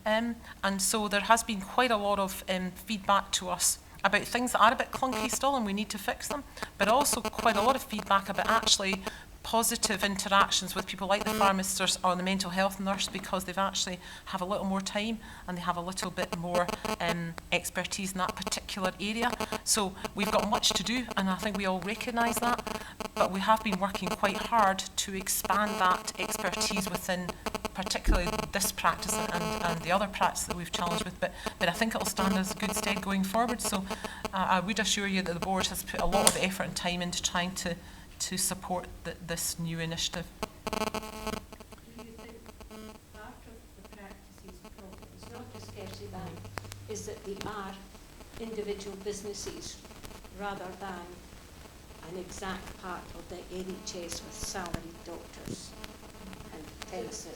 [SPEAKER 10] And so there has been quite a lot of feedback to us about things that are a bit clunky still and we need to fix them, but also quite a lot of feedback about actually positive interactions with people like the pharmacist or the mental health nurse, because they've actually have a little more time and they have a little bit more expertise in that particular area. So we've got much to do, and I think we all recognise that, but we have been working quite hard to expand that expertise within particularly this practice and the other practice that we've challenged with, but I think it'll stand us good stead going forward. So I would assure you that the board has put a lot of effort and time into trying to support this new initiative.
[SPEAKER 3] Do you think part of the practice's problem is not just Kersey Bank, is that they are individual businesses rather than an exact part of the NHS with salaried doctors and dentists?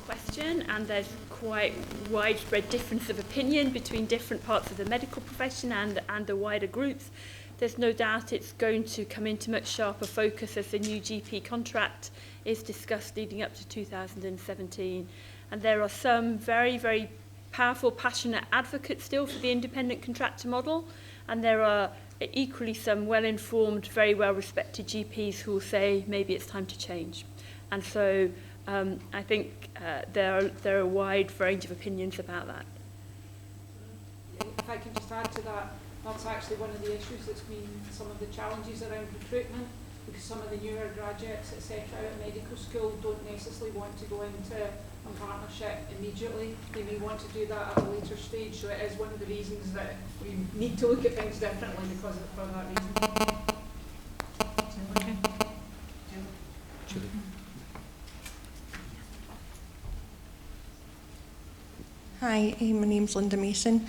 [SPEAKER 4] Question, and there's quite widespread difference of opinion between different parts of the medical profession and the wider groups. There's no doubt it's going to come into much sharper focus as the new GP contract is discussed leading up to 2017. And there are some very, very powerful, passionate advocates still for the independent contractor model, and there are equally some well-informed, very well-respected GPs who will say maybe it's time to change. And so I think there are a wide range of opinions about that.
[SPEAKER 21] If I can just add to that, that's actually one of the issues that's been some of the challenges around recruitment, because some of the newer graduates, etc., out of medical school don't necessarily want to go into a partnership immediately. They may want to do that at a later stage, so it is one of the reasons that we need to look at things differently because of for that reason.
[SPEAKER 10] Okay.
[SPEAKER 22] Hi, my name's Linda Mason.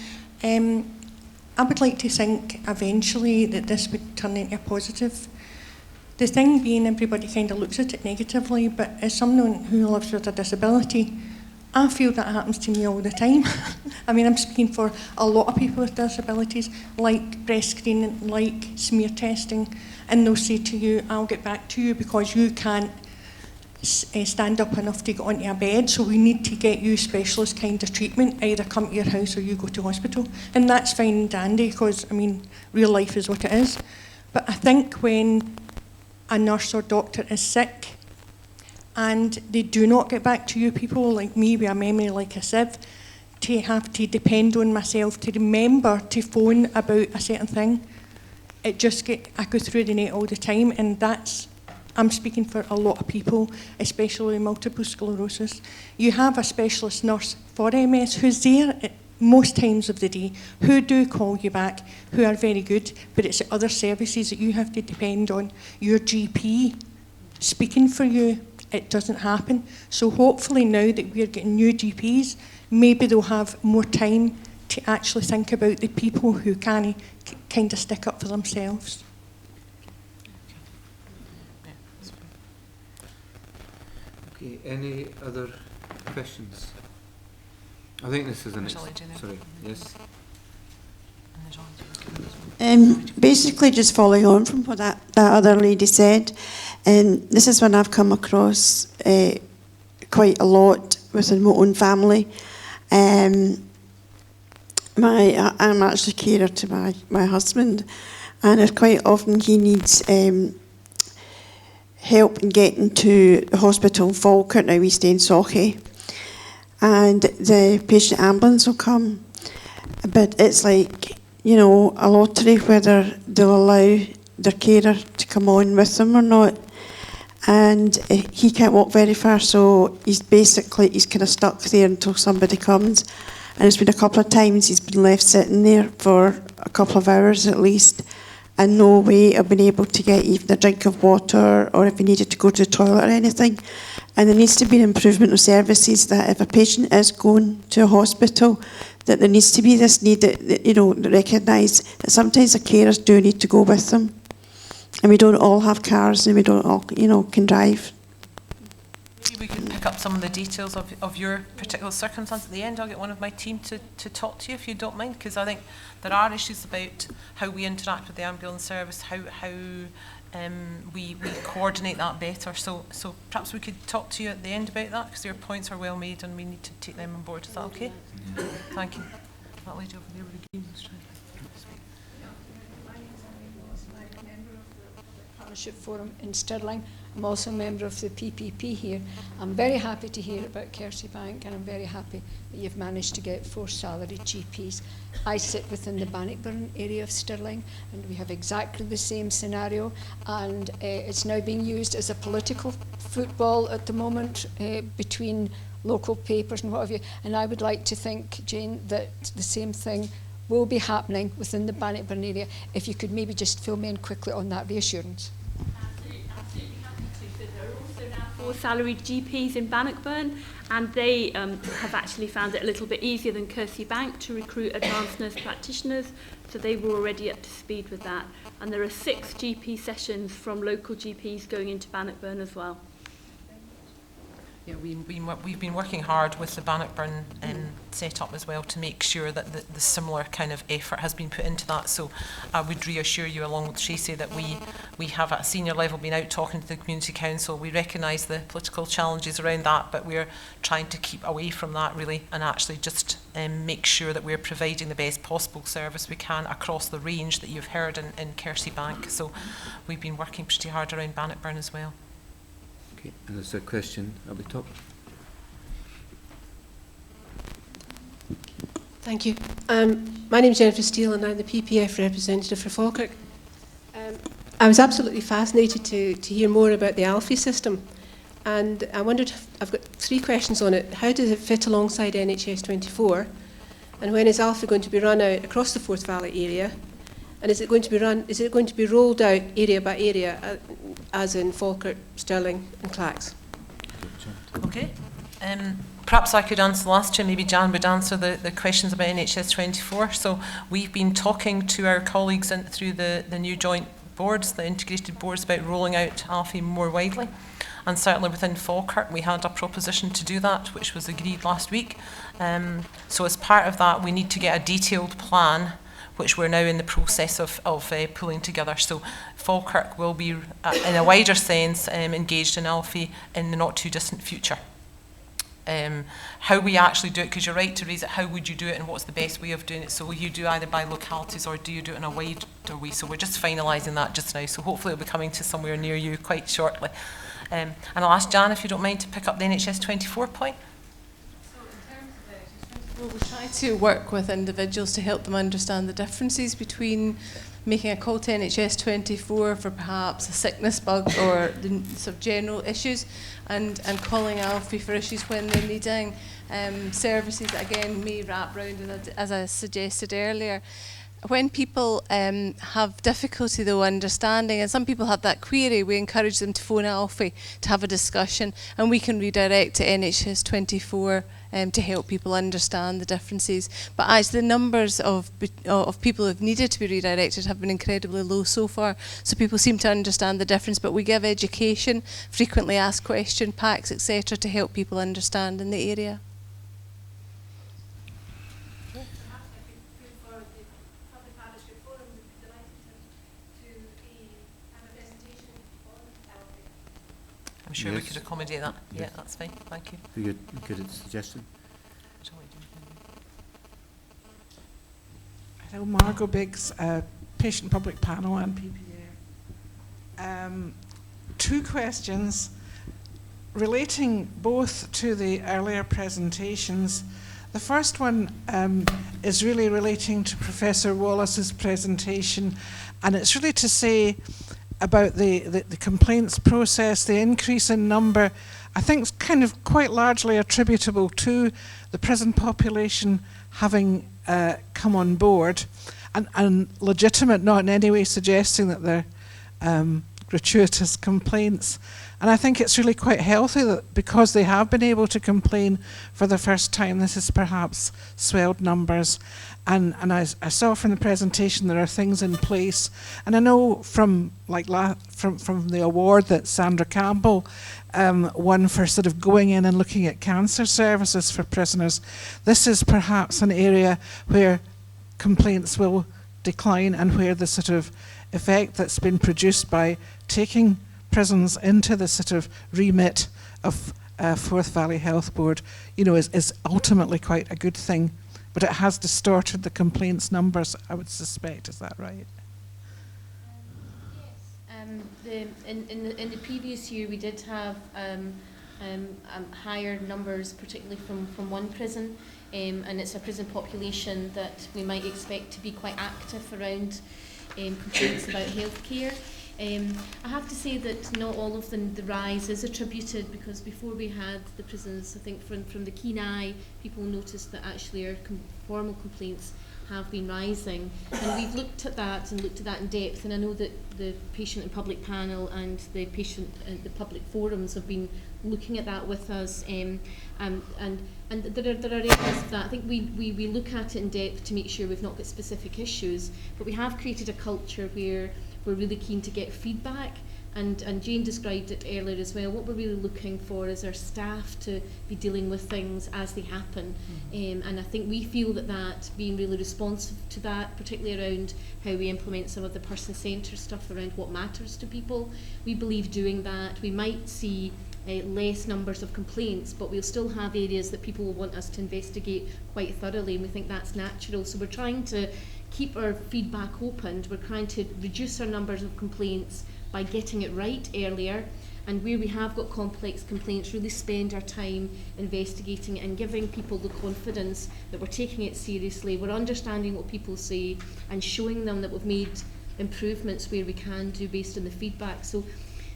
[SPEAKER 22] I would like to think eventually that this would turn into a positive. The thing being, everybody kind of looks at it negatively, but as someone who lives with a disability, I feel that happens to me all the time. I mean, I'm speaking for a lot of people with disabilities, like breast screening, like smear testing, and they'll say to you, I'll get back to you because you can't stand up enough to get onto a bed, so we need to get you specialist kind of treatment, either come to your house or you go to hospital. And that's fine and dandy, because, I mean, real life is what it is. But I think when a nurse or doctor is sick and they do not get back to you people like me with a memory like a sieve, to have to depend on myself to remember to phone about a certain thing, I go through the net all the time, and I'm speaking for a lot of people, especially with multiple sclerosis. You have a specialist nurse for MS who's there at most times of the day, who do call you back, who are very good, but it's other services that you have to depend on. Your GP speaking for you, it doesn't happen. So hopefully now that we're getting new GPs, maybe they'll have more time to actually think about the people who can kind of stick up for themselves.
[SPEAKER 1] Okay, any other questions? I think this is an... Sorry, yes?
[SPEAKER 23] Basically just following on from what that other lady said, this is one I've come across quite a lot within my own family. I'm actually carer to my husband, and quite often he needs help in getting to the hospital in Falkirk. Now we stay in Sochi, and the patient ambulance will come, but it's like, you know, a lottery whether they'll allow their carer to come on with them or not. And he can't walk very far, so he's kind of stuck there until somebody comes. And it's been a couple of times he's been left sitting there for a couple of hours at least, and no way of being able to get even a drink of water, or if he needed to go to the toilet or anything. And there needs to be an improvement of services, that if a patient is going to a hospital, that there needs to be this need that you know, recognise that sometimes the carers do need to go with them. And we don't all have cars, and we don't all, you know, can drive.
[SPEAKER 10] Maybe we could pick up some of the details of your particular circumstance at the end. I'll get one of my team to talk to you, if you don't mind, because I think there are issues about how we interact with the ambulance service, how we coordinate that better. So perhaps we could talk to you at the end about that, because your points are well made and we need to take them on board. Is that okay? Yeah. Thank you. That lady over there with the green was trying to speak.
[SPEAKER 6] Partnership Forum in Stirling. I'm also a member of the PPP here. I'm very happy to hear about Kersey Bank, and I'm very happy that you've managed to get 4 salaried GPs. I sit within the Bannockburn area of Stirling, and we have exactly the same scenario, and it's now being used as a political football at the moment between local papers and what have you. And I would like to think, Jane, that the same thing will be happening within the Bannockburn area. If you could maybe just fill me in quickly on that reassurance.
[SPEAKER 4] Absolutely happy to. So there are also now 4 salaried GPs in Bannockburn, and they have actually found it a little bit easier than Kersey Bank to recruit advanced nurse practitioners, so they were already up to speed with that. And there are 6 GP sessions from local GPs going into Bannockburn as well.
[SPEAKER 10] Yeah, we've been working hard with the Bannockburn set-up as well to make sure that the similar kind of effort has been put into that. So I would reassure you, along with Tracy, that we have at a senior level been out talking to the Community Council. We recognise the political challenges around that, but we're trying to keep away from that really, and actually just make sure that we're providing the best possible service we can across the range that you've heard in Kersey Bank. So we've been working pretty hard around Bannockburn as well.
[SPEAKER 1] Okay, and there's a question at the top.
[SPEAKER 7] Thank you. My name is Jennifer Steele, and I'm the PPF representative for Falkirk. I was absolutely fascinated to hear more about the Alfie system, and I wondered, I've got 3 questions on it. How does it fit alongside NHS 24, and when is Alfie going to be run out across the Forth Valley area, and is it going to be rolled out area by area, as in Falkirk, Stirling and Clacks?
[SPEAKER 10] Okay. Perhaps I could answer the last two, maybe Jan would answer the questions about NHS 24. So we've been talking to our colleagues through the new joint boards, the integrated boards, about rolling out Alfie more widely. And certainly within Falkirk, we had a proposition to do that, which was agreed last week. So as part of that, we need to get a detailed plan, which we're now in the process of pulling together. So Falkirk will be, in a wider sense, engaged in Alfie in the not too distant future. How we actually do it, because you're right to raise it, how would you do it and what's the best way of doing it? So will you do either by localities or do you do it in a wider way? So we're just finalising that just now. So hopefully it'll be coming to somewhere near you quite shortly. And I'll ask Jan, if you don't mind, to pick up the NHS 24 point.
[SPEAKER 8] Well, we try to work with individuals to help them understand the differences between making a call to NHS 24 for perhaps a sickness bug or the sort of general issues, and calling Alfie for issues when they're needing services that again may wrap round, as I suggested earlier. When people have difficulty though understanding, and some people have that query, we encourage them to phone Alfie to have a discussion, and we can redirect to NHS 24 to help people understand the differences. But actually the numbers of people who have needed to be redirected have been incredibly low so far, so people seem to understand the difference. But we give education, frequently asked question packs, etc., to help people understand in the area.
[SPEAKER 10] I'm sure we could accommodate that. Yeah, that's fine. Thank you.
[SPEAKER 1] Very good suggestion.
[SPEAKER 24] Hello, Margot Biggs, Patient Public Panel and PPA. 2 questions relating both to the earlier presentations. The first one is really relating to Professor Wallace's presentation, and it's really to say about the complaints process, the increase in number. I think it's kind of quite largely attributable to the prison population having come on board, and legitimate, not in any way suggesting that they're gratuitous complaints. And I think it's really quite healthy that because they have been able to complain for the first time, this has perhaps swelled numbers. And I saw from the presentation there are things in place. And I know from from the award that Sandra Campbell won for sort of going in and looking at cancer services for prisoners, this is perhaps an area where complaints will decline, and where the sort of effect that's been produced by taking prisons into the sort of remit of Forth Valley Health Board, is ultimately quite a good thing. But it has distorted the complaints numbers, I would suspect. Is that right?
[SPEAKER 5] Yes. In the previous year, we did have higher numbers, particularly from one prison, and it's a prison population that we might expect to be quite active around complaints about healthcare. I have to say that not all of the rise is attributed, because before we had the prisons, I think from the keen eye, people noticed that actually our formal complaints have been rising, and we've looked at that in depth, and I know that the patient and public panel and the patient and the public forums have been looking at that with us, and there are areas of that. I think we look at it in depth to make sure we've not got specific issues, but we have created a culture where we're really keen to get feedback, and Jane described it earlier as well. What we're really looking for is our staff to be dealing with things as they happen, and I think we feel that being really responsive to that, particularly around how we implement some of the person-centred stuff around what matters to people, we believe doing that we might see less numbers of complaints, but we'll still have areas that people will want us to investigate quite thoroughly, and we think that's natural. So we're trying to keep our feedback open. We're trying to reduce our numbers of complaints by getting it right earlier, and where we have got complex complaints, really spend our time investigating it and giving people the confidence that we're taking it seriously, we're understanding what people say, and showing them that we've made improvements where we can do based on the feedback. So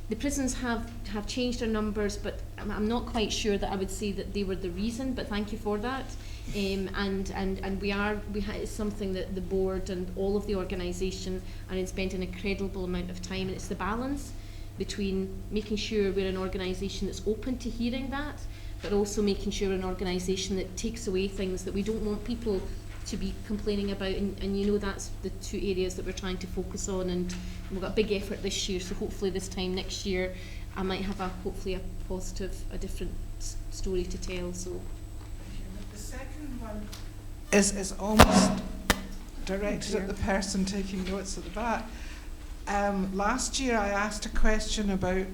[SPEAKER 5] the prisons have changed their numbers, but I'm not quite sure that I would say that they were the reason, but thank you for that. And it's something that the board and all of the organisation are spending an incredible amount of time, and it's the balance between making sure we're an organisation that's open to hearing that, but also making sure we're an organisation that takes away things that we don't want people to be complaining about, and you know that's the two areas that we're trying to focus on, and we've got a big effort this year, so hopefully this time next year I might have hopefully a positive, a different story to tell. So
[SPEAKER 24] the second one is almost directed at the person taking notes at the back. Last year I asked a question about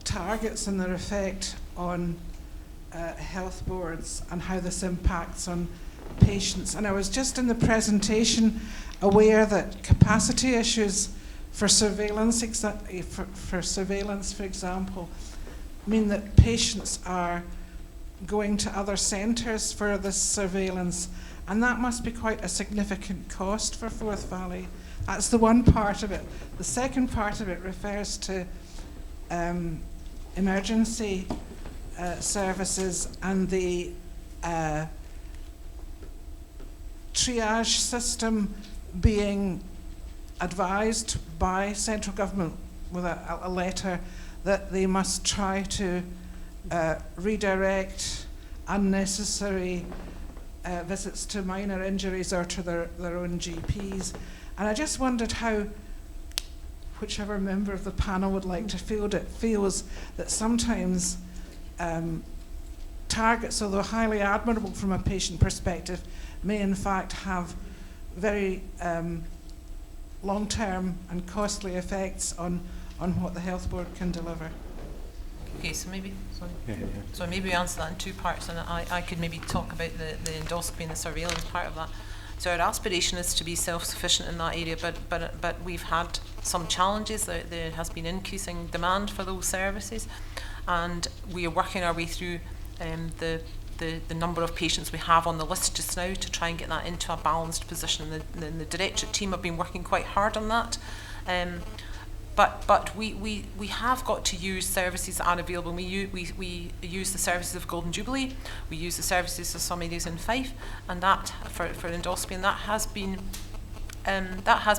[SPEAKER 24] targets and their effect on health boards and how this impacts on patients, and I was just in the presentation aware that capacity issues for surveillance, for example, mean that patients are going to other centres for this surveillance, and that must be quite a significant cost for Forth Valley. That's the one part of it. The second part of it refers to emergency services and the triage system being advised by central government with a letter that they must try to redirect unnecessary visits to minor injuries or to their own GPs. And I just wondered how, whichever member of the panel would like to field it, feels that sometimes targets, although highly admirable from a patient perspective, may in fact have very long-term and costly effects on what the health board can deliver.
[SPEAKER 10] Okay, so maybe maybe we answer that in two parts, and I could maybe talk about the endoscopy and the surveillance part of that. So our aspiration is to be self-sufficient in that area, but we've had some challenges. There has been increasing demand for those services, and we are working our way through the number of patients we have on the list just now to try and get that into a balanced position. The directorate team have been working quite hard on that. But we have got to use services that are available. We use the services of Golden Jubilee, we use the services of some areas in Fife, and that for endoscopy, and that has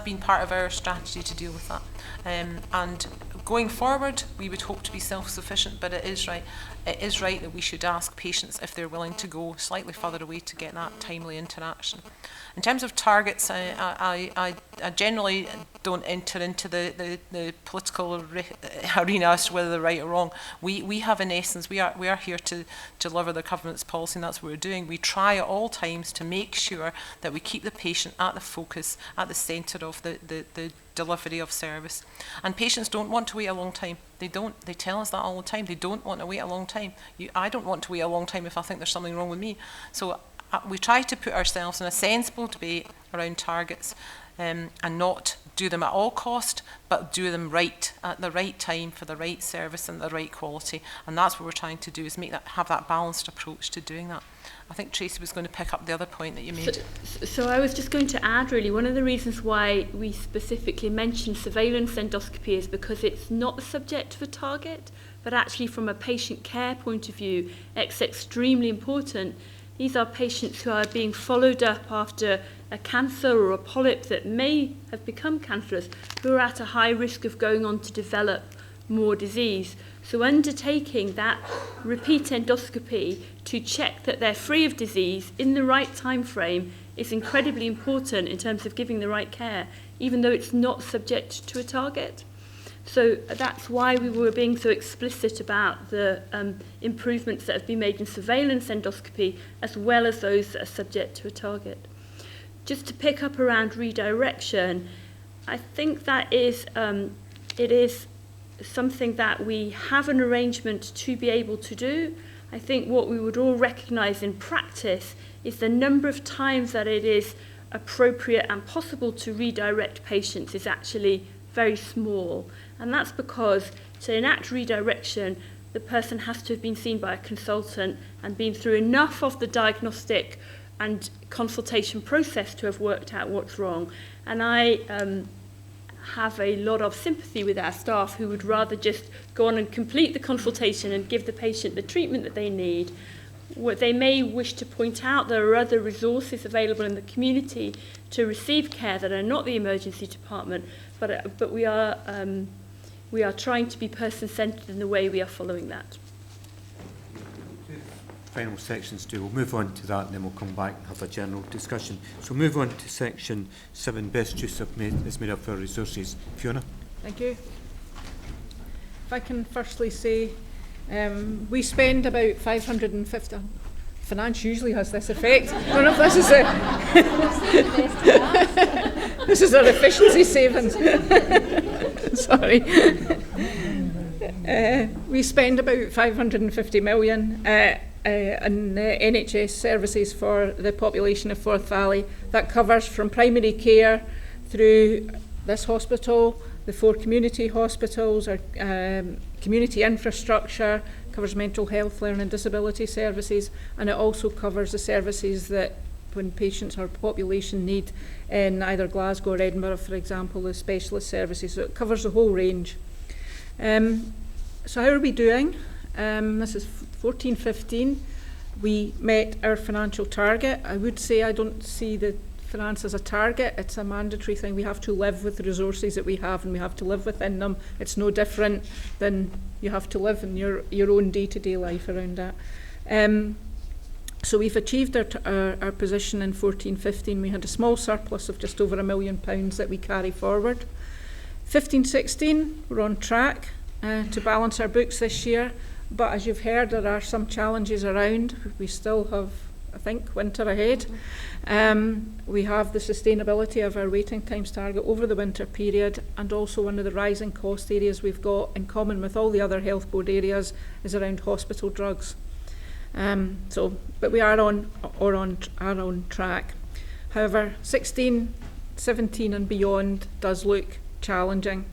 [SPEAKER 10] been part of our strategy to deal with that. And going forward, we would hope to be self-sufficient, but it is right that we should ask patients if they're willing to go slightly further away to get that timely interaction. In terms of targets, I generally don't enter into the political arena as to whether they're right or wrong. We have, in essence, we are here to deliver the government's policy, and that's what we're doing. We try at all times to make sure that we keep the patient at the focus, at the centre of the delivery of service. And patients don't want to wait a long time. They don't. They tell us that all the time. They don't want to wait a long time. I don't want to wait a long time if I think there's something wrong with me. So we try to put ourselves in a sensible debate around targets, and not do them at all cost, but do them right at the right time for the right service and the right quality. And that's what we're trying to do, is have that balanced approach to doing that. I think Tracy was going to pick up the other point that you made.
[SPEAKER 4] So I was just going to add, really, one of the reasons why we specifically mention surveillance endoscopy is because it's not the subject of a target, but actually from a patient care point of view, it's extremely important. These are patients who are being followed up after a cancer or a polyp that may have become cancerous, who are at a high risk of going on to develop more disease. So undertaking that repeat endoscopy to check that they're free of disease in the right time frame is incredibly important in terms of giving the right care, even though it's not subject to a target. So that's why we were being so explicit about the improvements that have been made in surveillance endoscopy, as well as those that are subject to a target. Just to pick up around redirection, I think that it is something that we have an arrangement to be able to do. I think what we would all recognise in practice is the number of times that it is appropriate and possible to redirect patients is actually very small. And that's because to enact redirection, the person has to have been seen by a consultant and been through enough of the diagnostic and consultation process to have worked out what's wrong. And I have a lot of sympathy with our staff who would rather just go on and complete the consultation and give the patient the treatment that they need. What they may wish to point out, there are other resources available in the community to receive care that are not the emergency department, but we are trying to be person-centred in the way we are following that.
[SPEAKER 1] Final sections do. We'll move on to that and then we'll come back and have a general discussion. So move on to section 7, best use of is made up for resources. Fiona?
[SPEAKER 21] Thank you. If I can firstly say, we spend about 550, finance usually has this effect. I don't know if this is our efficiency savings. Sorry. We spend about 550 million in NHS services for the population of Forth Valley. That covers from primary care through this hospital, the 4 community hospitals, our community infrastructure, covers mental health, learning disability services, and it also covers the services that when patients or population need in either Glasgow or Edinburgh, for example, the specialist services. So it covers the whole range. So how are we doing? This is 14-15. We met our financial target. I would say I don't see the finance as a target. It's a mandatory thing. We have to live with the resources that we have and we have to live within them. It's no different than you have to live in your own day-to-day life around that. So we've achieved our position in 14-15. We had a small surplus of just over £1 million that we carry forward. 15-16, we're on track to balance our books this year. But as you've heard, there are some challenges around. We still have, I think, winter ahead. We have the sustainability of our waiting times target over the winter period, and also one of the rising cost areas we've got in common with all the other health board areas is around hospital drugs. But we are on track. However, 16, 17 and beyond does look challenging.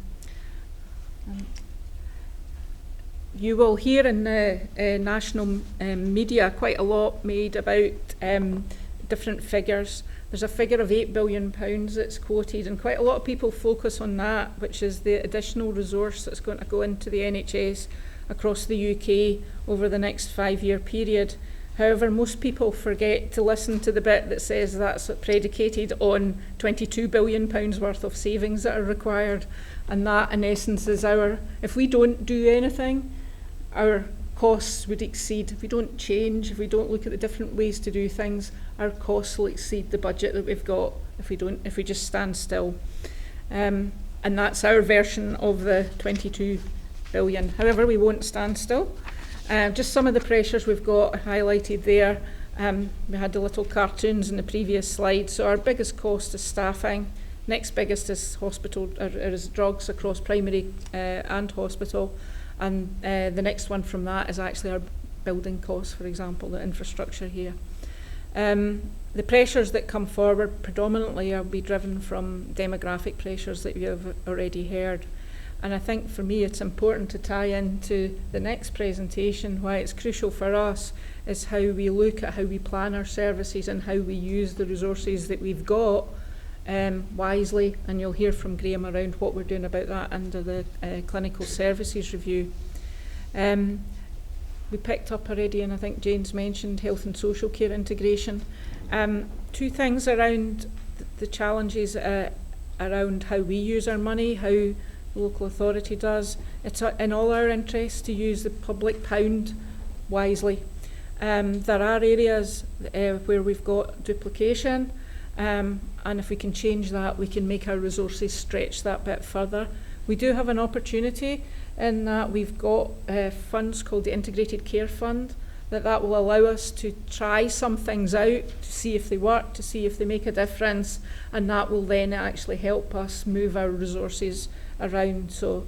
[SPEAKER 21] You will hear in the national media quite a lot made about different figures. There's a figure of £8 billion that's quoted, and quite a lot of people focus on that, which is the additional resource that's going to go into the NHS across the UK over the next 5-year period. However, most people forget to listen to the bit that says that's predicated on £22 billion worth of savings that are required. And that, in essence, is if we don't do anything, our costs would exceed. If we don't change, if we don't look at the different ways to do things, our costs will exceed the budget that we've got if we just stand still. And that's our version of the 22 billion. However, we won't stand still. Just some of the pressures we've got highlighted there. We had the little cartoons in the previous slide. So our biggest cost is staffing. Next biggest is is drugs across primary and hospital. And the next one from that is actually our building costs, for example, the infrastructure here. The pressures that come forward predominantly will be driven from demographic pressures that you have already heard. And I think for me it's important to tie into the next presentation why it's crucial for us is how we look at how we plan our services and how we use the resources that we've got wisely, and you'll hear from Graham around what we're doing about that under the clinical services review. We picked up already, and I think Jane's mentioned health and social care integration. Two things around the challenges around how we use our money, how the local authority does. It's in all our interests to use the public pound wisely. There are areas where we've got duplication, and if we can change that, we can make our resources stretch that bit further. We do have an opportunity in that we've got funds called the Integrated Care Fund, that will allow us to try some things out, to see if they work, to see if they make a difference, and that will then actually help us move our resources around. So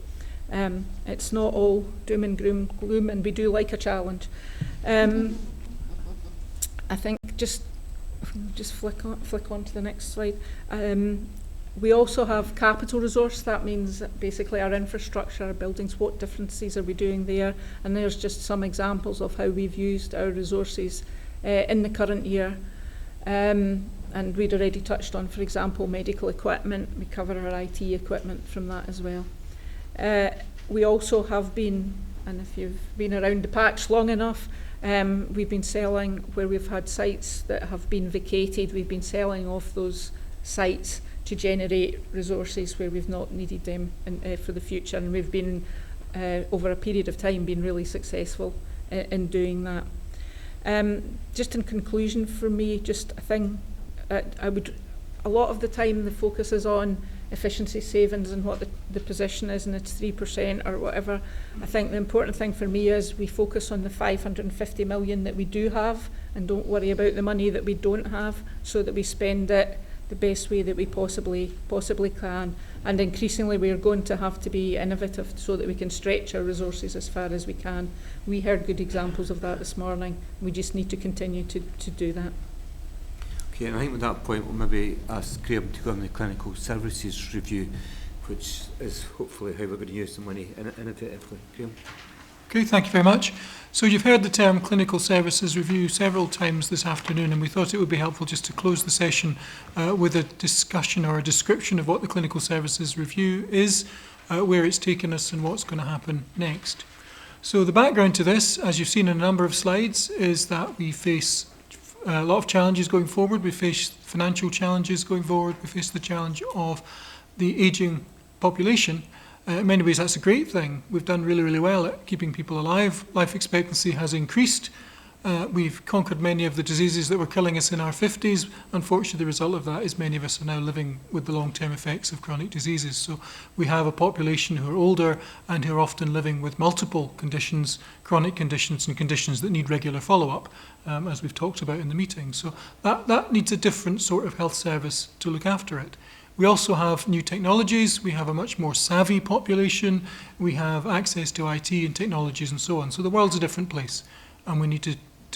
[SPEAKER 21] it's not all doom and gloom, and we do like a challenge. I think just flick on to the next slide. We also have capital resource. That means basically our infrastructure, our buildings, what differences are we doing there? And there's just some examples of how we've used our resources in the current year. And we'd already touched on, for example, medical equipment. We cover our IT equipment from that as well. We also have been, and if you've been around the patch long enough, we've been selling where we've had sites that have been vacated. We've been selling off those sites to generate resources where we've not needed them for the future, and we've been over a period of time been really successful in doing that. Just in conclusion, for me, just a thing I would, a lot of the time the focus is on efficiency savings and what the position is, and it's 3% or whatever. I think the important thing for me is we focus on the 550 million that we do have and don't worry about the money that we don't have, so that we spend it the best way that we possibly can. And increasingly we're going to have to be innovative so that we can stretch our resources as far as we can. We heard good examples of that this morning. We just need to continue to do that.
[SPEAKER 1] Okay, and I think with that point we'll maybe ask Graham to go on the clinical services review, which is hopefully how we're going to use the money innovatively. Graham?
[SPEAKER 9] Okay, thank you very much. So you've heard the term clinical services review several times this afternoon, and we thought it would be helpful just to close the session with a discussion or a description of what the clinical services review is, where it's taken us and what's going to happen next. So the background to this, as you've seen in a number of slides, is that we face a lot of challenges going forward. We face financial challenges going forward. We face the challenge of the ageing population. In many ways, that's a great thing. We've done really, really well at keeping people alive. Life expectancy has increased. We've conquered many of the diseases that were killing us in our 50s. Unfortunately, the result of that is many of us are now living with the long-term effects of chronic diseases. So we have a population who are older and who are often living with multiple conditions, chronic conditions, and conditions that need regular follow-up, as we've talked about in the meeting. So that needs a different sort of health service to look after it. We also have new technologies. We have a much more savvy population. We have access to IT and technologies and so on. So the world's a different place, and we need to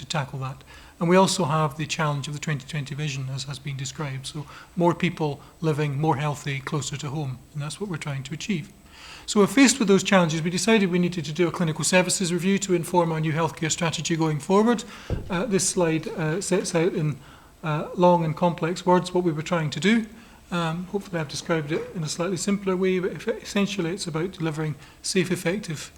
[SPEAKER 9] tackle that. And we also have the challenge of the 2020 vision, as has been described. So more people living more healthy, closer to home, and that's what we're trying to achieve. So we're faced with those challenges. We decided we needed to do a clinical services review to inform our new healthcare strategy going forward. This slide sets out in long and complex words what we were trying to do. Hopefully I've described it in a slightly simpler way, but essentially it's about delivering safe, effective,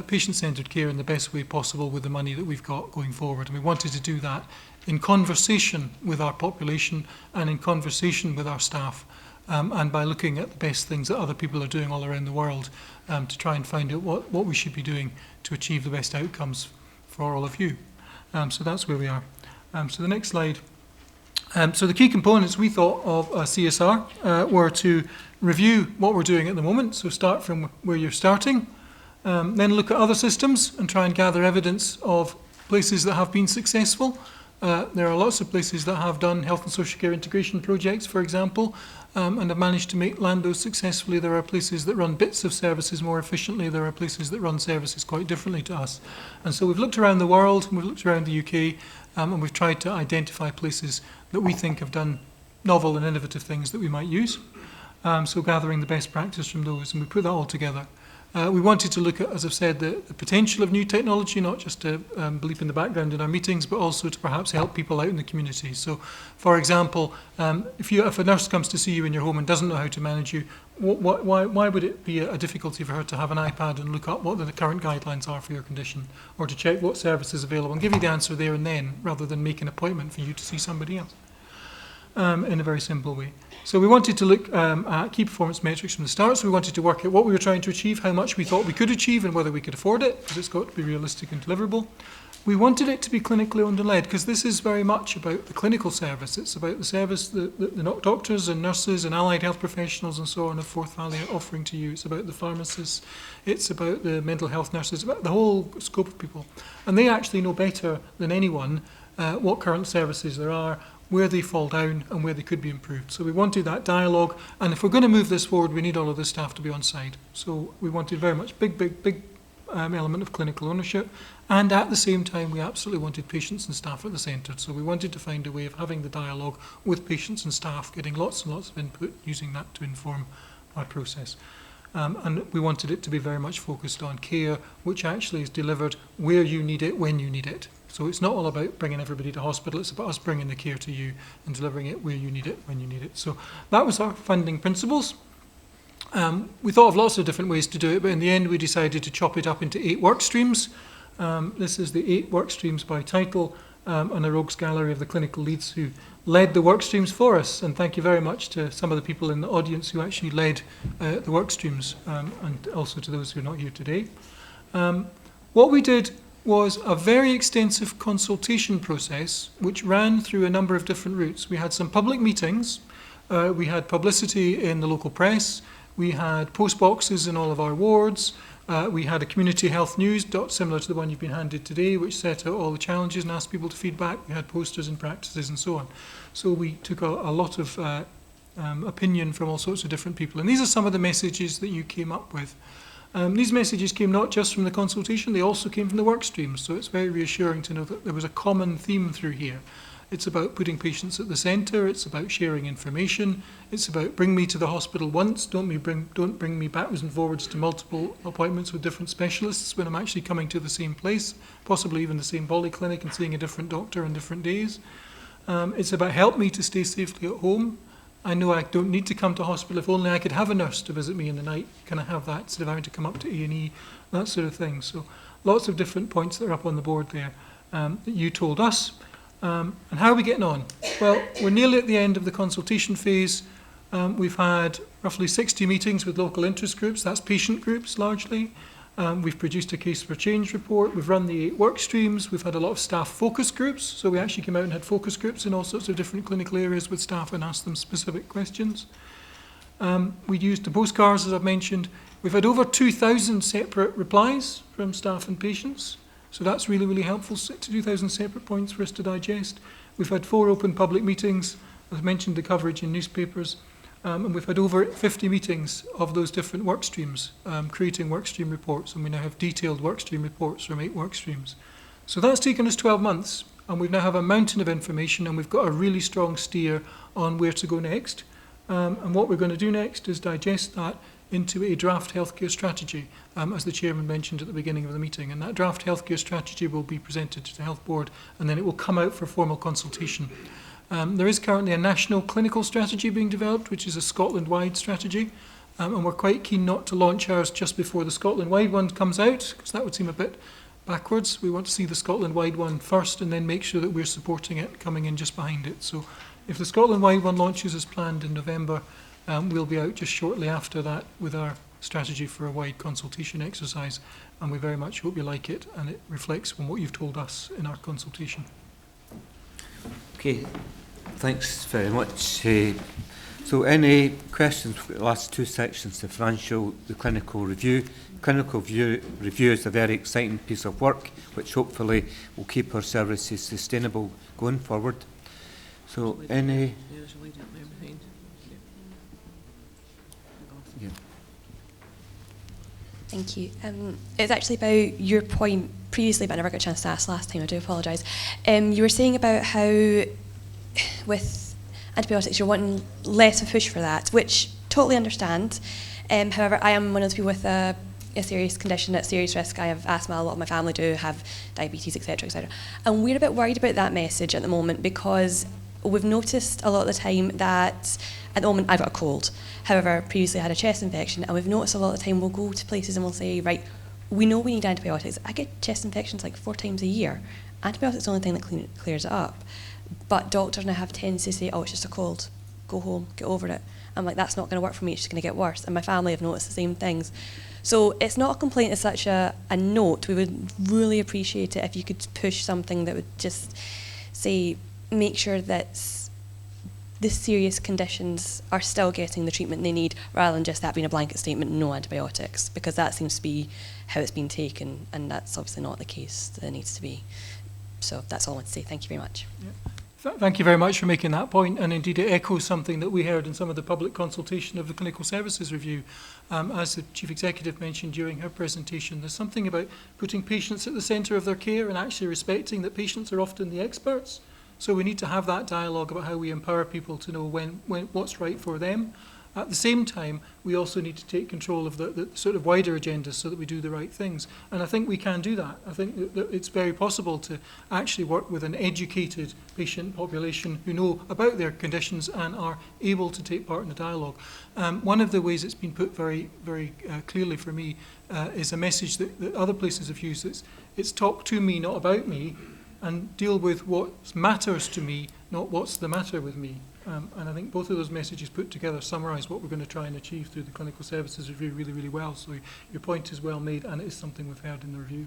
[SPEAKER 9] patient-centred care in the best way possible with the money that we've got going forward. And we wanted to do that in conversation with our population and in conversation with our staff, and by looking at the best things that other people are doing all around the world, to try and find out what we should be doing to achieve the best outcomes for all of you. So that's where we are. So the next slide. So the key components we thought of CSR were to review what we're doing at the moment, so start from where you're starting, then look at other systems and try and gather evidence of places that have been successful. There are lots of places that have done health and social care integration projects, for example, and have managed to land those successfully. There are places that run bits of services more efficiently. There are places that run services quite differently to us. And so we've looked around the world, and we've looked around the UK, and we've tried to identify places that we think have done novel and innovative things that we might use. So gathering the best practice from those, and we put that all together. We wanted to look at, as I've said, the potential of new technology, not just to bleep in the background in our meetings, but also to perhaps help people out in the community. So, for example, if a nurse comes to see you in your home and doesn't know how to manage you, why would it be a difficulty for her to have an iPad and look up what the current guidelines are for your condition, or to check what service is available and give you the answer there and then, rather than make an appointment for you to see somebody else in a very simple way. So we wanted to look at key performance metrics from the start. So we wanted to work out what we were trying to achieve, how much we thought we could achieve, and whether we could afford it, because it's got to be realistic and deliverable. We wanted it to be clinically owned and led, because this is very much about the clinical service. It's about the service that the doctors and nurses and allied health professionals and so on of Forth Valley are offering to you. It's about the pharmacists. It's about the mental health nurses, about the whole scope of people. And they actually know better than anyone what current services there are, where they fall down and where they could be improved. So we wanted that dialogue, and if we're going to move this forward, we need all of the staff to be on side. So we wanted very much big element of clinical ownership, and at the same time we absolutely wanted patients and staff at the centre. So we wanted to find a way of having the dialogue with patients and staff, getting lots and lots of input, using that to inform our process. And we wanted it to be very much focused on care, which actually is delivered where you need it, when you need it. So it's not all about bringing everybody to hospital, it's about us bringing the care to you and delivering it where you need it, when you need it. So that was our funding principles. We thought of lots of different ways to do it, but in the end we decided to chop it up into 8 work streams. This is the 8 work streams by title, and a rogues gallery of the clinical leads who led the work streams for us. And thank you very much to some of the people in the audience who actually led the work streams, and also to those who are not here today. What we did was a very extensive consultation process which ran through a number of different routes. We had some public meetings, we had publicity in the local press, we had post boxes in all of our wards, we had a community health news, similar to the one you've been handed today, which set out all the challenges and asked people to feedback. We had posters and practices and so on. So we took a lot of opinion from all sorts of different people. And these are some of the messages that you came up with. These messages came not just from the consultation, they also came from the work streams. So it's very reassuring to know that there was a common theme through here. It's about putting patients at the centre, it's about sharing information, it's about bring me to the hospital once, don't bring me backwards and forwards to multiple appointments with different specialists when I'm actually coming to the same place, possibly even the same polyclinic, and seeing a different doctor on different days. It's about help me to stay safely at home. I know I don't need to come to hospital, if only I could have a nurse to visit me in the night. Can I have that instead of having to come up to A&E, that sort of thing. So lots of different points that are up on the board there that you told us. And how are we getting on? Well, we're nearly at the end of the consultation phase. We've had roughly 60 meetings with local interest groups, that's patient groups largely. We've produced a case for change report, we've run the 8 work streams, we've had a lot of staff focus groups, so we actually came out and had focus groups in all sorts of different clinical areas with staff and asked them specific questions. We used the postcards, as I've mentioned. We've had over 2,000 separate replies from staff and patients. So that's really, really helpful, 2,000 separate points for us to digest. We've had 4 open public meetings, as mentioned, the coverage in newspapers, and we've had over 50 meetings of those different work streams, creating work stream reports, and we now have detailed work stream reports from 8 work streams. So that's taken us 12 months, and we now have a mountain of information, and we've got a really strong steer on where to go next. And what we're going to do next is digest that into a draft healthcare strategy, as the chairman mentioned at the beginning of the meeting. And that draft healthcare strategy will be presented to the health board, and then it will come out for formal consultation. There is currently a national clinical strategy being developed, which is a Scotland-wide strategy, and we're quite keen not to launch ours just before the Scotland-wide one comes out, because that would seem a bit backwards. We want to see the Scotland-wide one first and then make sure that we're supporting it, coming in just behind it. So if the Scotland-wide one launches as planned in November, we'll be out just shortly after that with our strategy for a wide consultation exercise, and we very much hope you like it, and it reflects on what you've told us in our consultation.
[SPEAKER 1] Okay, thanks very much. So any questions for the last 2 sections, the financial, the clinical review? Clinical review is a very exciting piece of work which hopefully will keep our services sustainable going forward. So any...
[SPEAKER 11] Thank you. It's actually about your point previously, but I never got a chance to ask last time. I do apologise. You were saying about how with antibiotics you're wanting less of a push for that, which totally understand. However, I am one of those people with a serious condition at serious risk. I have asthma, a lot of my family do, have diabetes, etc., etc. And we're a bit worried about that message at the moment because we've noticed a lot of the time that at the moment I've got a cold. However, previously I had a chest infection, and we've noticed a lot of the time we'll go to places and we'll say, right, we know we need antibiotics. I get chest infections like 4 times a year. Antibiotics are the only thing that clears it up. But doctors now have tendency to say, oh, it's just a cold. Go home, get over it. I'm like, that's not going to work for me, it's just going to get worse. And my family have noticed the same things. So it's not a complaint as such a note. We would really appreciate it if you could push something that would just say, make sure that the serious conditions are still getting the treatment they need, rather than just that being a blanket statement, no antibiotics, because that seems to be how it's been taken, and that's obviously not the case that it needs to be. So that's all I want to say. Thank you very much.
[SPEAKER 9] Yeah. Thank you very much for making that point, and indeed it echoes something that we heard in some of the public consultation of the Clinical Services Review. As the Chief Executive mentioned during her presentation, there's something about putting patients at the centre of their care and actually respecting that patients are often the experts. So we need to have that dialogue about how we empower people to know when what's right for them. At the same time, we also need to take control of the sort of wider agenda so that we do the right things. And I think we can do that. I think that it's very possible to actually work with an educated patient population who know about their conditions and are able to take part in the dialogue. One of the ways it's been put very, very clearly for me is a message that other places have used. It's talk to me, not about me, and deal with what matters to me, not what's the matter with me. And I think both of those messages put together summarise what we're going to try and achieve through the Clinical Services Review really, really well. So your point is well made, and it is something we've heard in the review.